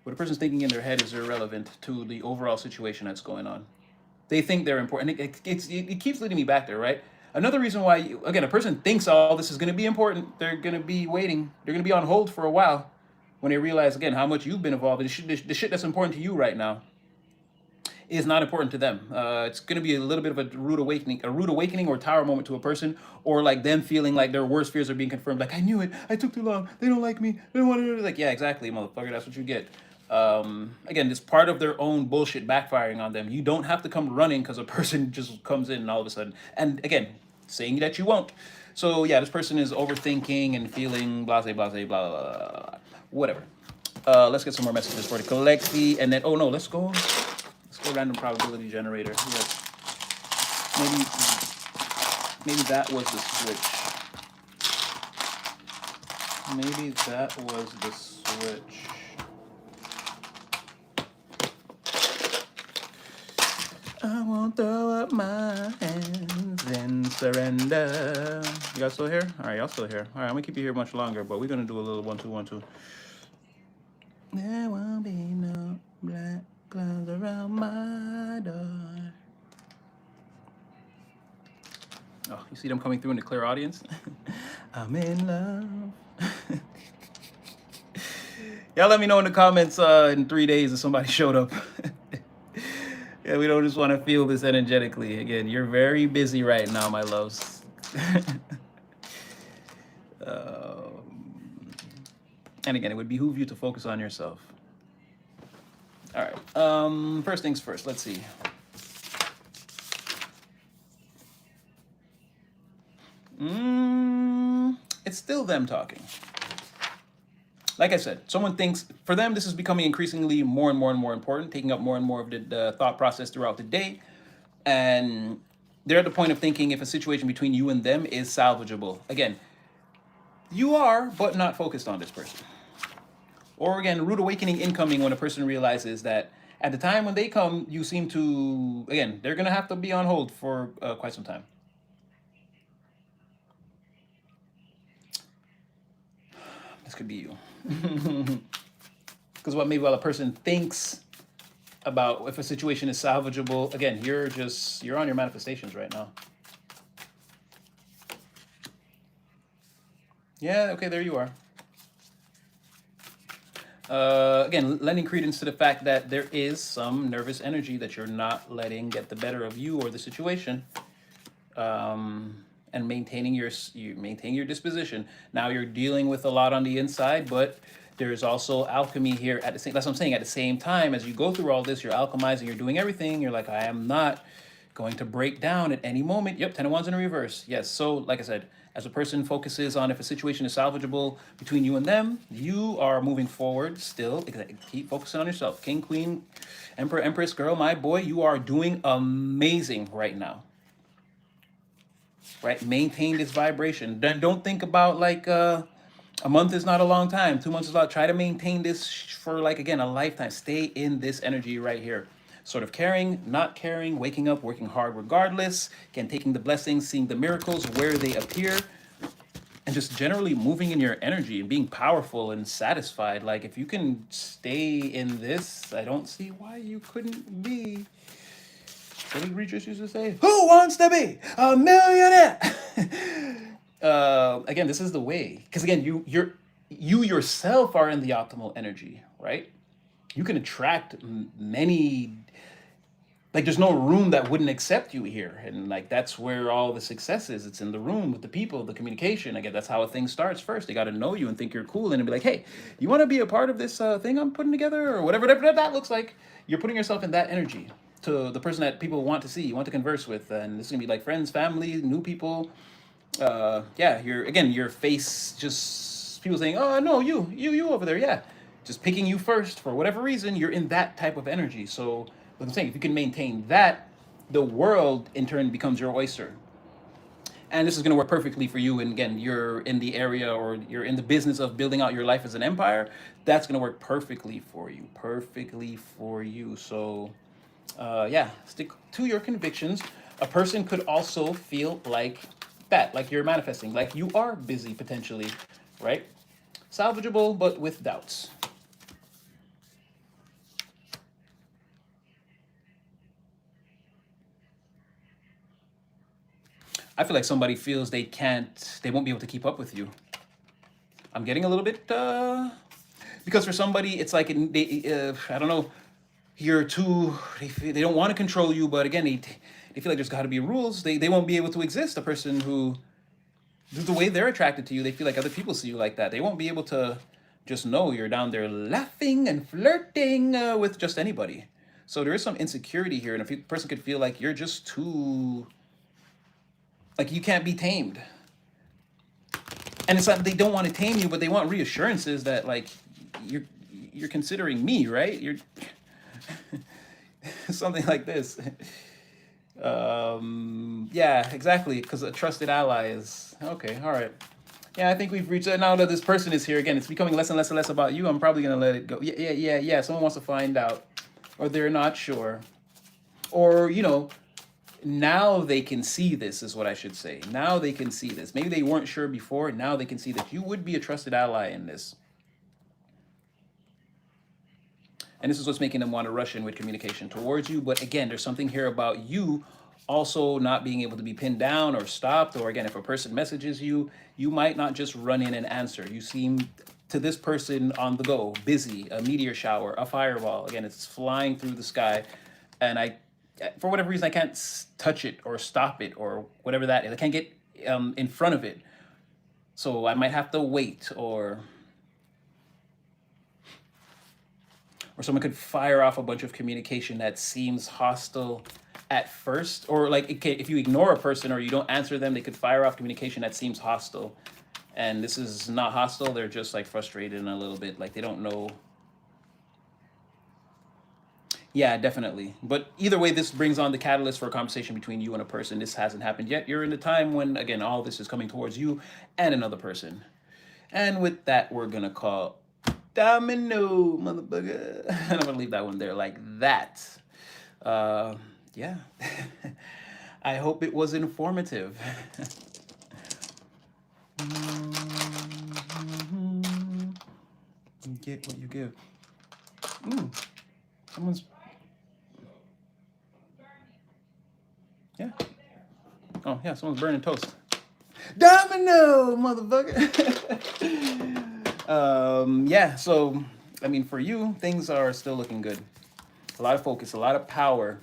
What a person's thinking in their head is irrelevant to the overall situation that's going on. They think they're important. It keeps leading me back there, right? Another reason why, again, a person thinks all this is going to be important. They're going to be waiting. They're going to be on hold for a while when they realize, again, how much you've been involved. The shit that's important to you right now is not important to them. It's going to be a little bit of a rude awakening or tower moment to a person, or like them feeling like their worst fears are being confirmed. Like, I knew it. I took too long. They don't like me. They don't want to. Like, yeah, exactly, motherfucker. That's what you get. Again, it's part of their own bullshit backfiring on them. You don't have to come running because a person just comes in and all of a sudden. And again, saying that you won't. So yeah, this person is overthinking and feeling blase, blase, blah, blah, blah, blah. Whatever. Let's get some more messages for the collective, and then let's go random probability generator. Yes. Maybe that was the switch. Maybe that was the switch. I won't throw up my hands and surrender. You guys still here? All right, y'all still here. All right, I'm gonna keep you here much longer, but we're gonna do a little 1 2 1 2. There won't be no black clouds around my door. Oh, you see them coming through in the clear audience? I'm in love. Y'all let me know in the comments in 3 days if somebody showed up. Yeah, we don't just want to feel this energetically. Again, you're very busy right now, my loves. And again, it would behoove you to focus on yourself. All right. First things first. Let's see. It's still them talking. Like I said, someone thinks, for them, this is becoming increasingly more and more and more important, taking up more and more of the thought process throughout the day. And they're at the point of thinking if a situation between you and them is salvageable. Again, you are, but not focused on this person. Or again, rude awakening incoming when a person realizes that at the time when they come, you seem to, again, they're going to have to be on hold for quite some time. This could be you. Because while a person thinks about if a situation is salvageable, again, you're on your manifestations right now. Yeah, okay, there you are. Again, lending credence to the fact that there is some nervous energy that you're not letting get the better of you or the situation. And maintaining your disposition. Now you're dealing with a lot on the inside, but there's also alchemy here at the same. That's what I'm saying. At the same time, as you go through all this, you're alchemizing. You're doing everything. You're like, I am not going to break down at any moment. Yep, 10 of Wands in reverse. Yes. So, like I said, as a person focuses on if a situation is salvageable between you and them, you are moving forward. Still, keep focusing on yourself. King, Queen, Emperor, Empress, girl, my boy, you are doing amazing right now. Right? Maintain this vibration. Then don't think about like a month is not a long time. 2 months is a lot. Try to maintain this for like, again, a lifetime. Stay in this energy right here. Sort of caring, not caring, waking up, working hard regardless. Again, taking the blessings, seeing the miracles where they appear. And just generally moving in your energy and being powerful and satisfied. Like if you can stay in this, I don't see why you couldn't be. What did Regis used to say? Who wants to be a millionaire? Again, this is the way. Because again, you yourself are in the optimal energy, right? You can attract many. Like there's no room that wouldn't accept you here, and like that's where all the success is. It's in the room with the people, the communication. Again, that's how a thing starts first. They got to know you and think you're cool, and be like, hey, you want to be a part of this thing I'm putting together, or whatever that looks like. You're putting yourself in that energy. To the person that people want to see, want to converse with, and this is gonna be like friends, family, new people. Yeah, your face, just people saying, oh no, you over there, yeah, just picking you first for whatever reason. You're in that type of energy. So what I'm saying, if you can maintain that, the world in turn becomes your oyster. And this is going to work perfectly for you. And again, you're in the area or you're in the business of building out your life as an empire. That's going to work perfectly for you. Perfectly for you. So, yeah, stick to your convictions. A person could also feel like that, like you're manifesting, like you are busy potentially, right? Salvageable, but with doubts. I feel like somebody feels they won't be able to keep up with you. I'm getting a little bit, because for somebody, it's like, I don't know, you're too, they don't want to control you, but again, they feel like there's got to be rules. They won't be able to exist. A person who, the way they're attracted to you, they feel like other people see you like that. They won't be able to just know you're down there laughing and flirting with just anybody. So there is some insecurity here, and a person could feel like you're just too, like you can't be tamed. And it's not they don't want to tame you, but they want reassurances that like you're you're considering me, right? You're something like this. Yeah, exactly. Because a trusted ally is okay. All right. Yeah, I think we've reached it. Now that this person is here again, it's becoming less and less and less about you. I'm probably gonna let it go. Yeah, yeah, yeah, yeah. Someone wants to find out, or they're not sure, or now they can see this. Is what I should say. Now they can see this. Maybe they weren't sure before. Now they can see that you would be a trusted ally in this. And this is what's making them want to rush in with communication towards you. But again, there's something here about you also not being able to be pinned down or stopped. Or again, if a person messages you, you might not just run in and answer. You seem to this person on the go, busy, a meteor shower, a fireball. Again, it's flying through the sky. And for whatever reason, I can't touch it or stop it or whatever that is. I can't get in front of it. So I might have to wait, or someone could fire off a bunch of communication that seems hostile at first, or like if you ignore a person or you don't answer them, they could fire off communication that seems hostile. And this is not hostile, they're just like frustrated and a little bit like they don't know. Yeah, definitely. But either way, this brings on the catalyst for a conversation between you and a person. This hasn't happened yet. You're in a time when, again, all this is coming towards you and another person. And with that, we're gonna call Domino, motherfucker. And I'm gonna leave that one there like that. Yeah. I hope it was informative. You get what you give. Someone's, yeah. Oh, yeah, someone's burning toast. Domino, motherfucker. Yeah, so, I mean, for you, things are still looking good. A lot of focus, a lot of power,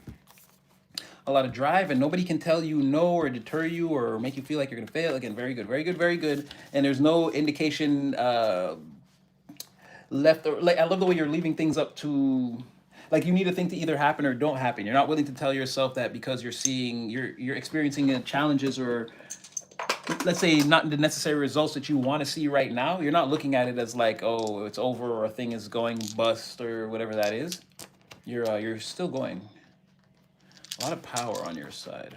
a lot of drive, and nobody can tell you no or deter you or make you feel like you're going to fail. Again, very good, very good, very good. And there's no indication left, or like, I love the way you're leaving things up to, like, you need a thing to either happen or don't happen. You're not willing to tell yourself that because you're experiencing challenges, or let's say not the necessary results that you want to see right now. You're not looking at it as like, oh, it's over or a thing is going bust or whatever that is. You're still going. A lot of power on your side.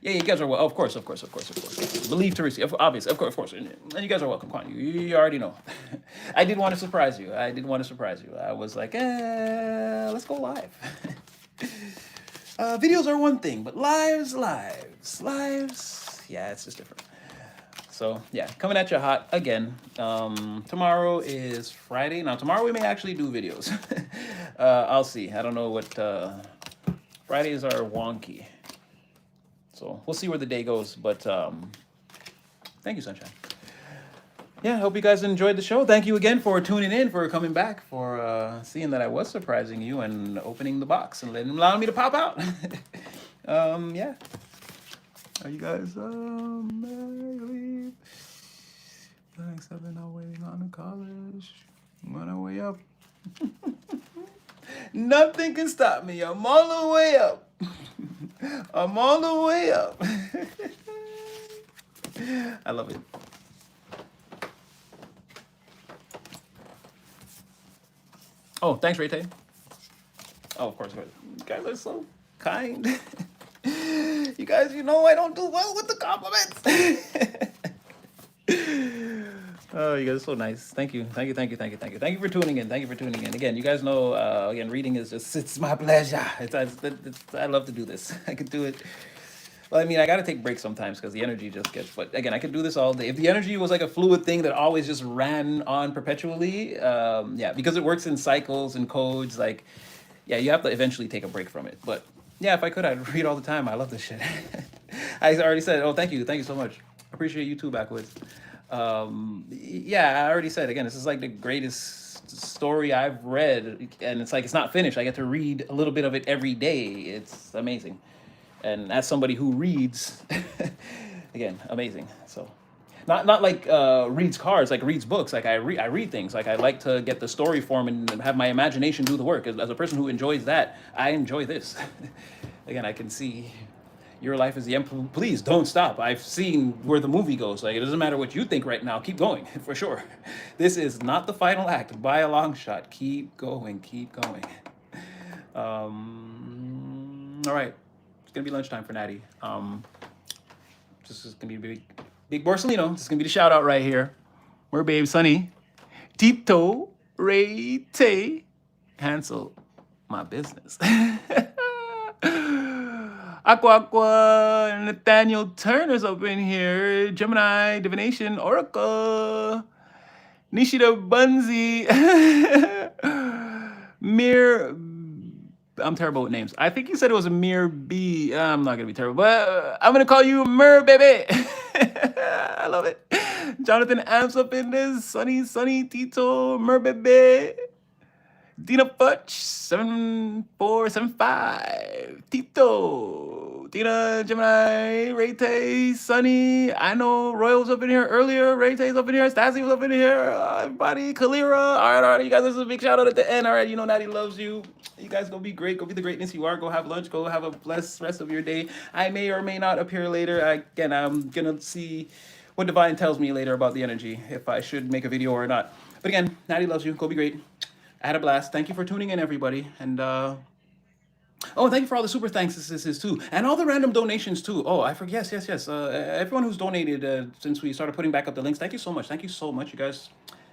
Yeah, you guys are well. Of course, of course, of course, of course. Believe to receive. Obviously, of course. And you guys are welcome. Come on, you already know. I did want to surprise you. I was like, let's go live. Videos are one thing, but lives. Yeah, it's just different. So yeah, coming at you hot again. Tomorrow is Friday. Now tomorrow we may actually do videos. I'll see. I don't know what. Fridays are wonky. So we'll see where the day goes. But thank you, Sunshine. Yeah, I hope you guys enjoyed the show. Thank you again for tuning in, for coming back, for seeing that I was surprising you and opening the box and allowing me to pop out. Yeah. Are you guys thanks, I've been out waiting on the college. I'm on our way up. Nothing can stop me. I'm all the way up. I'm all the way up. I love it. Oh, thanks, Ray Tay. Oh, of course. You guys are so kind. You guys, you know I don't do well with the compliments. Oh, you guys are so nice. Thank you. Thank you. Thank you. Thank you. Thank you. Thank you for tuning in. Thank you for tuning in. Again, you guys know, again, reading is just, it's my pleasure. I love to do this. I could do it. Well, I mean, I got to take breaks sometimes because the energy just gets, but again, I could do this all day. If the energy was like a fluid thing that always just ran on perpetually, yeah, because it works in cycles and codes, like, yeah, you have to eventually take a break from it. But yeah, if I could, I'd read all the time. I love this shit. I already said, oh, thank you. Thank you so much. Appreciate you too, Backwoods. Yeah, I already said, again, this is like the greatest story I've read. And it's like, it's not finished. I get to read a little bit of it every day. It's amazing. And as somebody who reads, again, amazing. So not like reads cards, like reads books. Like I read things. Like I like to get the story form and have my imagination do the work. As a person who enjoys that, I enjoy this. Again, I can see your life is the end. Please don't stop. I've seen where the movie goes. Like it doesn't matter what you think right now. Keep going for sure. This is not the final act by a long shot. Keep going. Keep going. All right. It's gonna be lunchtime for Natty. This is gonna be big Borsalino. This is gonna be the shout out right here. We're babe Sunny, Tito, Ray Tay, Hansel, my business. Aqua, Nathaniel Turner's up in here. Gemini, Divination, Oracle, Nishida Bunzi, Mir. I'm terrible with names. I think you said it was a Mir B. I'm not gonna be terrible, but I'm gonna call you Mir baby. I love it. Jonathan Amps up in this. Sunny Tito, Mir baby. Dina Butch 7475. Tito, Dina, Gemini, Ray Sunny. I know Royal was up in here earlier. Ray was up in here. Stassi was up in here. Everybody, Kalira. All right. You guys, this is a big shout out at the end. All right, you know Natty loves you. You guys go be great. Go be the greatness you are. Go have lunch. Go have a blessed rest of your day. I may or may not appear later. Again, I'm gonna see what Divine tells me later about the energy, if I should make a video or not. But again, Natty loves you. Go be great. I had a blast. Thank you for tuning in, everybody. And oh, thank you for all the super thanks too, and all the random donations too. Oh, I forget. Yes. Everyone who's donated since we started putting back up the links. Thank you so much. Thank you so much, you guys.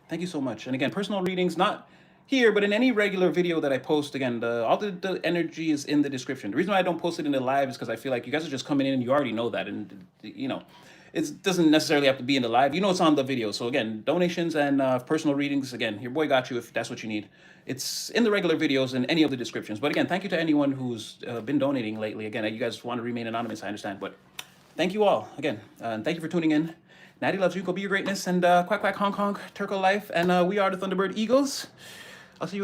Thank you so much. And again, personal readings, not here, but in any regular video that I post. Again, all the energy is in the description. The reason why I don't post it in the live is because I feel like you guys are just coming in and you already know that, and you know. It doesn't necessarily have to be in the live. You know it's on the video. So again, donations and personal readings, again, your boy got you if that's what you need. It's in the regular videos and any of the descriptions. But again, thank you to anyone who's been donating lately. Again, you guys want to remain anonymous, I understand. But thank you all, again. And thank you for tuning in. Natty loves you. Go be your greatness. And quack, quack, Hong Kong, Turco life. And we are the Thunderbird Eagles.